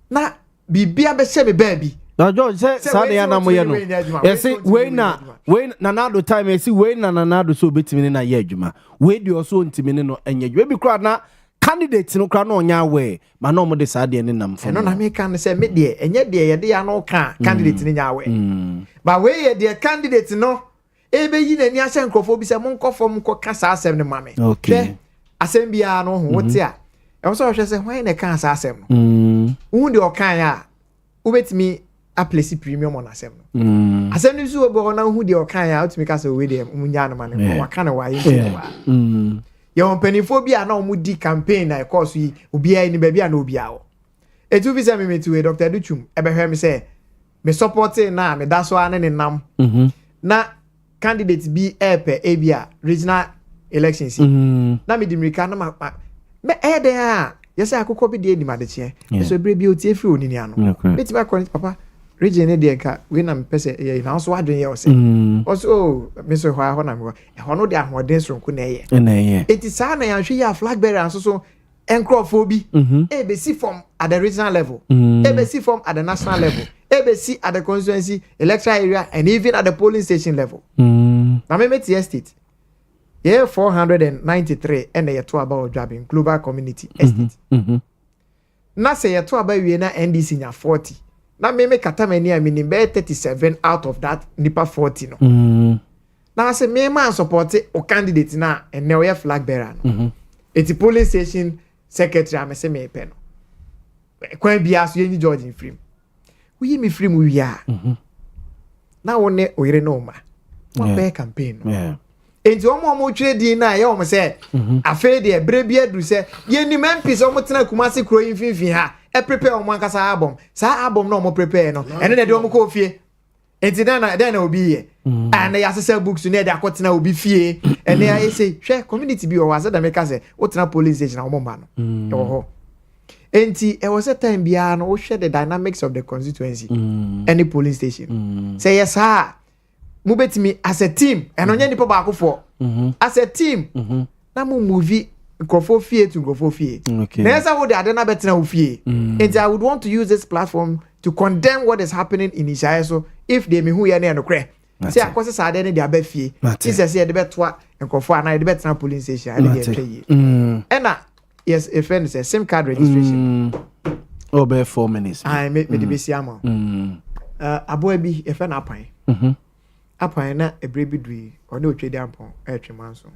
na bibia be hye me baabi na George say say ya na moye no say we na nanado time say we na nanado so betimi na ye adwuma we de so ntimi no enye adwuma bi kra na candidate no kra no onya we ma no mo de sa de ne nam fo no na me kan say me de enye de ye de ya no ka candidate ni nya we ba we ye de candidate no ebe yi na ni ahye nkrofo bi say mo nkofo ko ka sa asem ne mame okay asem bia no ho wote a e so hwe say hwan na ka sa asem no hu de okan a ubetimi a place premium on asem no asem ni so bo na hu de okan a utimi ka say we de munya no mane wa kana wa yi ye on penifo bia na omu di campaign na course yi obi ai ni ba bia na obi awo etu bi say me metu Dr. Duchum ebe hwe me say me support na me da so ane ne nam na candidate bi epe ebia regional elections na me dimirika na me ede a yes akoko bi de ni madeche so bre bi otie fi onini ano beti ba kon papa region ne de ka we na mpese ye na so adwen ye ose also me so ho na me ho no de ahoden sonko na ye eti sa na ya hwe ya flag bearer so encrofo bi ebesi from at the regional level ebesi from at the national level ebesi at the constituency electoral area and even at the polling station level na me meti estate ye 493 and ye to about driving global community estate na say ye to about we na NDC nya 40 na me katamani a minim be 37 out of that nipa 40 no na say me man support o candidate na and now ye flag bearer no eti polling station secretary am say me pe no kwan bia so ye George Infrim we mi free mu wia na wone oyire no ma wa be campaign no enti omo twedi na ye omo say afa de bre bia duru say ye ni MPs omo tena Kumasi kro yinfinfin ha e prepare omo ankasa album sa album no omo prepare no ene na de omo ko fie enti na obi ye and ya sese books na de akotena obi fie ene ya say hwe community bi o wa say da make say o tena police station omo ma no ho enti e was a time bia no o share the dynamics of the constituency any polling station say yes ha mu betimi as a team and onye nipa ba akofo as a team na mu movie nkofo fie to nkofo fie na esa wo de ade na betena wo fie and I would want to use this platform to condemn what is happening in Isaiah so if they me hu ye na no kre say akose sa ade ne de aba fie Jesus say de betwa nkofo ana de betena polling station ade de twa yi ena yes a friend says SIM card registration over 4 minutes I me the besi ama aboa bi e fe na apan apan na ebre bi dui oni otwedi ampon etwemanso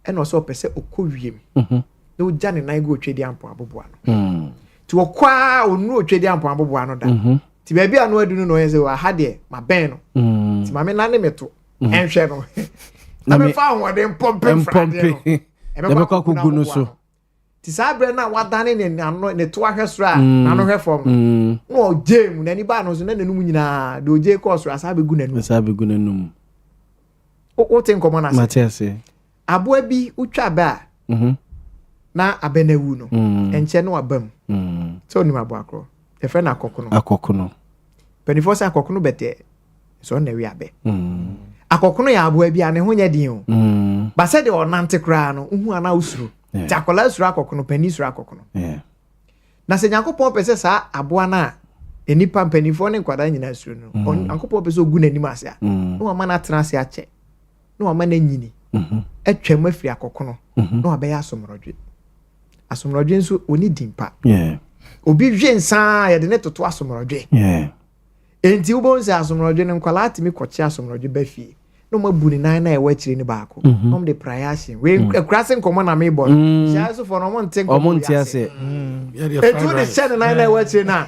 e no so pese okowiem na oja ne nan go otwedi ampon aboboa no ti okwa onu otwedi ampon aboboa no da ti ba bi anu adunu no yeze wa ha de ma ben no ti ma me na ne meto enhwe no na me fa ho de pompe frade no e be kwa kugunu so ti sabre na wadane ne to ahwesra na no hwefom no ojemu na ni ba no so na nanum nyina de oje course asabe gu nanum o ten komo na Matiase aboa bi utwa ba na abenawu no enche no abam so ni mabo akro e fe na akokono penifo sa akokono bete so na wi abe akokono ya aboa bi ane ho nya din o ba se de onante kra no hu ana usuru takola usuru akokono pani usuru akokono na se Nyankopon pese sa aboa na enipa penifo ne kwada nyina usuru no Nyankopon pese ogu nanim ase a no ama na tena ase ache no ama na nyini etwam afiri akokono no abeya asomrodwe nso oni dimpa obi hwe nsa ya de ne toto asomrodwe enti ubonse asomrodwe ne nkwala atimi koche asomrodwe ba fie no ma bu ni nan na e wa chire ni baako no de priation we crossing common na me bon sha so for no mo nten omo ntia se etu de shed nan na e wa chire na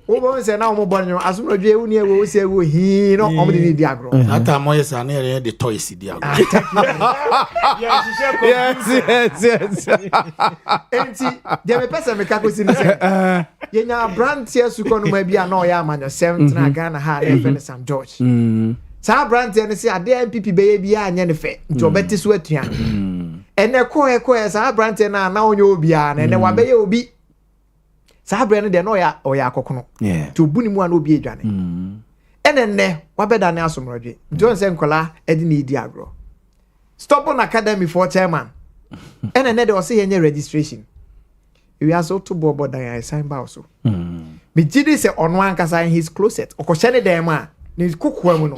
wo bo se na omo bon no asumro dwe wu ni e wo se wo hi no omo de ni di agro ata mo yes na e de toys di agro yes enti de me pesa me ka ko si ni se ye nya brand here su ko no ma bia na o ya amanyo 7 na Ghana ha na fe Sam George sa brand here se ade MPP be bia anya ne fe nti obeti so atua ene ko sa brand here na onye obi a na ene wa be ye obi sa brand de no ya o ya akokono to buni mu an obi edwane ene wa be da ne asomrodwe nti on se nkola edi ni di agro stop on academy for chairman ene de o se yenye registration we are so to bobo dan I sign ba so me gidi se ono ankasa in his closet okohye dem a ne kokwa mu no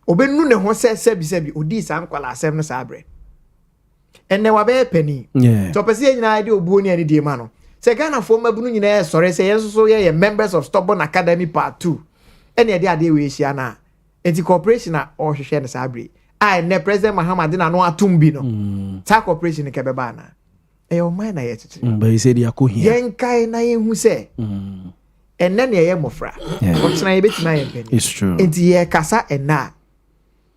obenu ne ho se bi odi sa nkwala asem no sa abre enne wa be pani to pese nyina ide obuo ni ani die ma no se Ghana fo mabunu nyina sore se yenso so ye members of Stubborn Academy part 2 ene ade we hia na enti corporation a o hwehwe ne sa abre a ne president Muhammad na no atum bi no ta corporation ke beba na eyo man na ye tete ba ise dia ko hia yen kai na ye hu se enne ne ye mofra o tena ye betima ye pen it's true enti ye kasa enna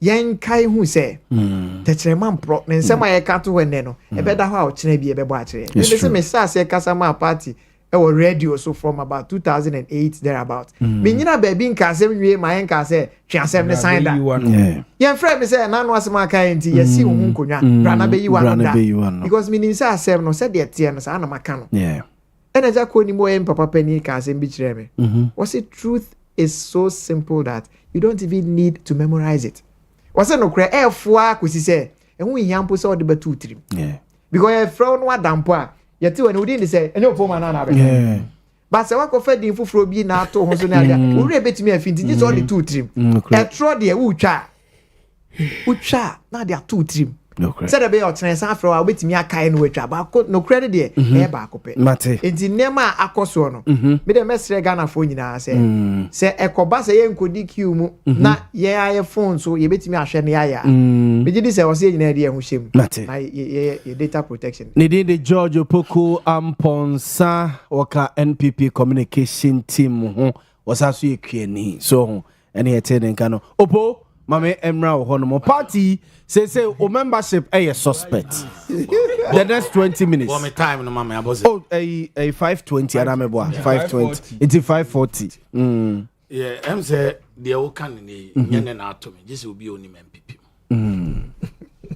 yen kai hu se tetere man pro ne nsema ye ka to wenne no e beda ho a o tena bi e bebo a kire ne se me sa se kasa ma party e wo radio so from about 2008 thereabout me nyina ba bi nka asem wie ma yen ka se twansem ne sign da yen friend me say na no asem aka enti ye si wo nkonwa brana be yi wa no because me nin sa asem no se de tie no sa na maka no ena ja ko ni mo yen papa pani ka asem bi kire me was it truth is so simple that you don't even need to memorize it was no kra efua ko si se ehun hiampo se ode betu trim because e fra no adampo a yeti when we say enyo fo man na be but se wako fa din fufuro bi na ato ho so na dia ori betimi afinti ji so the two trim e tro de utwa na dia two trim se de be o tren san afro a betimi akai no atwa ba ko no credit de e ba akope enti nema akoso no me de mesre Ghana fo nyina se ekoba se ye nkodi kiu mu na ye aye phone so ye betimi ahwe ne aya me gidi se o se nyina de ehu hyem na ye data protection ne de George Opoku Amponsa waka NPP communication team ho wasaso ye kwiani so ho ene ye tene nka no opo mame emra wo hono mo party say o membership a suspect the next 20 minutes for me time no mama aboze a 520 ana mebo 520 it's 540 yeah em say the o kan ni nyene na ato me just obi oni MPP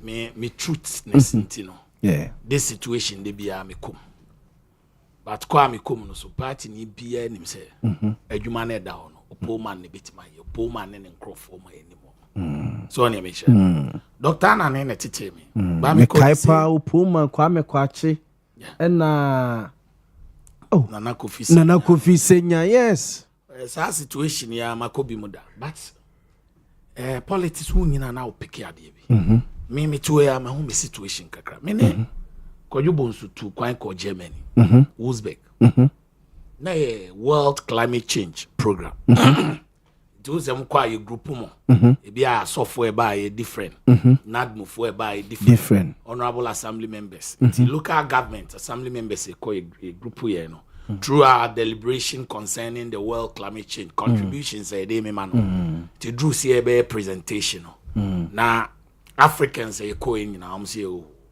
me truthness ntino yeah this situation dey bia me kom but kwa me kom no so party ni bia nim say adwuma na da ho no opo man ne betima ye opo man ne nkrofo ma eni so on make sure doctor na ne tete me ba me kaipa upuma kwa me kwachi na nana kofi senya yes sa situation ya makobi muda but politics hu nyina na opeke ade bi me to ya ma hu me situation kakra me ne kojubo nsu tu kwan ko Germany Uzbek na world climate change program those them quite a group mo be a software by a different nadmo for by different honorable assembly members the local government assembly members a group here no through our deliberation concerning the world climate change contributions a day me man to do see a presentation na Africans a ko in am say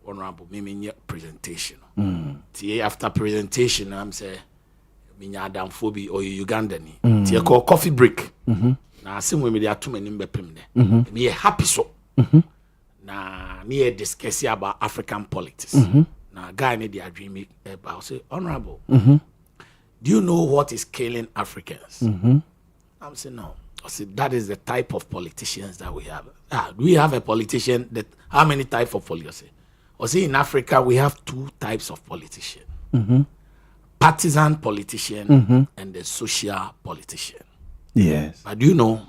honorable me presentation after presentation I'm say minya adamfobi or Ugandani ti call coffee break na asim we me dey atom anim bepem ne me happy so na me discuss about African politics na guy ne dey dream me about say honorable do you know what is killing Africans I'm saying no I said that is the type of politicians that we have do we have a politician that how many type of politicians I say in Africa we have two types of politicians partisan politician and the social politician. Yes. But do you know,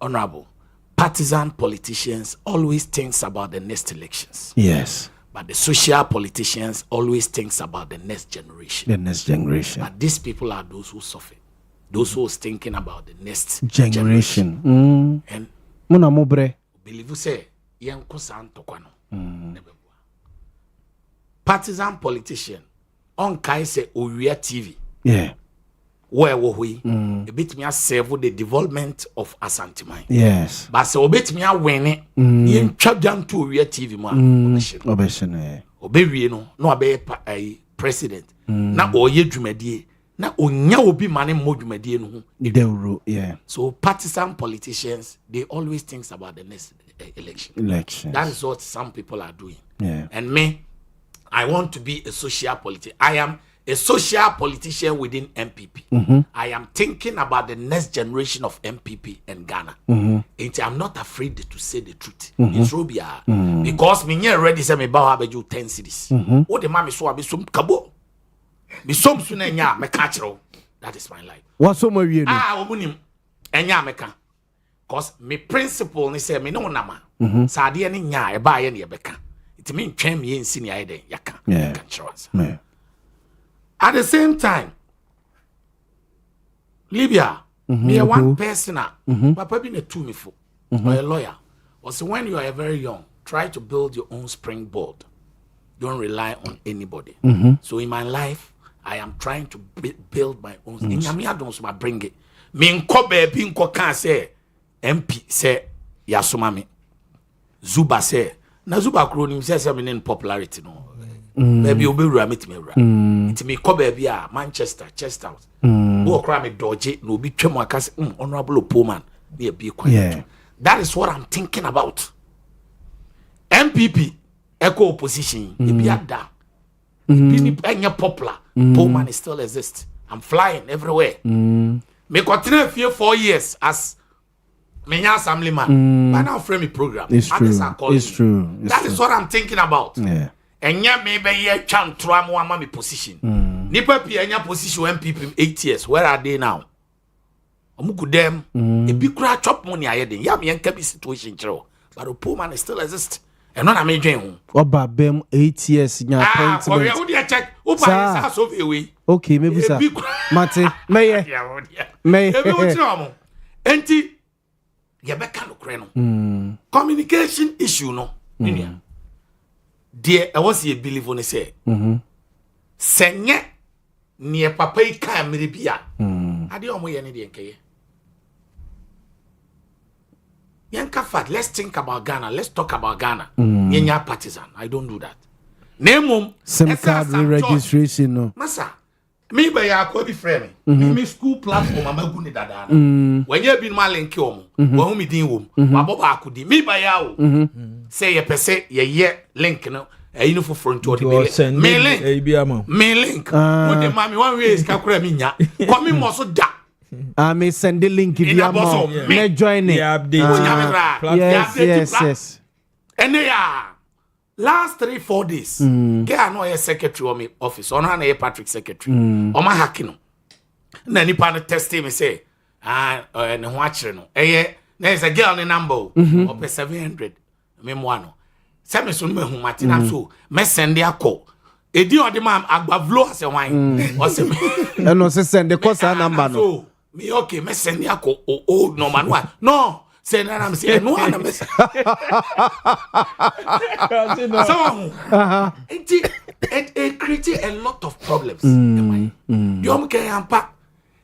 honorable, partisan politicians always thinks about the next elections. Yes. But the social politicians always thinks about the next generation. The next generation. But these people are those who suffer. Those who is thinking about the next generation. And Muna mobre. believe say yen ko santokwa no partisan politician on kai say Owia TV where we a bit me serve the development of Asanteman. Yes. But so bit me win it. Yen chap down to Owia TV ma obesene obewie no abe president na oye dwumadie na onya obi mane mo dwumadie no ho so partisan politicians, they always think about the next election. That is what some people are doing. And me, I want to be a social politician. I am a social politician within MPP. I am thinking about the next generation of MPP and Ghana. And I'm not afraid to say the truth. It's Robia. Because me ready say me ba have 10 cities. What the mama so abi some kabo. Me some suna nya me catch. That is my life. What so more you omunim enya meka. Cause me principle ni say me no nama. Sa ade ni nya e ba ye na ye beka. It mean twem ye nsi ni aye den yaka. At the same time, Libya, me one person, papa be a two me for or a lawyer. Also, when you are very young, try to build your own springboard. Don't rely on anybody. So in my life, I am trying to build my own. In Yamia don't bring it. Me nko baby nko can say MP say Yasumami. Zuba say na Zuba kronim say me in popularity no. Maybe obewura metime wura. It me ko baby a Manchester, Chester House. Wo kra me dodge no bi twem akase honorable Pullman na be quiet. That is what I'm thinking about. MPP echo opposition e be ada. Be popular. Pullman still exists. I'm flying everywhere. Me continue for 4 years as Menya assemblyman. But now frame me program. It's true. That is what I'm thinking about. And yeah, maybe ye can't try more my position. Nipa pi enya position MPP 8 years. Where are they now? Omuku them a big crack chop money I den. Yeah, me enka be situation chero. But the poor man still exists. And not a major. Oba bem 8 years in your appointment. Who do you check? Who buys house of away? Okay, maybe sir. Mate, may Enti Yabeka no kreno. Communication issue no. Dear, I was a believe on say. Senye near papa ka miribia. Adi omo ye ne de nkeye. Yanka fat, let's think about Ghana. Let's talk about Ghana. Yenya partisan. I don't do that. Name SIM card registration no. Masa. Me by ya ko bi frame me. Me school platform amagu ni dada na. When you be ma link omo. Wo mi din wom. Wa boba akudi. Me by ya o. Say ye pese ye link no. You know for front to the me link. Me link. With the mommy one way is kakura mi nya. Come me so da. I may send the link if you are more. Me join it. Yes. And they are last 3-4 days. Get I know a secretary of my office. On a Patrick secretary. On my hacking. Then you pan test him and say, and watching. There's a girl in number of 700. Memoir. Same so me hu Martina so me send ya call. Edi o de mam agbavlo ase wan. O se me. No se send the course number no. So me okay me send ya call old no man one. No, say na am say no na me. So it created a lot of problems. Yom ke ampa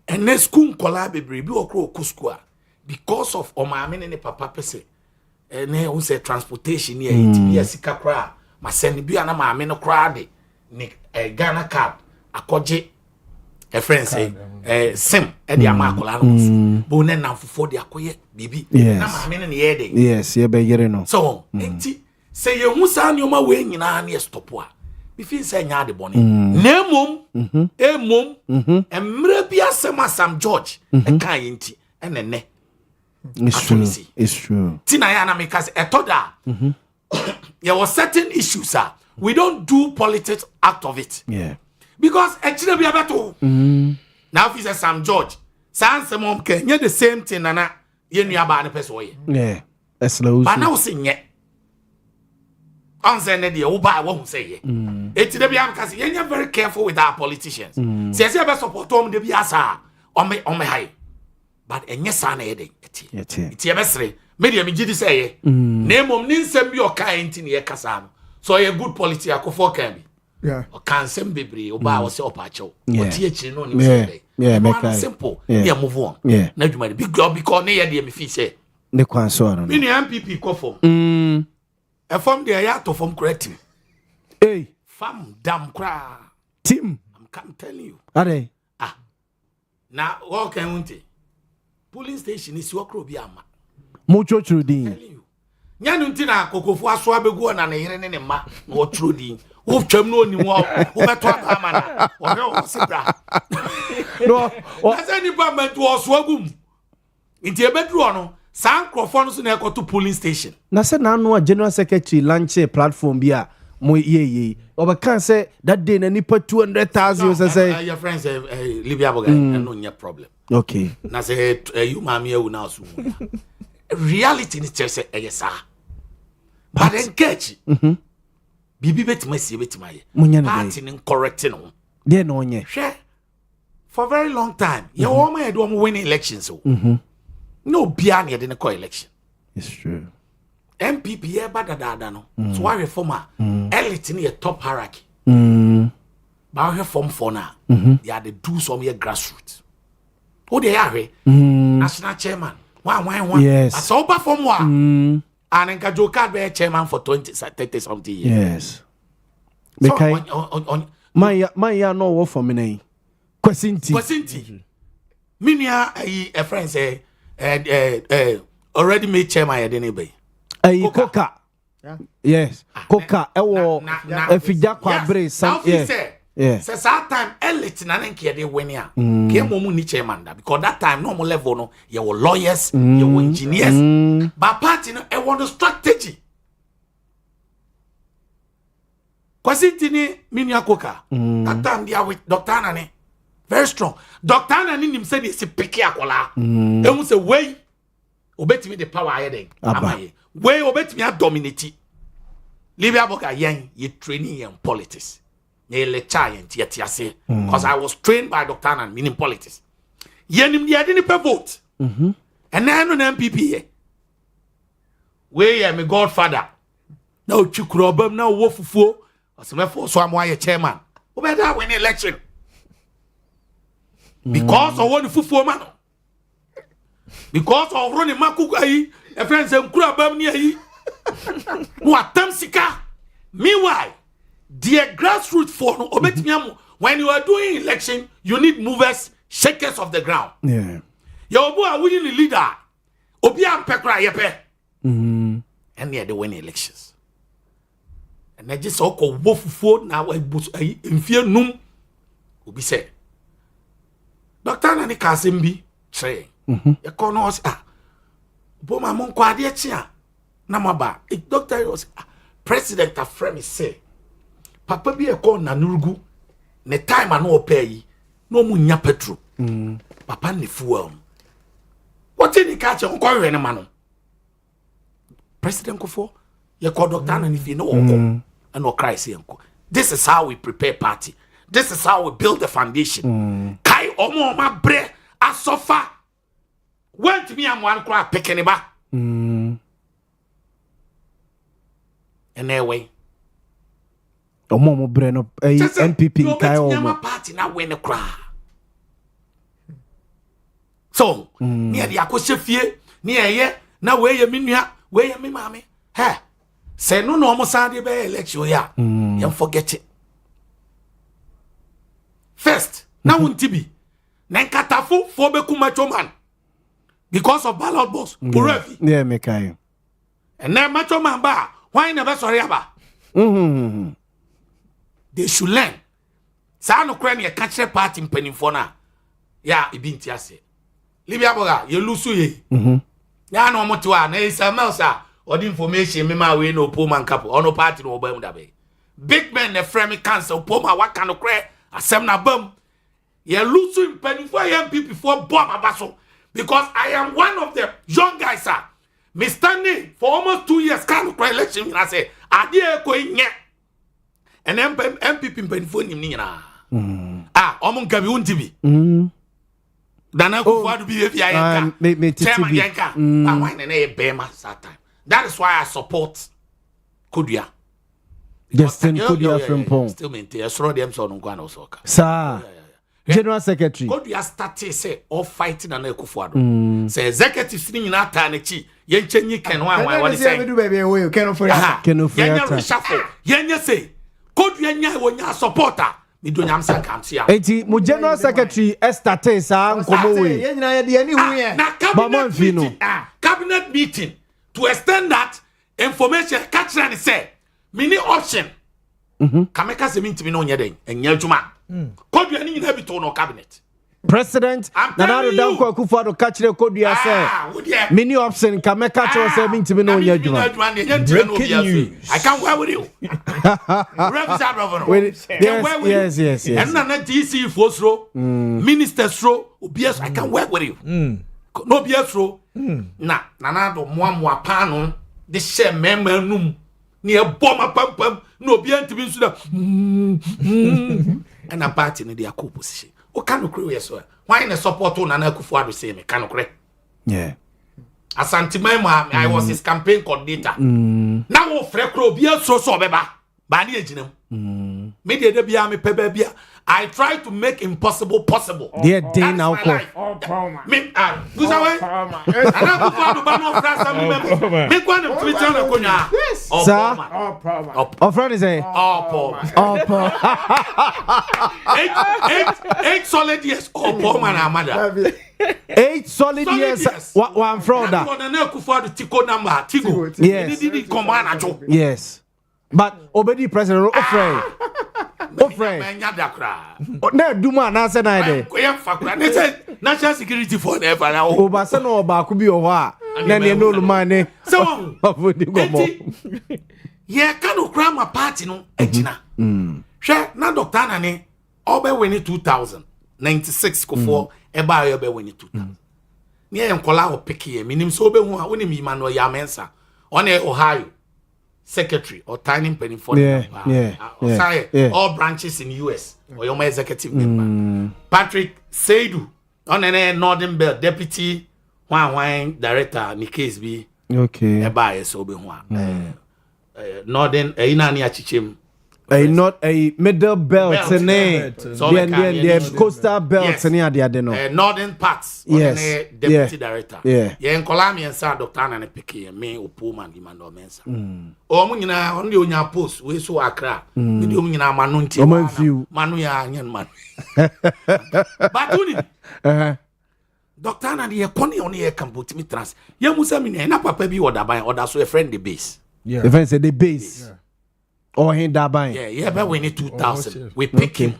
and ne school kola bebre bi okro school because of o ma me ne papa pese. And then we say transportation here in Sika Kra, my send be an amount of crowd, Nick a Ghana cab, a koje, a friend say, Sim, and the Amacolano, Bonen now for the acquire, baby. Yes, yes, you're beginning. So, say you must send your my way in our near stopwa. If you say yard the bonnet, Nemum, a mum, and maybe a Sam George, a kind and a neck. It's true. Tinayana because etoda. There was certain issues, sir. We don't do politics out of it. Yeah. Because actually we are better. Now if it's Sam George, Sam Mom can the same thing and you know about the person. Yeah. That's low. But now sing yet. Answer the Oba won't say it. It's the because you're very careful with our politicians. Says you best support them the biasa on my high. but enye sa na yede eti e besre media me gidi say na mom ni nsem bi o kan enti ne kasa no so ye good policy akofo kan bi o kan nsem bebre o ba o se opacho o tie chiri no ni say make simple yeah move on na dwuma de big job because ne ye de me fi say ne kwan so no me ni MPP ko form e form de ya to form correct hey fam dam kra team I'm telling you are na what can unti polling station is your crow bi ama mucho trudin nyanu nti na kokofo aso abegu na ne yere ne ma na wo trudin wo twam no ni wo beto ama na wo he wo sibra no na say ni ba mentu oso agum nti ebedru no san crofo no so na ekoto polling station na say na no general secretary launch a platform bi a mo ye oba kan say that day na nipa 200,000 say your friends Libya boga no nya problem okay na say you mama you now so reality ni say yes but engage bibi betima sie betima ye party ni correct no dey no onye for very long time you want me do win elections so no bia na dey call election it's true MPP ye badada no so why reformer elite ni top hierarchy ba reform for na they are the do some here grassroots who they are national chairman one yes so over from wa and nka joka be chairman for 30 something years yes because my ya no work for me nay kwasinti minia a friend say already made chairman ya dey be Coca. Yes. Coca. Ewo efija kwa bre some. Yes. Says that time elite na nke dey win ya. Ke momu ni chairman da because that time normal level no you were lawyers, you were engineers. But party no e want strategy. Kwasiti ni minia Coca. That time they are with Dr. Anani. Very strong. Dr. Anani nim say dey se piki akola. Emu say way obetimi the power here then. Amaye. Way obetimi a dominate. Libya boga yen ye training in politics. Ye lecture yen tiase. Because I was trained by Dr. Anan meaning politics. Yenim ye didn't vote. And then on MPP ye. Way ye my godfather. Now chukrobam now wofufu. Osemefo so am why chairman. Obeda win election. Because of one fufu man. Because of running makukai, a friend say Nkura bam ni ayi. No atam sika. Meanwhile, the grassroots for no obetimiamu. When you are doing election, you need movers, shakers of the ground. Yeah. Your boy are winning the leader. Obi am pekra yepe. And they win elections. And I just oko wofufu na we mfie num. Obi say. Dr. Nani Kasimbi say. You call us Boamah mon kwade chia na maba doctor was president afrem say papa bi e call na nurugu ne time na opay yi no mu nya petrol papa ne fuel what in ka che nko we ne ma no president kofo you call doctor na fi no oko and no cry say nko this is how we prepare party this is how we build the foundation kai omo ma bre asofa went me am one cry picking ba anyway omo bre no MPP kai omo party na win cry so near the akoshe fie near ye na we ye menua we ye me mame he say no omo sande be election ya you forget it first na won't be na nkatafo fo be kuma choman because of ballot box Purevi. Yeah, mekai. And then macho man ba, why never sorry aba? They should learn. Sa no kra ne catch party mpanimfo na. Ya ibi ntiase. Libya boga, ye lusu ye. Ya no motiwa na Ismail sa, odi information me ma we no Poma nkapo, ono party no obam da be. Big men ne frame cancel Poma waka no kra asem na bam. Ye lusu mpanimfo ye MPP for Boamah baso. Because I am one of the young guys, sir. Me standing for almost 2 years, can't cry election. And I say, I did go in yet. And MPP in phone him. Omon Gabi won't be. Nana Kufuor be if I me chairman Yanka. I want an Bema that time. That is why I support Kudia. Justin Kudia Frimpong. Still maintain. I saw them so no go so. Sir. General Secretary. Kudia started say all fighting Nana Kufuor. Say executive sitting in that time. Yen chenyi ken what is saying? Do baby away. Cannot for that. Yenya reshuffle. Yenya say. Kudia nya wonya supporter. Eti mu general secretary estate sa nkomo we cabinet meeting to extend that information catch and say mini option kameka se minti mi no nya den enya adwuma kodua ni nyina bi to no cabinet President Nana Danko Akufo-Addo kachire kodua say mini option kameka cho say minti mi no nya adwuma. Breaking news. I can't work with you. Yes. And na DC Fosro, ministers ro, obias I can work with you. No bias ro. Na Nana do mo pano de share member num ni e bomb pam no obian tibi nsu da. And a party in their co-position. O can crew so. Why in support to Nana Akufo-Addo say me can create? Yeah. Asante Mema, I was his campaign coordinator. Now o frekro bia so beba. Ba na ejinem. Me de bia me pe bia. I try to make impossible possible. Dear day now call. Me Gusawe. Ana Akufo-Addo ba no fra sam me. Me kwa na Twitter na konya. Sir. Our friend is saying. Eight solid years. Poor man amada. 8 solid years. One from that. Nana Akufo-Addo Tico number. Tigo. Yes. Did command a yes. But obedi president Ofrey. Na duma na se na ide. National security for never now. Obasa no ba ku bi o ho a. Na ne no man ne. So yeah, kanu kra ma party no agina. Hwe na doctor na ne obe win 2096 kofo e ba yo be win 2000. Ne enkola o pick ye minim so obe hu a woni mi ma no ya mensa. On Ohio secretary or tiny penny for all branches in US or your executive member. Patrick Seidu on an Northern Bell deputy wine director in case be okay. A bias so be one Northern Inani Achim. Not a middle belt, the coastal belt, and northern parts. Yes, deputy director. Yeah, in Colombian side, Doctor and Picky, and me, Pullman, demand or mensa. Omina only on your post, we saw Accra. We do mean our Manunti, Manuya, young man. But Doctor and the Connie on the air can put me trans. You must have been a papa be or that or that's a friend the base. Yeah, the friend said the base. Or he dabai. Yeah, but we need 2000. We pick him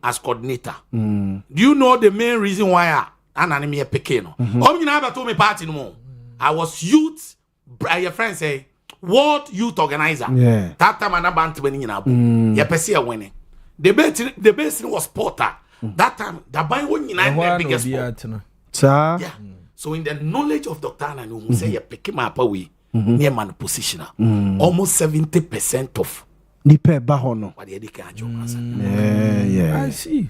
as coordinator. Do you know the main reason why I me pick him? You never told me party no more. I was youth. Your friend say world youth organizer. Yeah. That time I band winning in Abu. Yeah, Persia winning. The best was Porter. That time the buy one the biggest sport. Yeah. So in the knowledge of Dr. Anna, who say you pick him up away near man positioner. Almost 70% of Nipe bahono. Yeah. I see.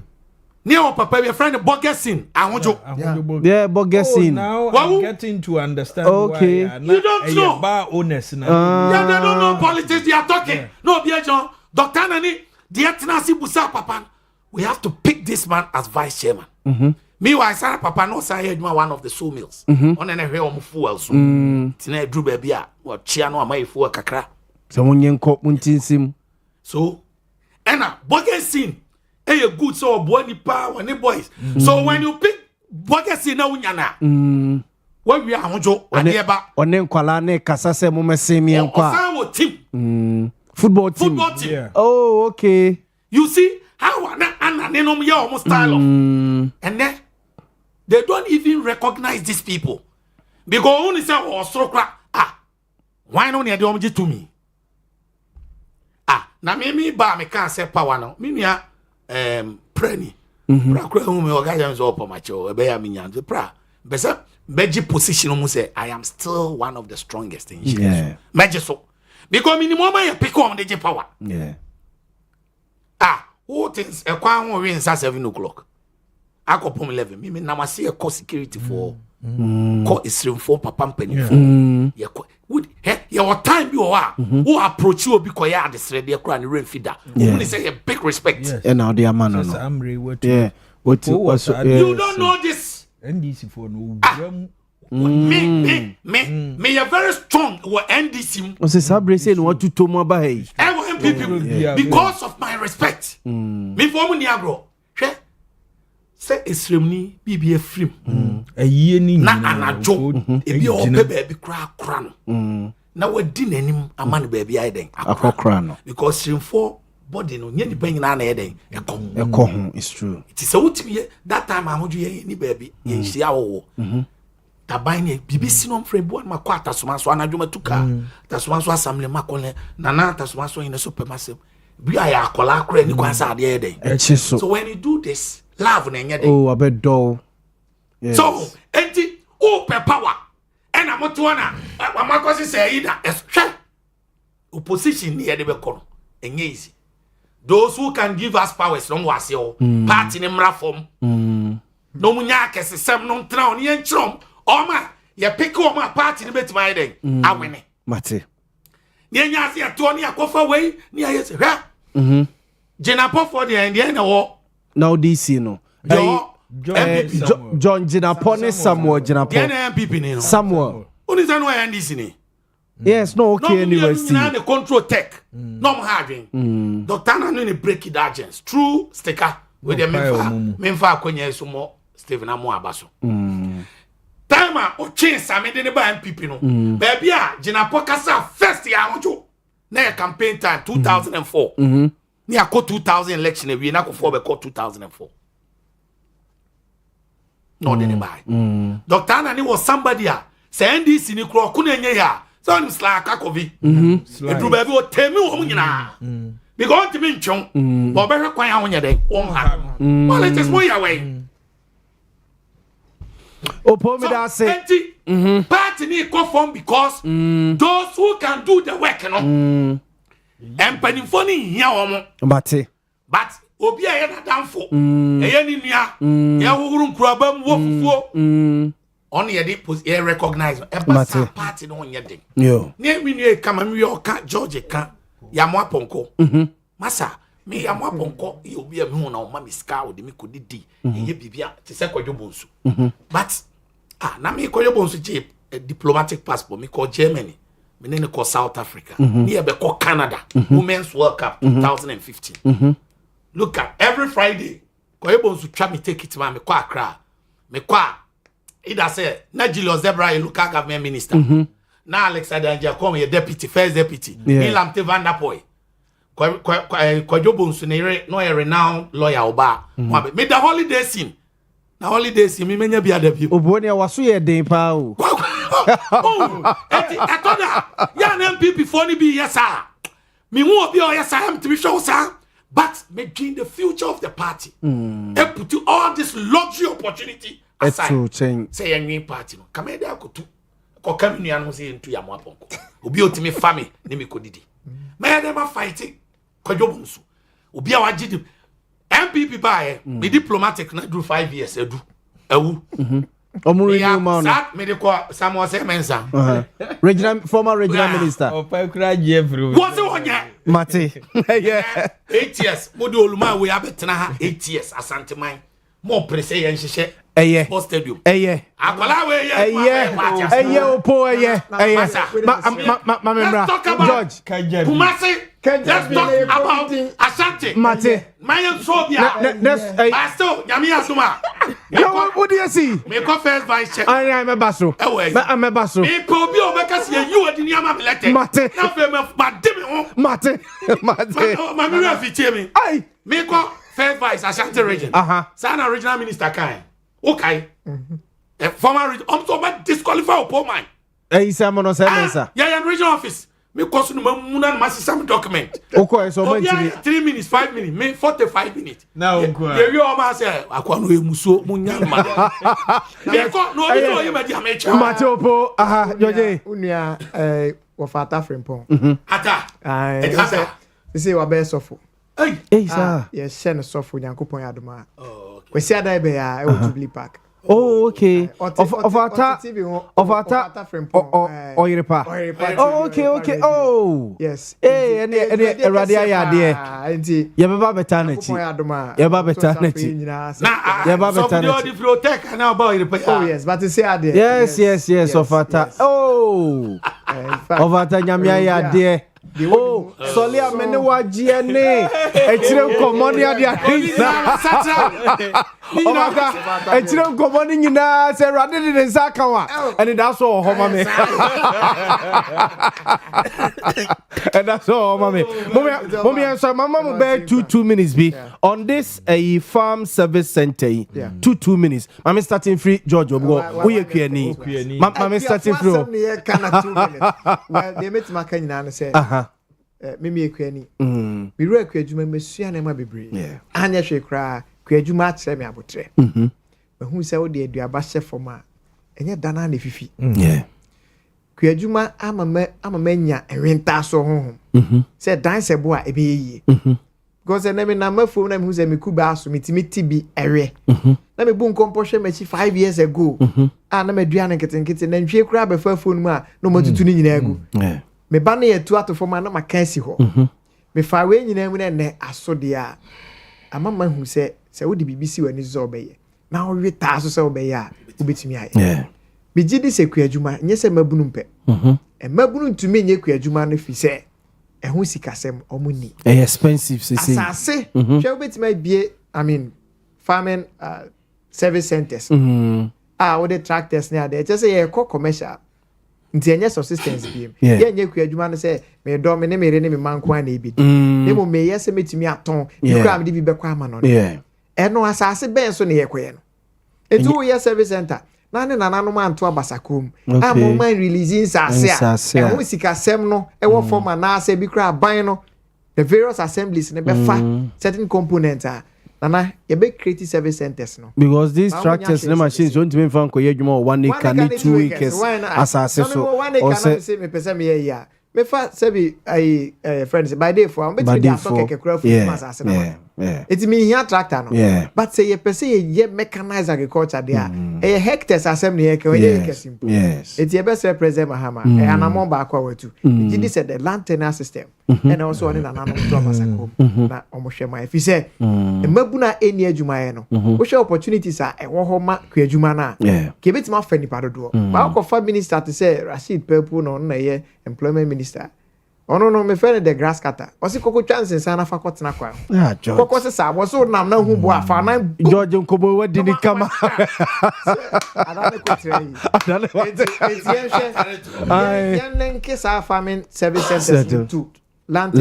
Near papa, your friend Bogesin. I want you. Yeah, Bogesin. Now I'm getting to understand. Okay. Why you don't know. Bar owners now. Yeah, they don't know politics. They are talking. Yeah. No, dear John. Dr. Nani, dear Tinasi Busa Papa. We have to pick this man as vice chairman. Meanwhile, Sarah Papa no say one of the sawmills. On an area of fuel. Tina Drew Baby, or Chiano, my for Kakra. Someone young cop Muntinsim. So, Anna, Bogesin, a good so boy power and the boys. So when you pick Bogesin, no Yana, what we are on Joe, on them Qualane, Casase, Momesemi, and Qua team. Football team. Yeah. Oh, okay. You see how Anna Nenom almost style of, and then they don't even recognize these people because only say, oh, so why don't you do to me? Na me ba me can say power no me nua prani pra kra hu me oga so up my cho e be ya me nyan pra be say beji position mu say I am still one of the strongest in yeah meje so because minimum ya pick on the power yeah who things e kwa ho we nsa 7 o'clock akopom 11 me na wase e cost security for call isrim for papa mpani for ye would ye what time bi o a who approach you obi koya adesre de kura ni rain feeder who say a big respect and now they are man no what you don't know this NDC for no me you're very strong with NDC o se sabre say no what to mo ba hey MPP because of my respect me for mu ni agro hwe say esremni bibia film ayi ni na anajo ebi o pe ba bi kra no na wadi nanim amane ba bi ayi den akokra no because stream 4 body no nye ni pa nyina na yeden eko ho it's true it is a utimi that time ahoju ye ni ba bi ye hia wo taban ye BBC no mfre bo ma kwa tasoma so anadwuma tuka tasoma so assembly makole na tasoma so yin so pemasem bi aya akola akora ni kwansa ade yeden so when you do this love na nyede oh abedo yes. So enti o pe power ena moto na amakosi say ida eshwe opposition ni yede be kono enye easy those who can give us powers no wase o party ni mra form no munya kesesem no ntra on ye nchrom o ma ye pick o ma party ni betima yede awene mate ni nya ase to ni akofa wei ni aye se hwa Jenapo for the end na wo now DC no John Jinapone Samuel Jinapo MPP ni no Samuel oni sanu ya NDC ni yes no okay anyway see no the control tech no mo hadwen doctor na no ni break it agents true sticker with the memfa akonya so mo Stephen Amo abaso time o chance am de ne ba MPP no baby a Jinapo kasa first ya hojo na campaign time 2004 ni akọ 2000 election we na ko for be call 2004 no de ne buy Dr. Anani was somebody a say NDC ni kro ku na enye ya so on slack akovi edru ba bi o temi wo nyina because temi nchon bo be hwe kwan ya wonye den won ha politics mo ya we opo me da say party ni ko form because those who can do the work no empani phone hia wo but obi a ye na danfo eye ni nua ye hohuru nkuraba mu wo fufuo on ye dey ye recognize e party no onye den yo ne mi nua kama mi oka George ka ya mo aponko masa me ya mo aponko ye obi a mi hu na o ma mi ska o de mi kodidi ye bibia te se kwadwo bonsu but na me kwadwo bonsu je diplomatic passport me call Germany me ne call South Africa me e be call Canada Women's World Cup 2015 look at every Friday kwadwo bonsu twa me take it ma me call Accra me call either say na Julius Zebra local government minister na Alexander Anjakom ye deputy first deputy Ilamte Van der Poel kwadwo bonsu ne no a renowned lawyer oba me the holiday scene na holiday scene me menya bia da bi oboni a waso ye den pa o etoda ya na MPP for ni bi yes sir me hu obi o yes sir am to be show sir but me dream the future of the party and put all this luxury opportunity aside say any party no come there akotu ko kam nua no say ntu ya mo aponko obi otimi family ni me kodidi me dem fighting kwadwo bonsu obi a wagidi MPP bae me diplomatic na do 5 years edu awu omuru ni ma no me de ko Samuel Semensa regional former regional minister opa kura Jeffrey what's onye mate yeah 8 years modi oluma we abetena ha 8 years asanteman mo prese yen hyehe sports stadium akwala we eye opo eye ma memra George Kumasi let's talk about Asante mate my phobia Pastor Nyami Asuma what do you see me ko first vice chair I am baso I'm a baso me po bi o beka se you odi ni ama melete mate na fe me mademi ho mate ma me refitie me ai me ko first vice Asante region sana regional minister kan okay former region I'm so bad disqualify poor man Sam no Semensa yeah regional office me kosu no mamuna na some document okay so man 3 minutes 5 minutes me 45 minutes now go you all ma say akwa no emuso munya ma me ko no obi no yima di amecha mate opo George unia wo fata frimpon ata say wa be sofo hey sir yes she no sofo nyankopon adoma We see that be a Jubilee Park. Oh, okay. Of Ata Oiripa. Oh, okay. Oh. Yes. Hey, any Radia Yade. Yababa Beternity. Yababa Beternity. Yababa Beternity. Oh, yes, but to say Ade. Yes, of Ata. Oh. Of Ata Nyamia Yade. Oh, Solia Menewa GNA. Echirem komoni ade ahisa. Echirem komoni nyina se rade de zakawa. And that's all homa me. And that's all mama. Mommy, so mama will bear 2 minutes be on this a farm service center. 2 minutes. Mama starting free George Obo. We kweni. Mama starting free. Well, they met my Kenya and said, Mimi Kweni. We were Kajuma Messia Nema Bibri. Anya Shakra, Kajuma Semi Abutre. But who said, dear, you are Basha for ma, and yet Danani Fifi. Yeah. Kajuma, I'm a mania and renta so home. Said Dance a boy a be. Because I never number for them who's a Mikuba so me be area. Let me boom composition 5 years ago. And I'm a Diana getting kitten and she grab a fur phone ma no more to tuning in. Me banner 2 out of 4 man, my cancy ho. Me far away in a I saw the a mamma who said, so would the BBC when it's obey. Now we task obey ya, who beats me. Yeah. Me did this a Kujuma, yes, a mabunumpe. And mabunum to me, ye Kujuma if he say. And who see Casem or money? Expensive, as I say, shall bet may be, I mean, farming service centers. All the tractors near there, just say a commercial. Ntianya subsistence beam. Yeah, you Kujuma say, may dominate me, enemy man, quite a bit. They will may yes, meet me at home. You can't be bequaman on. Yeah. And no, as I say, Benson here, Queen. A 2 year service center. Nane na nanu man to abasakum. I'm mind releasing sase. And we sika semno. E wo form na ase bi kra ban no. The various assemblies ne be fa certain components are. Nana you be create service centers no. Because these tractors and machines don't even find koye juma 1 acre need 2 acres. Asase so. 1 acre na say me pese me ya. Me fa sebi ai friends by day for am be dey aso keke kra fu asase na. It mean here tractor no. But say you pese ye mechanized agriculture there. A hectares assembly here can you simple. Yes. It's your best represent Mahama. And I'm on back over too. It said the land tenure system. And also on an anomaly. Na almost my if you say Mabuna any Jumayano. Which opportunities are a Wahoma Kujumana. Give it my friendly paddle. But 5 minutes to say Rashid Purple on a employment minister. Oh no, me friend the grass cutter. What's it cocoa chance in Sana Fakot Nakwa? Yeah, George. Cocoa says, was so now who boa for nine George and Kobo, what did he come out? I don't know. It's farming service centers to land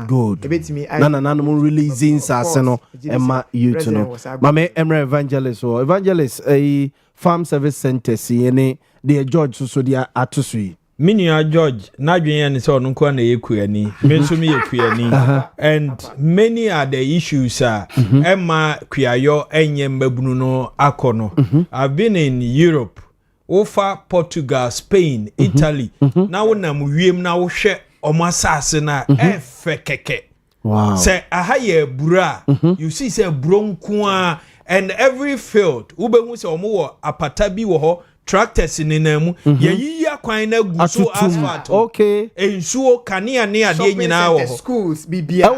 good. Nana releasing Saseno Emma you to know. Mame Emre Evangelist a farm service center see the George so dia atusui. Minia George, Nadrian is on Kwana Yekuani, Mensumi Yekuani, and many are the issues, Emma Kriayo, Enyem Bruno Akono. I've been in Europe, Ofa, Portugal, Spain, Italy. Now when I'm now share Omasasena, Fekeke. Wow. Say, Ahaye Bura, you see, say Bronkua, and every field, Ube Musa Omo, Apatabi Woho. Tractors in them, ye kwan na guso asphalt. Okay. Ensuo kania ne ade nyina schools bibia.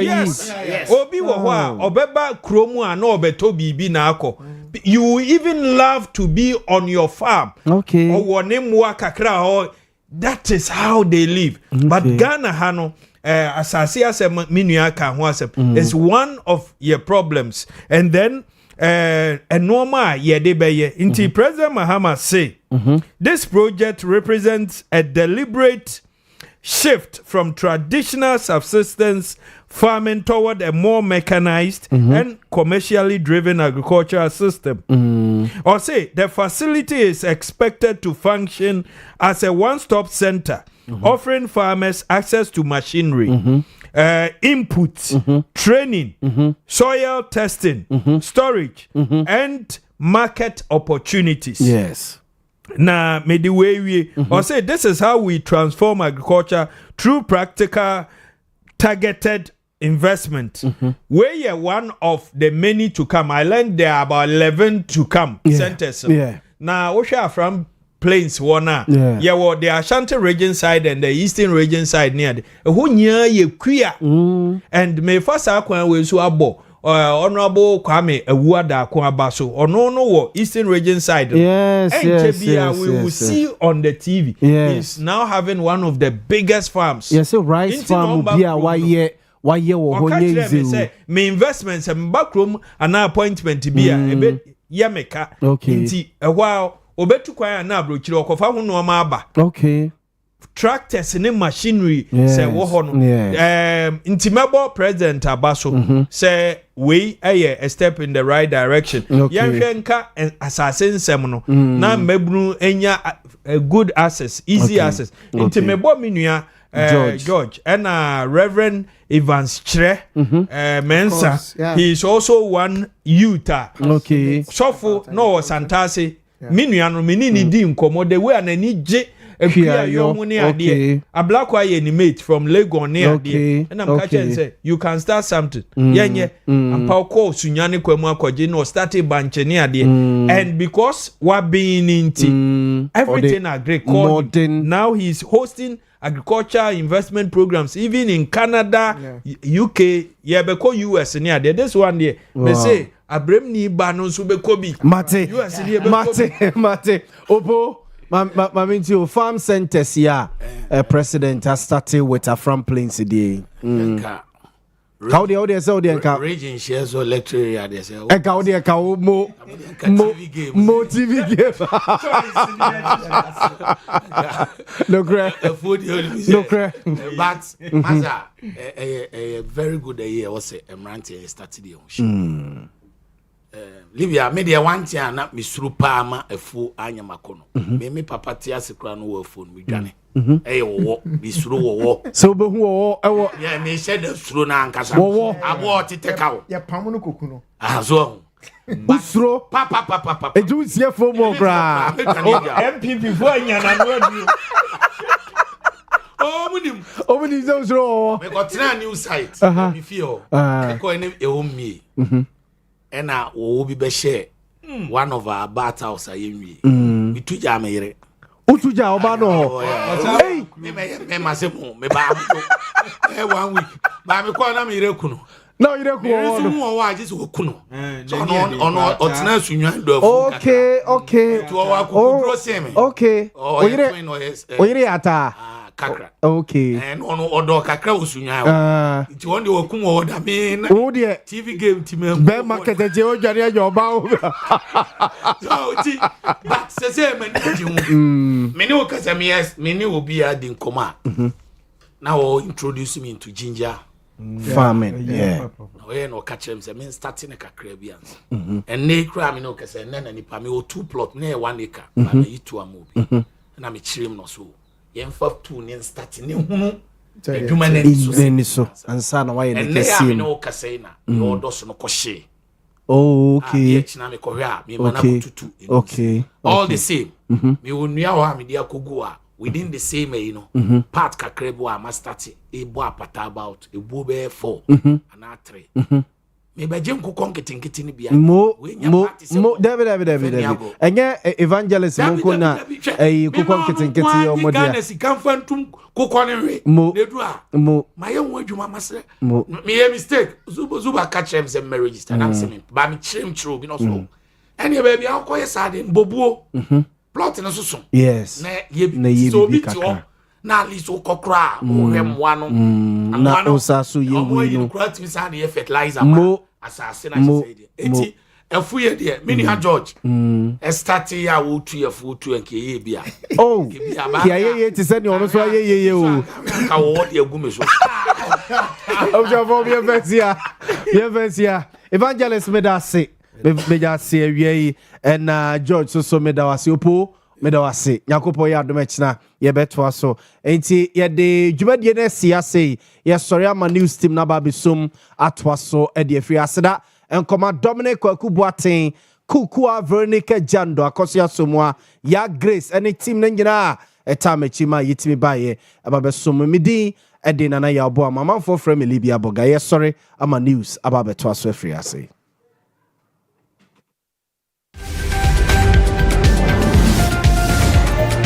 Yes. Obi wo ho a obeba kromu a na obeto bibi na akọ. You even love to be on your farm. Okay. Owone mwa kakra ho. That is how they live. Okay. But Ghana hano asase asem minua ka ho asem is one of your problems. And then normal yedebeye inti President Mahama say this project represents a deliberate shift from traditional subsistence farming toward a more mechanized and commercially driven agricultural system. Or say the facility is expected to function as a one-stop center offering farmers access to machinery, inputs, training, soil testing, storage, and market opportunities. Yes. Now, maybe we or say this is how we transform agriculture through practical, targeted investment. We are one of the many to come. I learned there are about 11 to come centers. Now, we share from plains one. Well, the Ashanti region side and the eastern region side near the who near ye queer. And may first acquire with Suabo. Honorable Kwame Ewuada Kwabaso or no Eastern region side. Yes, we will see on the TV. He's now having one of the biggest farms. Yes, so rice farm will be a why ye me investments and backroom and now appointment be a bit yameka. Okay. A while obetu kwa na brochiro okofa hu no ma aba. Okay. Tractors and machinery say wo ho no intimable president abaso say we a step in the right direction yanhwenka assassin sem no na mabunu enya good access easy access intimable minua George and Reverend Evans Chre Mensa he is also one youth so no santase minua no menini di nkomo the way anani je a black white mate from Lagos near and I'm catching say you can start something. And Paul call Sunyani Kwema Kojino started bunch near and because what being into everything agriculture now he's hosting agriculture investment programs even in Canada, UK, because US near there. This one there they say Abrem ni banon sube kobi Mate Opo Mamintio farm centers here. President has started with a from plains today. How the audience region shares or electric they say. Mo TV game. But Maza a very good year was a Montie started the Libya media one tia na misru paama efu anyamakono me papa tia sekra no wo phone mi dwane wo misru wo so be hu wo ewo yeah me share the suru na ankasa abo titeka wo ya pam no kokuno azo busro papa eju sie fo mo bra MPP fo anya na no adu munim so me got a new site me feel ko ene e homie and we be share one of our battles we tuja mere utuja oba no hey me masemu me ba 1 week ba me ko na me rekunu no ireku wo wa just okunu ono otina sunwan do okay to wa kukudro seme okay oyire ata kakra okay and ono odo kakra osunwa it one dey okum oda me na TV game team be market je o dware ajoba o so ti but say me ni hu me ni o kasa me ni obi adi nkoma now introduce me into ginger farming we no catch him say me starting a kakra bi ans and ne kra me no kasa na nipa me o 2 plot na 1 acre na me 2 amobi na me chirim no so yemfa tu ne start ne hunu adwuma ne so ansa na why ne kesi me no kasa na yo doso no kohye okay china me kohya me mana tutu all the same me wonua ho me dia kogu a within the same part kakrebu a ma start e bo apata about e bo be 4 and 3 me ba jem ko konketenkete ni bia mo David enye evangelist mo ko na ko konketenkete yo mo dia Ghana si kan fantum ko konenwe nedu a ma ye won adwuma masre me ye mistake zuba catch them say me register na say me ba me chim true bi no so ene ba bia ko ye sade bobuo plot na so yes na ye so bi ti na liso kokra o hemwa no na osaso ye wi no krat mi sa na fertilizer ma asase na say dey eti efu ye dey mini ha George start ya wo tu ye fu tu enke ye bia ya ye ti se ni ono so ye o ka wo dey agu me so observe ye versia evangelist medase awie and George so medawase opo medawase yakopo ya domechna ye betwa so enti ye de dwumadie na siase ye sori ama news team na ba besum atwa so e de afri aseda enkoma Dominic Kwakubuaten Kukua Veronica Jando akosia somwa ya Grace any team na nyina etama chima yitimi baye aba besum midi ɛde nana Yaw Boamah amanfoɔ frɛ me Libia Boga. Yes, sorry, I'm a news about beto aso free ase.